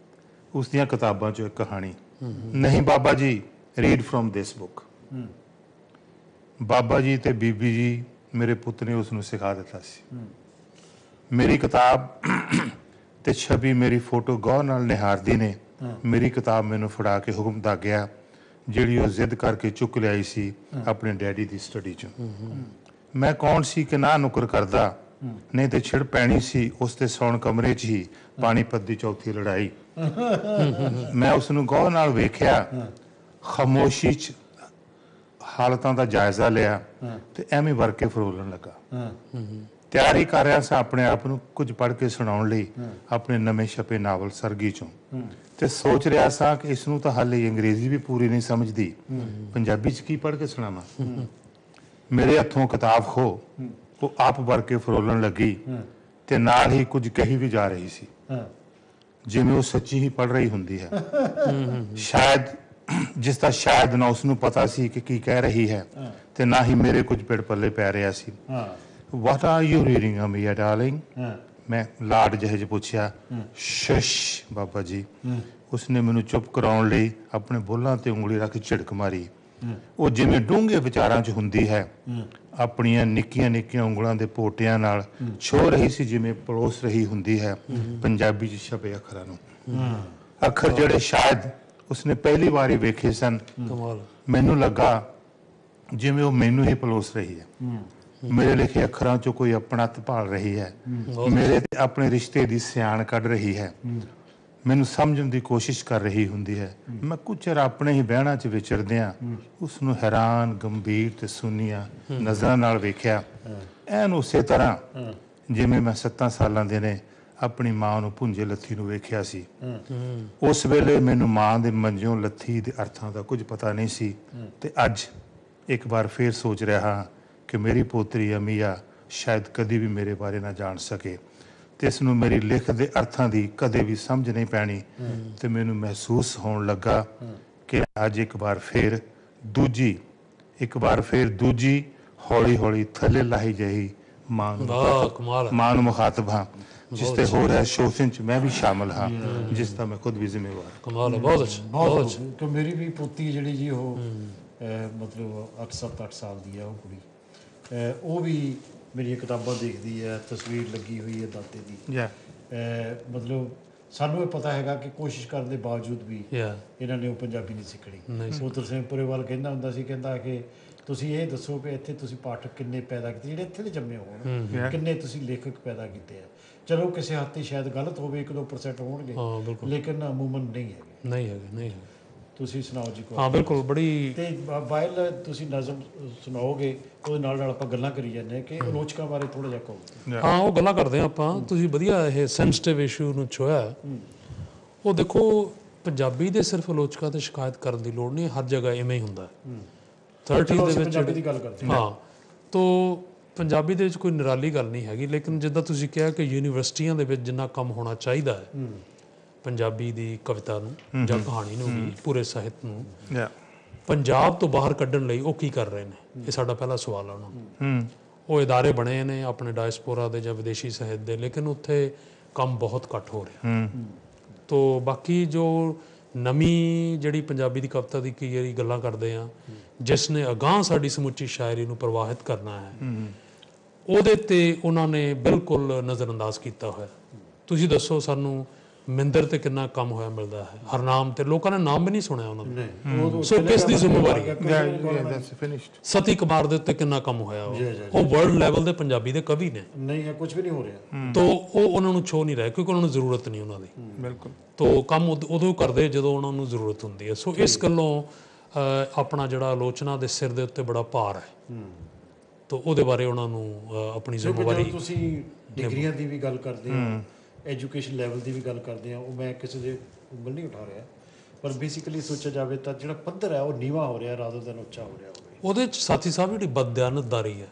ਉਸ ਦੀਆਂ ਕਿਤਾਬਾਂ 'ਚੋਂ ਇੱਕ ਕਹਾਣੀ। ਨਹੀਂ Baba ji, read from this book. Baba ji ਤੇ ਬੀਬੀ ਜੀ ਮੇਰੇ ਪੁੱਤ ਨੇ ਉਸ ਨੂੰ ਸਿਖਾ ਦਿੱਤਾ ਸੀ। ਮੇਰੀ ਕਿਤਾਬ ਤੇ ਛਵੀ ਮੇਰੀ ਫੋਟੋ ਗੌਰ ਨਾਲ ਨਿਹਾਰਦੀ ਨੇ ਮੇਰੀ ਕਿਤਾਬ ਮੈਨੂੰ ਫੜਾ ਕੇ ਹੁਕਮ ਦਾ ਗਿਆ, ਜਿਹੜੀ ਉਹ ਜ਼ਿੱਦ ਕਰਕੇ ਚੁੱਕ ਲਿਆਈ ਸੀ ਆਪਣੇ ਡੈਡੀ ਦੀ ਸਟੱਡੀ 'ਚੋਂ। ਮੈਂ ਕੌਣ ਸੀ ਕਿ ਨਾ ਨੁਕਰ ਕਰਦਾ, ਨਹੀਂ ਤੇ ਛਿੜ ਪੈਣੀ ਸੀ ਉਸ ਦੇ ਸੌਣ ਕਮਰੇ 'ਚ ਹੀ ਪਾਣੀਪਤ ਦੀ ਚੌਥੀ ਲੜਾਈ। ਮੈਂ ਉਸ ਨੂੰ ਗੌਰ ਨਾਲ ਵੇਖਿਆ, ਖਾਮੋਸ਼ੀ 'ਚ ਹਾਲਤਾਂ ਦਾ ਜਾਇਜ਼ਾ ਲਿਆ ਤੇ ਐਵੇਂ ਵਰਕੇ ਫਰੋਲਣ ਲੱਗਾ। ਤਿਆਰੀ ਕਰ ਰਿਹਾ ਸਾਂ ਆਪਣੇ ਆਪ ਨੂੰ ਕੁਝ ਪੜ੍ਹ ਕੇ ਸੁਣਾਉਣ ਲਈ ਆਪਣੇ ਨਵੇਂ ਛਪੇ ਨਾਵਲ ਸਰਗੀ 'ਚੋਂ, ਤੇ ਸੋਚ ਰਿਹਾ ਸਾਂ ਕਿ ਇਸ ਨੂੰ ਤਾਂ ਹਾਲੇ ਅੰਗਰੇਜ਼ੀ ਵੀ ਪੂਰੀ ਨਹੀਂ ਸਮਝਦੀ, ਪੰਜਾਬੀ 'ਚ ਕੀ ਪੜ੍ਹ ਕੇ ਸੁਣਾਵਾਂ। ਮੇਰੇ ਹੱਥੋਂ ਕਿਤਾਬ ਖੋ ਉਹ ਆਪ ਵਰ ਕੇ ਫਰੋਲਣ ਲੱਗੀ ਤੇ ਨਾਲ ਹੀ ਕੁਝ ਕਹੀ ਵੀ ਜਾ ਰਹੀ ਸੀ, ਜਿਵੇਂ ਉਹ ਸੱਚੀ ਹੀ ਪੜ੍ਹ ਰਹੀ ਹੁੰਦੀ ਹੈ। ਸ਼ਾਇਦ ਜਿਸ ਦਾ ਸ਼ਾਇਦ ਨਾ ਉਸ ਨੂੰ ਪਤਾ ਸੀ ਕਿ ਕੀ ਕਹਿ ਰਹੀ ਹੈ ਤੇ ਨਾ ਹੀ ਮੇਰੇ ਕੁਝ ਪਿੜ ਪੱਲੇ ਪੈ ਰਿਹਾ ਸੀ। What are you reading, Amia darling? ਮੈਂ ਲਾਡ ਜਿਹੇ 'ਚ ਪੁੱਛਿਆ। ਸ਼ਸ਼ ਬਾਬਾ ਜੀ। ਉਸਨੇ ਮੈਨੂੰ ਚੁੱਪ ਕਰਾਉਣ ਲਈ ਆਪਣੇ ਬੁੱਲ੍ਹਾਂ ਤੇ ਉਂਗਲੀ ਰੱਖ ਝਿੜਕ ਮਾਰੀ। ਉਹ ਜਿਵੇਂ ਡੂੰਘੇ ਵਿਚਾਰਾਂ 'ਚ ਹੁੰਦੀ ਹੈ, ਆਪਣੀਆਂ ਨਿੱਕੀਆਂ ਨਿੱਕੀਆਂ ਉਂਗਲਾਂ ਦੇ ਪੋਟਿਆਂ ਨਾਲ ਛੋਹ ਰਹੀ ਸੀ, ਜਿਵੇਂ ਪਲੋਸ ਰਹੀ ਹੁੰਦੀ ਹੈ ਪੰਜਾਬੀ 'ਚ ਛਪੇ ਅੱਖਰਾਂ ਨੂੰ। ਅੱਖਰ ਜਿਹੜੇ ਸ਼ਾਇਦ ਉਸਨੇ ਪਹਿਲੀ ਵਾਰੀ ਵੇਖੇ ਸਨ। ਮੈਨੂੰ ਲੱਗਾ ਜਿਵੇਂ ਉਹ ਮੈਨੂੰ ਹੀ ਪਲੋਸ ਰਹੀ ਹੈ, ਮੇਰੇ ਲਿਖੇ ਅੱਖਰਾਂ 'ਚੋਂ ਕੋਈ ਆਪਣਤ ਭਾਲ ਰਹੀ ਹੈ, ਮੇਰੇ ਤੇ ਆਪਣੇ ਰਿਸ਼ਤੇ ਦੀ ਸਿਆਣ ਕੱਢ ਰਹੀ ਹੈ, ਮੈਨੂੰ ਸਮਝਣ ਦੀ ਕੋਸ਼ਿਸ਼ ਕਰ ਰਹੀ ਹੁੰਦੀ ਹੈ। ਮੈਂ ਕੁਝ ਚਿਰ ਆਪਣੇ ਹੀ ਬਹਿਣਾ 'ਚ ਵਿਚਰਦਿਆਂ ਉਸ ਨੂੰ ਹੈਰਾਨ, ਗੰਭੀਰ ਤੇ ਸੁੰਨੀਆਂ ਨਜ਼ਰਾਂ ਨਾਲ ਵੇਖਿਆ, ਐਨ ਉਸੇ ਤਰ੍ਹਾਂ ਜਿਵੇਂ ਮੈਂ 7 ਸਾਲਾਂ ਦੇ ਨੇ ਆਪਣੀ ਮਾਂ ਨੂੰ ਭੁੰਜੇ ਲੱਥੀ ਨੂੰ ਵੇਖਿਆ ਸੀ। ਉਸ ਵੇਲੇ ਮੈਨੂੰ ਮਾਂ ਦੇ ਮੰਜੋਂ ਲੱਥੀ ਦੇ ਅਰਥਾਂ ਦਾ ਕੁਝ ਪਤਾ ਨਹੀਂ ਸੀ ਤੇ ਅੱਜ ਇੱਕ ਵਾਰ ਫੇਰ ਸੋਚ ਰਿਹਾ ਕਿ ਮੇਰੀ ਪੋਤਰੀ ਅਮੀਆ ਸ਼ਾਇਦ ਕਦੀ ਵੀ ਮੇਰੇ ਬਾਰੇ ਨਾ ਜਾਣ ਸਕੇ ਤੇ ਇਸ ਨੂੰ ਮੇਰੀ ਲਿਖ ਦੇ ਅਰਥਾਂ ਦੀ ਕਦੇ ਵੀ ਸਮਝ ਨਹੀਂ ਪੈਣੀ। ਤੇ ਮੈਨੂੰ ਮਹਿਸੂਸ ਹੋਣ ਲੱਗਾ ਕਿ ਅੱਜ ਇੱਕ ਵਾਰ ਫੇਰ ਦੂਜੀ ਹੌਲੀ ਹੌਲੀ ਥੱਲੇ ਲਾਹੀ ਜਿਹੀ ਮਾਂ ਨੂੰ ਮੁਖਾਤਬ ਹਾਂ, ਜਿਸ ਤੇ ਹੋ ਰਿਹਾ ਸ਼ੋਸ਼ਣ 'ਚ ਮੈਂ ਵੀ ਸ਼ਾਮਲ ਹਾਂ, ਜਿਸ ਦਾ ਮੈਂ ਖੁਦ ਵੀ ਜ਼ਿੰਮੇਵਾਰ। ਕਮਾਲ ਹੈ, ਬਹੁਤ ਅੱਛਾ, ਬਹੁਤ ਅੱਛਾ। ਕਿ ਮੇਰੀ ਵੀ ਪੋਤੀ ਜਿਹੜੀ ਜੀ ਉਹ ਮਤਲਬ 8 ਸਾਲ ਦੀ ਹੈ ਉਹ ਕੁੜੀ, ਉਹ ਵੀ ਮੇਰੀਆਂ ਕਿਤਾਬਾਂ ਦੇਖਦੀ ਹੈ, ਤਸਵੀਰ ਲੱਗੀ ਹੋਈ ਹੈ ਦਾਤੇ ਦੀ। ਮਤਲਬ ਸਾਨੂੰ ਇਹ ਪਤਾ ਹੈਗਾ ਕਿ ਕੋਸ਼ਿਸ਼ ਕਰਨ ਦੇ ਬਾਵਜੂਦ ਵੀ ਇਹਨਾਂ ਨੇ ਉਹ ਪੰਜਾਬੀ ਨਹੀਂ ਸਿੱਖਣੀ। ਪੁੱਤਰ ਸਿੰਘ ਪੁਰੇਵਾਲ ਕਹਿੰਦਾ ਹੁੰਦਾ ਸੀ, ਕਹਿੰਦਾ ਕਿ ਤੁਸੀਂ ਇਹ ਦੱਸੋ ਕਿ ਇੱਥੇ ਤੁਸੀਂ ਪਾਠਕ ਕਿੰਨੇ ਪੈਦਾ ਕੀਤੇ, ਜਿਹੜੇ ਇੱਥੇ ਦੇ ਜੰਮੇ ਹੋਣ, ਕਿੰਨੇ ਤੁਸੀਂ ਲੇਖਕ ਪੈਦਾ ਕੀਤੇ ਆ। ਚਲੋ ਕਿਸੇ ਹੱਦ 'ਤੇ ਸ਼ਾਇਦ ਗਲਤ ਹੋਵੇ, 1-2% ਹੋਣਗੇ, ਲੇਕਿਨ ਅਮੂਮਨ ਨਹੀਂ ਹੈਗੇ। ਤੁਸੀਂ ਸੁਣਾਓ ਜੀ ਕੋਈ। ਹਾਂ ਬਿਲਕੁਲ, ਬੜੀ ਤੇ ਵਾਇਲ ਤੁਸੀਂ ਨਜ਼ਮ ਸੁਣਾਓਗੇ ਉਹਦੇ ਨਾਲ ਨਾਲ ਆਪਾਂ ਗੱਲਾਂ ਕਰੀ ਜਾਂਦੇ ਹਾਂ ਕਿ ਆਲੋਚਕਾਂ ਬਾਰੇ ਥੋੜਾ ਜਿਹਾ ਕਹੋ। ਹਾਂ ਉਹ ਗੱਲਾਂ ਕਰਦੇ ਹਾਂ ਆਪਾਂ। ਤੁਸੀਂ ਵਧੀਆ ਇਹ ਸੈਂਸਿਟਿਵ ਇਸ਼ੂ ਨੂੰ ਛੋਇਆ। ਉਹ ਦੇਖੋ, ਪੰਜਾਬੀ ਦੇ ਸਿਰਫ ਆਲੋਚਕਾਂ ਤੇ ਸ਼ਿਕਾਇਤ ਕਰਨ ਦੀ ਲੋੜ ਨਹੀਂ, ਹਰ ਜਗ੍ਹਾ ਇਵੇਂ ਹੀ ਹੁੰਦਾ। 30 ਦੇ ਵਿੱਚ ਪੰਜਾਬੀ ਦੀ ਗੱਲ ਕਰਦੇ ਹਾਂ, ਤੋ ਪੰਜਾਬੀ ਦੇ ਵਿੱਚ ਕੋਈ ਨਿਰਾਲੀ ਗੱਲ ਨਹੀਂ ਹੈਗੀ, ਲੇਕਿਨ ਜਿੱਦਾਂ ਤੁਸੀਂ ਕਿਹਾ ਕਿ ਯੂਨੀਵਰਸਿਟੀਆਂ ਦੇ ਵਿੱਚ ਜਿੰਨਾ ਕੰਮ ਹੋਣਾ ਚਾਹੀਦਾ ਹੈ ਪੰਜਾਬੀ ਦੀ ਕਵਿਤਾ ਨੂੰ ਜਾਂ ਕਹਾਣੀ ਨੂੰ ਵੀ, ਪੂਰੇ ਸਾਹਿਤ ਨੂੰ, ਪੰਜਾਬ ਤੋਂ ਬਾਹਰ ਕੱਢਣ ਲਈ ਉਹ ਕੀ ਕਰ ਰਹੇ ਨੇ? ਇਹ ਸਾਡਾ ਪਹਿਲਾ ਸਵਾਲ ਆ ਉਹਨਾਂ ਨੂੰ। ਉਹ ਇਦਾਰੇ ਬਣੇ ਨੇ ਆਪਣੇ ਡਾਇਸਪੋਰਾ ਦੇ ਜਾਂ ਵਿਦੇਸ਼ੀ ਸਾਹਿਤ ਦੇ, ਲੇਕਿਨ ਉੱਥੇ ਕੰਮ ਬਹੁਤ ਘੱਟ ਹੋ ਰਿਹਾ। ਤੋ ਬਾਕੀ ਜੋ ਨਵੀਂ ਜਿਹੜੀ ਪੰਜਾਬੀ ਦੀ ਕਵਿਤਾ ਦੀ ਕਈ ਵਾਰੀ ਗੱਲਾਂ ਕਰਦੇ ਆ, ਜਿਸ ਨੇ ਅਗਾਂਹ ਸਾਡੀ ਸਮੁੱਚੀ ਸ਼ਾਇਰੀ ਨੂੰ ਪ੍ਰਵਾਹਿਤ ਕਰਨਾ ਹੈ, ਉਹਦੇ ਤੇ ਉਹਨਾਂ ਨੇ ਬਿਲਕੁਲ ਨਜ਼ਰਅੰਦਾਜ਼ ਕੀਤਾ ਹੋਇਆ। ਤੁਸੀਂ ਦੱਸੋ ਸਾਨੂੰ ਮਿੰਦਰ ਤੇ ਕਿੰਨਾ ਕੰਮ ਹੋਇਆ ਮਿਲਦਾ ਹੈ, ਹਰਨਾਮ ਤੇ ਲੋਕਾਂ ਨੇ ਨਾਮ ਵੀ ਨਹੀਂ ਸੁਣਿਆ ਉਹਨਾਂ ਦਾ। ਸੋ ਕਿਸ ਦੀ ਜ਼ਿੰਮੇਵਾਰੀ ਹੈ? ਸਤੀ ਕੁਮਾਰ ਦੇ ਉੱਤੇ ਕਿੰਨਾ ਕੰਮ ਹੋਇਆ? ਉਹ ਵਰਲਡ ਲੈਵਲ ਦੇ ਪੰਜਾਬੀ ਦੇ ਕਵੀ ਨੇ, ਨਹੀਂ ਹੈ, ਕੁਝ ਵੀ ਨਹੀਂ ਹੋ ਰਿਹਾ। ਤੋ ਉਹ ਉਹਨਾਂ ਨੂੰ ਛੋ ਨਹੀਂ ਰਿਹਾ ਕਿਉਂਕਿ ਉਹਨਾਂ ਨੂੰ ਜ਼ਰੂਰਤ ਨਹੀਂ ਉਹਨਾਂ ਦੀ। ਬਿਲਕੁਲ। ਤੋ ਕੰਮ ਉਦੋਂ ਕਰਦੇ ਜਦੋਂ ਉਹਨਾਂ ਨੂੰ ਜ਼ਰੂਰਤ ਹੁੰਦੀ ਹੈ। ਸੋ ਇਸ ਗੱਲੋਂ ਆਪਣਾ ਜਿਹੜਾ ਆਲੋਚਨਾ ਦੇ ਸਿਰ ਦੇ ਉੱਤੇ ਬੜਾ ਭਾਰ ਹੈ, ਤੋ ਉਹਦੇ ਬਾਰੇ ਉਹਨਾਂ ਨੂੰ ਆਪਣੀ ਜ਼ਿੰਮੇਵਾਰੀ। ਤੁਸੀਂ ਡਿਗਰੀਆਂ ਦੀ ਵੀ ਗੱਲ ਕਰਦੇ ਹੋ, ਐਜੂਕੇਸ਼ਨ ਲੈਵਲ ਦੀ ਵੀ ਗੱਲ ਕਰਦੇ ਆ, ਉਹ ਮੈਂ ਕਿਸੇ ਦੇ ਉਂਗਲ ਨਹੀਂ ਉਠਾ ਰਿਹਾ, ਪਰ ਬੇਸਿਕਲੀ ਸੋਚਿਆ ਜਾਵੇ ਤਾਂ ਜਿਹੜਾ ਪੱਧਰ ਹੈ ਉਹ ਨੀਵਾਂ ਹੋ ਰਿਹਾ ਰਾਦਰ ਦਿਨ ਉੱਚਾ ਹੋ ਰਿਹਾ ਹੋਵੇ। ਉਹਦੇ 'ਚ ਸਾਥੀ ਸਾਹਿਬ ਜਿਹੜੀ ਬਦਦਿਆਨਤਦਾਰੀ ਹੈ,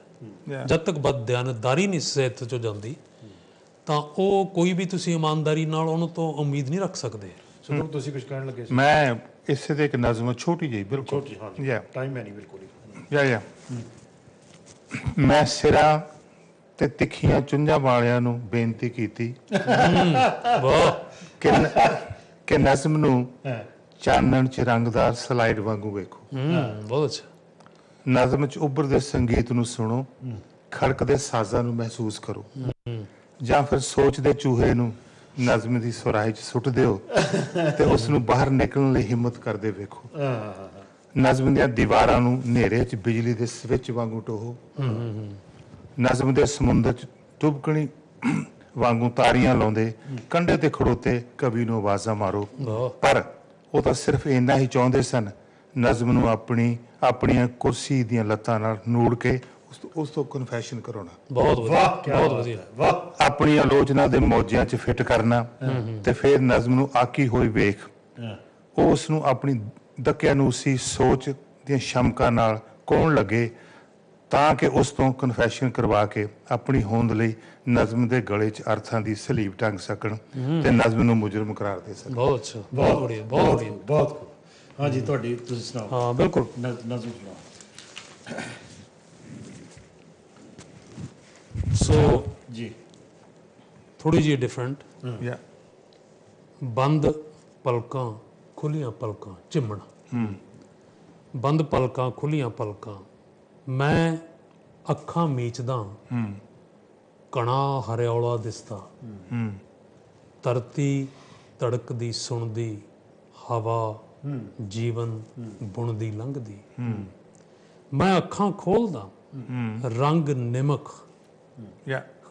ਜਦ ਤੱਕ ਬਦਦਿਆਨਤਦਾਰੀ ਨਹੀਂ ਸਿਹਤ 'ਚੋਂ ਜਾਂਦੀ ਤਾਂ ਉਹ ਕੋਈ ਵੀ ਤੁਸੀਂ ਇਮਾਨਦਾਰੀ ਨਾਲ ਉਹਨੂੰ ਤੋਂ ਉਮੀਦ ਨਹੀਂ ਰੱਖ ਸਕਦੇ। ਸੋ ਤੁਸੀਂ ਕੁਝ ਕਹਿਣ ਲੱਗੇ ਸੀ? ਮੈਂ ਇਸੇ ਦੇ ਇੱਕ ਨਜ਼ਮ ਛੋਟੀ ਜਿਹੀ, ਬਿਲਕੁਲ ਛੋਟੀ, ਹਾਂ ਯਾ ਟਾਈਮ ਹੈ ਨਹੀਂ ਬਿਲਕੁਲ ਹੀ। ਯਾ ਮੈਂ ਸਿਰਾਂ ਤੇ ਤਿੱਖੀਆਂ ਚੁੰਝਾਂ ਵਾਲਿਆਂ ਨੂੰ ਬੇਨਤੀ ਕੀਤੀ ਕਿ ਨਜ਼ਮ ਨੂੰ ਚਾਨਣ ਚ ਰੰਗਦਾਰ ਸਲਾਈਡ ਵਾਂਗੂ ਵੇਖੋ। ਬਹੁਤ ਅੱਛਾ। ਨਜ਼ਮ ਚ ਉੱਭਰਦੇ ਸੰਗੀਤ ਨੂੰ ਸੁਣੋ, ਖੜਕਦੇ ਸਾਜ਼ਾਂ ਨੂੰ ਮਹਿਸੂਸ ਕਰੋ, ਜਾਂ ਫਿਰ ਸੋਚਦੇ ਚੂਹੇ ਨੂੰ ਨਜ਼ਮ ਦੀ ਸੁਰਾਹੀ ਚ ਸੁੱਟ ਦਿਓ ਤੇ ਉਸ ਨੂੰ ਬਾਹਰ ਨਿਕਲਣ ਲਈ ਹਿੰਮਤ ਕਰਦੇ ਵੇਖੋ। ਨਜ਼ਮ ਦੀਆਂ ਦੀਵਾਰਾਂ ਨੂੰ ਹਨੇਰੇ ਚ ਬਿਜਲੀ ਦੇ ਸਵਿੱਚ ਵਾਂਗੂ ਟੋਹੋ। ਨਜ਼ਮ ਦੇ ਸਮੁੰਦਰ ਚ ਡੁਬਕਣੀ ਵਾਂਗੂ ਤਾਰੀਆਂ ਲਾਉਂਦੇ ਕੰਢੇ ਤੇ ਖੜੋਤੇ ਕਵੀ ਨੂੰ ਆਵਾਜ਼ਾਂ ਮਾਰੋ। ਪਰ ਉਹ ਤਾਂ ਸਿਰਫ ਇੰਨਾ ਹੀ ਚਾਹੁੰਦੇ ਸਨ, ਨਜ਼ਮ ਨੂੰ ਆਪਣੀਆਂ ਕੁਰਸੀ ਦੀਆਂ ਲੱਤਾਂ ਨਾਲ ਨੂੜ ਕੇ ਉਸ ਤੋਂ ਕਨਫੈਸ਼ਨ ਕਰਾਉਣਾ। ਬਹੁਤ ਵਧੀਆ, ਬਹੁਤ ਵਧੀਆ। ਵਾਹ। ਆਪਣੀ ਆਲੋਚਨਾ ਦੇ ਮੌਜਿਆਂ 'ਚ ਫਿੱਟ ਕਰਨਾ ਤੇ ਫਿਰ ਨਜ਼ਮ ਨੂੰ ਆਕੀ ਹੋਈ ਵੇਖ ਉਹ ਉਸ ਨੂੰ ਆਪਣੀ ਦਕਿਆਨੂਸੀ ਸੋਚ ਦੀਆਂ ਸ਼ਮਕਾਂ ਨਾਲ ਕੋਣ ਲੱਗੇ, ਤਾਂ ਕਿ ਉਸ ਤੋਂ ਕਨਫੈਸ਼ਨ ਕਰਵਾ ਕੇ ਆਪਣੀ ਹੋਂਦ ਲਈ ਨਜ਼ਮ ਦੇ ਗਲੇ 'ਚ ਅਰਥਾਂ ਦੀ ਸਲੀਬ ਟੰਗ ਸਕਣ ਤੇ ਨਜ਼ਮ ਨੂੰ ਮੁਜਰਮ ਕਰਾਰ ਦੇ ਸਕਣ। ਬਹੁਤ ਅੱਛਾ, ਬਹੁਤ ਵਧੀਆ, ਬਹੁਤ ਵਧੀਆ, ਬਹੁਤ। ਹਾਂਜੀ, ਤੁਹਾਡੀ ਤੁਸੀਂ ਸੁਣਾਓ। ਹਾਂ ਬਿਲਕੁਲ, ਨਜ਼ਮ ਸੁਣਾਓ। ਸੋ ਜੀ ਥੋੜੀ ਜਿਹੀ ਡਿਫਰੈਂਟ। ਯਾ ਬੰਦ ਪਲਕਾਂ ਖੁੱਲੀਆਂ ਪਲਕਾਂ ਚਿੰਮਣਾ, ਬੰਦ ਪਲਕਾਂ ਖੁੱਲੀਆਂ ਪਲਕਾਂ, ਮੈਂ ਅੱਖਾਂ ਮੀਚਦਾ ਕਣਾ ਹਰਿਆਉਲਾ ਦਿਸਦਾ, ਧਰਤੀ ਧੜਕਦੀ ਸੁਣਦੀ, ਹਵਾ ਜੀਵਨ ਬੁਣਦੀ ਲੰਘਦੀ, ਮੈਂ ਅੱਖਾਂ ਖੋਲਦਾ ਰੰਗ ਨਿਮਕ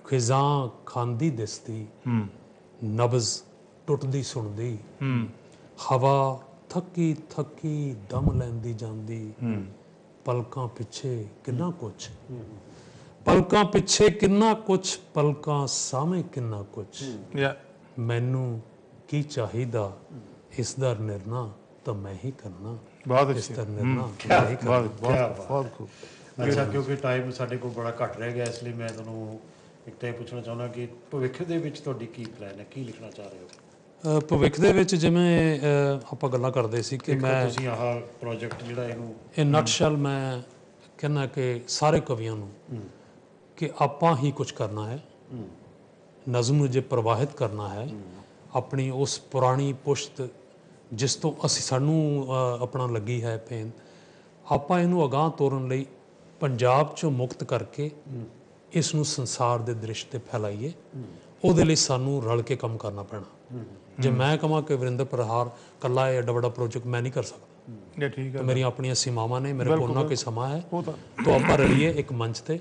ਖਿਜ਼ਾਂ ਖਾਂਦੀ ਦਿਸਦੀ, ਨਬਜ਼ ਟੁੱਟਦੀ ਸੁਣਦੀ, ਹਵਾ ਥੱਕੀ ਥੱਕੀ ਦਮ ਲੈਂਦੀ ਜਾਂਦੀ, ਪਲਕਾਂ ਪਿੱਛੇ ਕਿੰਨਾ ਕੁਛ, ਪਲਕਾਂ ਪਿੱਛੇ ਕਿੰਨਾ ਕੁਛ, ਪਲਕਾਂ ਸਾਹਮਣੇ ਕਿੰਨਾ ਕੁਛ, ਮੈਨੂੰ ਕੀ ਚਾਹੀਦਾ ਇਸ ਦਾ ਨਿਰਣਾ ਤਾਂ ਮੈਂ ਹੀ ਕਰਨਾ। ਬਹੁਤ ਇਸ ਦਾ ਅੱਛੀ, ਨਿਰਣਾ ਮੈਂ ਹੀ ਕਰਨਾ। ਬਹੁਤ ਖੂਬ। ਅੱਛਾ, ਕਿਉਂਕਿ ਟਾਈਮ ਸਾਡੇ ਕੋਲ ਬੜਾ ਘੱਟ ਰਹਿ ਗਿਆ, ਇਸ ਲਈ ਮੈਂ ਤੁਹਾਨੂੰ ਇੱਕ ਤਾਂ ਇਹ ਪੁੱਛਣਾ ਚਾਹੁੰਦਾ ਕਿ ਭਵਿੱਖ ਦੇ ਵਿੱਚ ਤੁਹਾਡੀ ਕੀ ਪਲਾਨ ਹੈ, ਕੀ ਲਿਖਣਾ ਚਾਹ ਰਹੇ ਹੋ? ਭਵਿੱਖ ਦੇ ਵਿੱਚ ਜਿਵੇਂ ਆਪਾਂ ਗੱਲਾਂ ਕਰਦੇ ਸੀ ਕਿ ਮੈਂ ਤੁਸੀਂ ਆਹ ਪ੍ਰੋਜੈਕਟ ਜਿਹੜਾ ਇਹਨੂੰ ਇਹ ਨਟਸ਼ਲ ਮੈਂ ਕਹਿੰਦਾ ਕਿ ਸਾਰੇ ਕਵੀਆਂ ਨੂੰ ਕਿ ਆਪਾਂ ਹੀ ਕੁਝ ਕਰਨਾ ਹੈ, ਨਜ਼ਮ ਨੂੰ ਜੇ ਪ੍ਰਵਾਹਿਤ ਕਰਨਾ ਹੈ, ਆਪਣੀ ਉਸ ਪੁਰਾਣੀ ਪੁਸ਼ਤ ਜਿਸ ਤੋਂ ਸਾਨੂੰ ਆਪਣਾ ਲੱਗੀ ਹੈ ਪੇਨ, ਆਪਾਂ ਇਹਨੂੰ ਅਗਾਂਹ ਤੋਰਨ ਲਈ ਪੰਜਾਬ 'ਚੋਂ ਮੁਕਤ ਕਰਕੇ ਇਸ ਨੂੰ ਸੰਸਾਰ ਦੇ ਦ੍ਰਿਸ਼ 'ਤੇ ਫੈਲਾਈਏ। ਉਹਦੇ ਲਈ ਸਾਨੂੰ ਰਲ ਕੇ ਕੰਮ ਕਰਨਾ ਪੈਣਾ। ਜੇ ਮੈਂ ਕਹਾਂ ਕਿ ਵਰਿੰਦਰ ਪ੍ਰਹਾਰ ਇਕੱਲਾ ਇਹ ਐਡਾ ਵੱਡਾ ਪ੍ਰੋਜੈਕਟ ਮੈਂ ਨਹੀਂ ਕਰ ਸਕਦਾ, ਠੀਕ ਹੈ, ਮੇਰੀਆਂ ਆਪਣੀਆਂ ਸੀਮਾਵਾਂ ਨੇ, ਮੇਰੇ ਕੋਲ ਨਾ ਕੋਈ ਸਮਾਂ ਹੈ, ਤਾਂ ਆਪਾਂ ਰਲੀਏ ਇੱਕ ਮੰਚ ਤੇ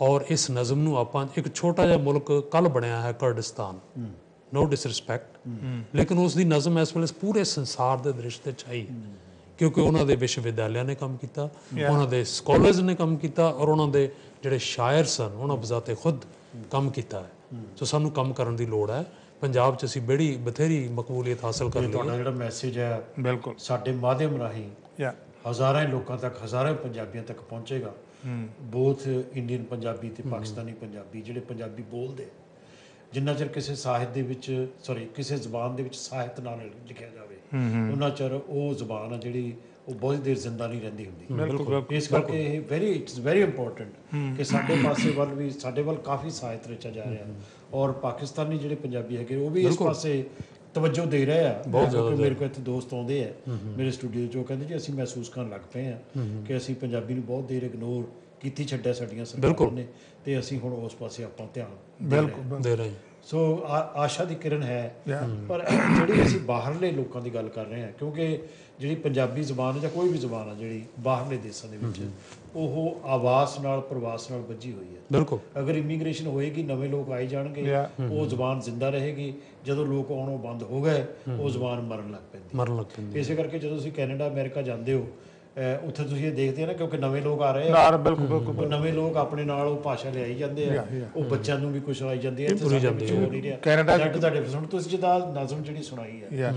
ਔਰ ਇਸ ਨਜ਼ਮ ਨੂੰ ਆਪਾਂ ਇੱਕ ਛੋਟਾ ਜਿਹਾ ਮੁਲਕ ਕੱਲ੍ਹ ਬਣਿਆ ਹੈ ਕੁਰਦਿਸਤਾਨ, नो डिसरिस्पैक्ट, लेकिन उसकी नज़म इस वेले पूरे संसार के दृश ते छाई, क्योंकि उन्होंने विश्वविद्यालय ने काम किया, उन्होंने स्कॉलर्स ने काम किया, और उन्होंने ਜਿਹੜੇ ਸ਼ਾਇਰ ਸਨ ਉਹਨਾਂ ਬਜ਼ਾਤੇ ਖੁਦ ਕੰਮ ਕੀਤਾ ਹੈ। ਸੋ ਸਾਨੂੰ ਕੰਮ ਕਰਨ ਦੀ ਲੋੜ ਹੈ। ਪੰਜਾਬ 'ਚ ਅਸੀਂ ਬਥੇਰੀ ਮਕਬੂਲੀਅਤ ਹਾਸਲ ਕਰ ਲਈ। ਤੁਹਾਡਾ ਜਿਹੜਾ ਮੈਸੇਜ ਹੈ ਬਿਲਕੁਲ ਸਾਡੇ ਮਾਧਿਅਮ ਰਾਹੀਂ ਹਜ਼ਾਰਾਂ ਲੋਕਾਂ ਤੱਕ, ਹਜ਼ਾਰਾਂ ਪੰਜਾਬੀਆਂ ਤੱਕ ਪਹੁੰਚੇਗਾ। ਬੋਥ ਇੰਡੀਅਨ ਪੰਜਾਬੀ ਤੇ ਪਾਕਿਸਤਾਨੀ ਪੰਜਾਬੀ ਜਿਹੜੇ ਪੰਜਾਬੀ ਬੋਲਦੇ, ਜਿੰਨਾ ਚਿਰ ਕਿਸੇ ਸਾਹਿਤ ਦੇ ਵਿੱਚ ਕਿਸੇ ਜ਼ਬਾਨ ਦੇ ਵਿੱਚ ਸਾਹਿਤ ਨਾਲ ਲਿਖਿਆ ਜਾਵੇ ਉਹਨਾਂ ਚਿਰ ਉਹ ਜ਼ਬਾਨ ਆ ਜਿਹੜੀ ਉਹ ਬਹੁਤ ਦੇਰ ਜ਼ਿੰਦਾ ਨਹੀਂ ਰਹਿੰਦੀ ਹੁੰਦੀ। ਇਸ ਕਰਕੇ ਇਹ ਇਟਸ ਵੈਰੀ ਇੰਪੋਰਟੈਂਟ ਕਿ ਸਾਡੇ ਵੱਲ ਕਾਫੀ ਸਾਹਿਤ ਰਚਿਆ ਜਾ ਰਿਹਾ, ਔਰ ਪਾਕਿਸਤਾਨੀ ਜਿਹੜੇ ਪੰਜਾਬੀ ਹੈਗੇ ਉਹ ਵੀ ਇਸ ਪਾਸੇ ਤਵੱਜੋ ਦੇ ਰਹੇ ਆ। ਕਿਉਂਕਿ ਮੇਰੇ ਕੋਲ ਇੱਥੇ ਦੋਸਤ ਆਉਂਦੇ ਆ ਮੇਰੇ ਸਟੂਡੀਓ 'ਚ, ਉਹ ਕਹਿੰਦੇ ਜੀ ਅਸੀਂ ਮਹਿਸੂਸ ਕਰਨ ਲੱਗ ਪਏ ਆ ਕਿ ਅਸੀਂ ਪੰਜਾਬੀ ਨੂੰ ਬਹੁਤ ਦੇਰ ਇਗਨੋਰ ਕੀਤੀ ਛੱਡਿਆ ਸਾਡੀਆਂ ਸਰਕਾਰਾਂ ਨੇ, ਤੇ ਅਸੀਂ ਹੁਣ ਉਸ ਪਾਸੇ ਆਪਾਂ ਧਿਆਨ ਦੇ ਰਹੇ। ਸੋ ਆਸ਼ਾ ਦੀ ਕਿਰਨ ਹੈ। ਪਰ ਜਿਹੜੀ ਅਸੀਂ ਬਾਹਰਲੇ ਲੋਕਾਂ ਦੀ ਗੱਲ ਕਰ ਰਹੇ ਹਾਂ, ਕਿਉਂਕਿ ਜਿਹੜੀ ਪੰਜਾਬੀ ਜ਼ਬਾਨ ਜਾਂ ਕੋਈ ਵੀ ਜ਼ਬਾਨ ਆ ਜਿਹੜੀ ਬਾਹਰਲੇ ਦੇਸ਼ਾਂ ਦੇ ਵਿੱਚ ਉਹ ਆਵਾਸ ਨਾਲ ਪ੍ਰਵਾਸ ਨਾਲ ਬੱਝੀ ਹੋਈ ਹੈ। ਬਿਲਕੁਲ, ਅਗਰ ਇਮੀਗ੍ਰੇਸ਼ਨ ਹੋਏਗੀ, ਨਵੇਂ ਲੋਕ ਆਈ ਜਾਣਗੇ, ਉਹ ਜ਼ਬਾਨ ਜ਼ਿੰਦਾ ਰਹੇਗੀ। ਜਦੋਂ ਲੋਕ ਆਉਣੋਂ ਬੰਦ ਹੋ ਗਏ ਉਹ ਜ਼ਬਾਨ ਮਰਨ ਲੱਗ ਪੈਂਦੀ। ਇਸੇ ਕਰਕੇ ਜਦੋਂ ਤੁਸੀਂ ਕੈਨੇਡਾ ਅਮਰੀਕਾ ਜਾਂਦੇ ਹੋ ਉੱਥੇ ਤੁਸੀਂ ਇਹ ਦੇਖਦੇ ਆ ਨਾ, ਕਿਉਂਕਿ ਨਵੇਂ ਲੋਕ ਆ ਰਹੇ ਆ, ਬਿਲਕੁਲ ਨਵੇਂ ਲੋਕ ਆਪਣੇ ਨਾਲ ਉਹ ਭਾਸ਼ਾ ਲਿਆਈ ਜਾਂਦੇ ਆ, ਉਹ ਬੱਚਿਆਂ ਨੂੰ ਵੀ ਕੁਛ ਆਈ ਜਾਂਦੀ ਹੈ। ਕੈਨੇਡਾ ਤੁਹਾਡੇ ਤੁਸੀਂ ਜਿੱਦਾਂ ਨਜ਼ਮ ਜਿਹੜੀ ਸੁਣਾਈ ਹੈ,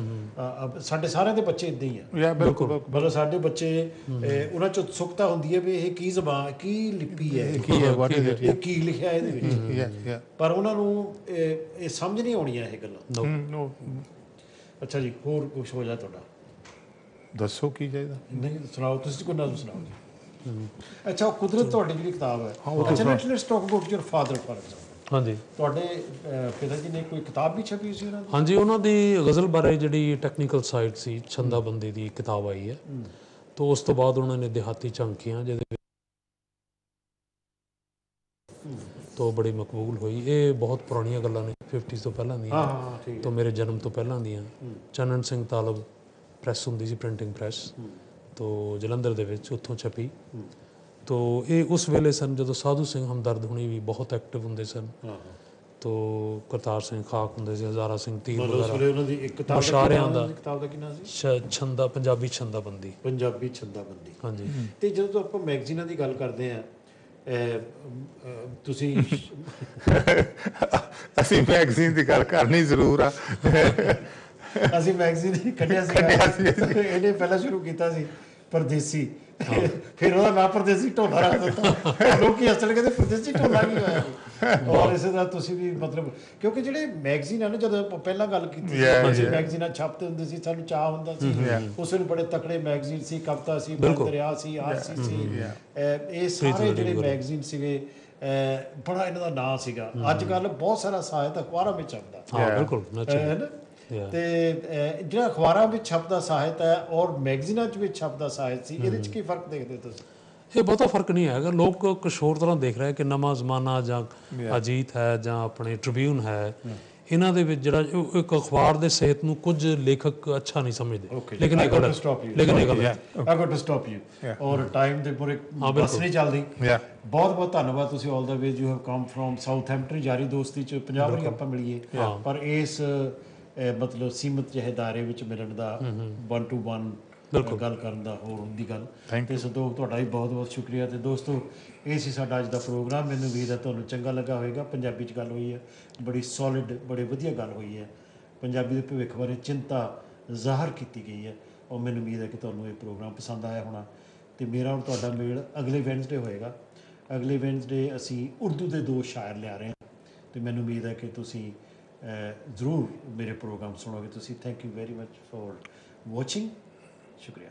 ਸਾਡੇ ਸਾਰਿਆਂ ਦੇ ਬੱਚੇ ਇੱਦਾਂ ਹੀ ਆ। ਬਿਲਕੁਲ, ਮਤਲਬ ਸਾਡੇ ਬੱਚੇ ਉਹਨਾਂ 'ਚ ਉਤਸੁਕਤਾ ਹੁੰਦੀ ਹੈ ਵੀ ਇਹ ਕੀ ਜ਼ਬਾਨ, ਕੀ ਲਿਪੀ ਹੈ, ਇਹ ਕੀ ਲਿਖਿਆ ਇਹਦੇ ਵਿੱਚ, ਪਰ ਉਹਨਾਂ ਨੂੰ ਇਹ ਸਮਝ ਨਹੀਂ ਆਉਣੀਆਂ ਇਹ ਗੱਲਾਂ। ਅੱਛਾ ਜੀ, ਹੋਰ ਕੁਛ ਹੋ ਜਾ ਤੁਹਾਡਾ ਦੱਸੋ ਕੀ ਚਾਹੀਦਾ? ਨਹੀਂ ਸੁਣਾਓ, ਤੁਸੀਂ ਕੋਈ ਨਜ਼ਮ ਸੁਣਾਓ ਜੀ। ਅੱਛਾ, ਉਹ ਕੁਦਰਤ ਤੁਹਾਡੀ ਜਿਹੜੀ ਕਿਤਾਬ ਹੈ, ਅੱਛਾ let's talk about your father for example. ਹਾਂਜੀ, ਤੁਹਾਡੇ ਪਿਤਾ ਜੀ ਨੇ ਕੋਈ ਕਿਤਾਬ ਵੀ ਛਪੀ ਸੀ ਉਹਨਾਂ ਦੀ? ਹਾਂਜੀ, ਉਹਨਾਂ ਦੀ ਗਜ਼ਲ ਬਾਰੇ ਜਿਹੜੀ ਟੈਕਨੀਕਲ ਸਾਈਡ ਸੀ, ਛੰਦਾਬੰਦੀ ਦੀ ਕਿਤਾਬ ਆਈ ਹੈ। ਤਾਂ ਉਸ ਤੋਂ ਬਾਅਦ ਉਹਨਾਂ ਨੇ ਦਿਹਾਤੀ ਝਾਂਕੀਆਂ ਜਿਹਦੇ ਤੋਂ ਬੜੀ ਮਕਬੂਲ ਹੋਈ। ਇਹ ਬਹੁਤ ਪੁਰਾਣੀਆਂ ਗੱਲਾਂ ਨੇ, 50s ਤੋਂ ਪਹਿਲਾਂ ਦੀਆਂ, ਤੋਂ ਮੇਰੇ ਜਨਮ ਤੋਂ ਪਹਿਲਾਂ ਦੀਆਂ। ਚੰਨਨ ਸਿੰਘ ਤਾਲਬ ਪ੍ਰੈਸ ਹੁੰਦੀ ਸੀ, ਪ੍ਰਿੰਟਿੰਗ ਪ੍ਰੈਸ, ਤੋਂ ਜਲੰਧਰ ਦੇ ਵਿੱਚ, ਉੱਥੋਂ ਛਪੀ। ਤੋਂ ਇਹ ਉਸ ਵੇਲੇ ਸਨ ਜਦੋਂ ਸਾਧੂ ਸਿੰਘ ਹਮਦਰਦ ਹੁਣੀ ਵੀ ਬਹੁਤ ਐਕਟਿਵ ਹੁੰਦੇ ਸਨ, ਤੋਂ ਕਰਤਾਰ ਸਿੰਘ ਖਾਕ ਹੁੰਦੇ ਸੀ, ਹਜ਼ਾਰਾ ਸਿੰਘ ਤੀਰ ਵਗੈਰਾ, ਮੁਸ਼ਾਰਿਆਂ ਦਾ। ਕਿਤਾਬ ਦਾ ਕੀ ਨਾਮ ਸੀ? ਪੰਜਾਬੀ ਛੰਦਾਬੰਦੀ। ਹਾਂਜੀ। ਤੇ ਜਦੋਂ ਆਪਾਂ ਮੈਗਜ਼ੀਨਾਂ ਦੀ ਗੱਲ ਕਰਦੇ ਆ, ਤੁਸੀਂ ਅਸੀਂ ਮੈਗਜ਼ੀਨ ਦੀ ਗੱਲ ਕਰਨੀ ਜ਼ਰੂਰ ਆ। ਅਸੀਂ ਮੈਗਜ਼ੀਨ ਕੱਢਿਆ ਸੀ, ਇਹਨੇ ਪਹਿਲਾਂ ਸ਼ੁਰੂ ਕੀਤਾ ਸੀ ਪਰਦੇਸੀ, ਫਿਰ ਉਹਦਾ ਨਾਂ ਪਰਦੇਸੀ ਢੋਲਾ ਰੱਖ ਦਿੱਤਾ। ਲੋਕੀ ਹੱਸਣ ਕਹਿੰਦੇ ਪਰਦੇਸੀ ਢੋਲਾ ਕੀ ਹੋਇਆ। ਔਰ ਇਸੇ ਤਰ੍ਹਾਂ ਤੁਸੀਂ ਵੀ ਮਤਲਬ, ਕਿਉਂਕਿ ਜਿਹੜੇ ਮੈਗਜ਼ੀਨ ਆ ਨਾ, ਜਦੋਂ ਆਪਾਂ ਪਹਿਲਾਂ ਗੱਲ ਕੀਤੀ ਮੈਗਜ਼ੀਨਾਂ ਛਾਪਦੇ ਹੁੰਦੇ ਸੀ, ਸਾਨੂੰ ਚਾਹ ਹੁੰਦਾ ਸੀ, ਉਸ ਵੇਲੇ ਬੜੇ ਤਕੜੇ ਮੈਗਜ਼ੀਨ ਸੀ, ਕਵਿਤਾ ਸੀ, ਦਰਿਆ ਸੀ, ਆਰਸੀ ਸੀ, ਇਹ ਸਾਰੇ ਜਿਹੜੇ ਮੈਗਜ਼ੀਨ ਸੀਗੇ, ਬੜਾ ਇਹਨਾਂ ਦਾ ਨਾਂ ਸੀਗਾ। ਅੱਜ ਕੱਲ੍ਹ ਬਹੁਤ ਸਾਰਾ ਸਾਹਿਤ ਅਖਬਾਰਾਂ ਵਿੱਚ ਆਉਂਦਾ, ਹੈ ਨਾ। ਤੇ ਜਿਹੜਾ ਅਖਬਾਰਾਂ ਵਿੱਚ ਛਪਦਾ ਸਾਹਿਤ ਹੈ ਔਰ ਮੈਗਜ਼ੀਨਾਂ 'ਚ ਵਿੱਚ ਛਪਦਾ ਸਾਹਿਤ ਸੀ, ਇਹਦੇ 'ਚ ਕੀ ਫਰਕ ਦੇਖਦੇ ਹੋ ਤੁਸੀਂ? ਇਹ ਬਹੁਤਾ ਫਰਕ ਨਹੀਂ ਹੈਗਾ। ਲੋਕ ਕੁਛ ਹੋਰ ਤਰ੍ਹਾਂ ਦੇਖ ਰਹੇ ਕਿ ਨਵਾਂ ਜ਼ਮਾਨਾ ਜਾਂ ਅਜੀਤ ਹੈ ਜਾਂ ਆਪਣੇ ਟ੍ਰਿਬਿਊਨ ਹੈ, ਇਹਨਾਂ ਦੇ ਵਿੱਚ ਜਿਹੜਾ ਇੱਕ ਅਖਬਾਰ ਦੇ ਸਾਹਿਤ ਨੂੰ ਕੁਝ ਲੇਖਕ ਅੱਛਾ ਨਹੀਂ ਸਮਝਦੇ, ਲੇਕਿਨ ਇਹ ਗਲਤ। ਔਰ ਟਾਈਮ ਦੇ ਪੂਰੇ ਬੱਸ ਨਹੀਂ ਚੱਲਦੀ। ਬਹੁਤ ਬਹੁਤ ਧੰਨਵਾਦ, ਤੁਸੀਂ all the way you have come from Southampton. ਯਾਰੀ ਦੋਸਤੀ 'ਚ 50 ਵਾਰੀ ਆਪਾਂ ਮਿਲੀਏ, ਪਰ ਇਸ ਮਤਲਬ ਸੀਮਤ ਜਿਹੇ ਦਾਇਰੇ ਵਿੱਚ ਮਿਲਣ ਦਾ, 1 to 1 ਗੱਲ ਕਰਨ ਦਾ ਹੋਰ ਹੁੰਦੀ ਗੱਲ। ਤੇ ਸੰਤੋਖ, ਤੁਹਾਡਾ ਵੀ ਬਹੁਤ ਬਹੁਤ ਸ਼ੁਕਰੀਆ। ਤੇ ਦੋਸਤੋ, ਇਹ ਸੀ ਸਾਡਾ ਅੱਜ ਦਾ ਪ੍ਰੋਗਰਾਮ। ਮੈਨੂੰ ਉਮੀਦ ਹੈ ਤੁਹਾਨੂੰ ਚੰਗਾ ਲੱਗਾ ਹੋਵੇਗਾ। ਪੰਜਾਬੀ 'ਚ ਗੱਲ ਹੋਈ ਹੈ, ਬੜੀ ਸੋਲਿਡ, ਬੜੇ ਵਧੀਆ ਗੱਲ ਹੋਈ ਹੈ। ਪੰਜਾਬੀ ਦੇ ਭਵਿੱਖ ਬਾਰੇ ਚਿੰਤਾ ਜ਼ਾਹਰ ਕੀਤੀ ਗਈ ਹੈ, ਔਰ ਮੈਨੂੰ ਉਮੀਦ ਹੈ ਕਿ ਤੁਹਾਨੂੰ ਇਹ ਪ੍ਰੋਗਰਾਮ ਪਸੰਦ ਆਇਆ ਹੋਣਾ। ਤੇ ਮੇਰਾ ਔਰ ਤੁਹਾਡਾ ਮੇਲ ਅਗਲੇ ਵੈਨਸਡੇ ਹੋਏਗਾ। ਅਗਲੇ ਵੈਨਸਡੇ ਅਸੀਂ ਉਰਦੂ ਦੇ 2 ਸ਼ਾਇਰ ਲਿਆ ਰਹੇ ਹਾਂ, ਤੇ ਮੈਨੂੰ ਉਮੀਦ ਹੈ ਕਿ ਤੁਸੀਂ ਜ਼ਰੂਰ ਮੇਰੇ ਪ੍ਰੋਗਰਾਮ ਸੁਣੋਗੇ ਤੁਸੀਂ। Thank you very much for watching. शुक्रिया।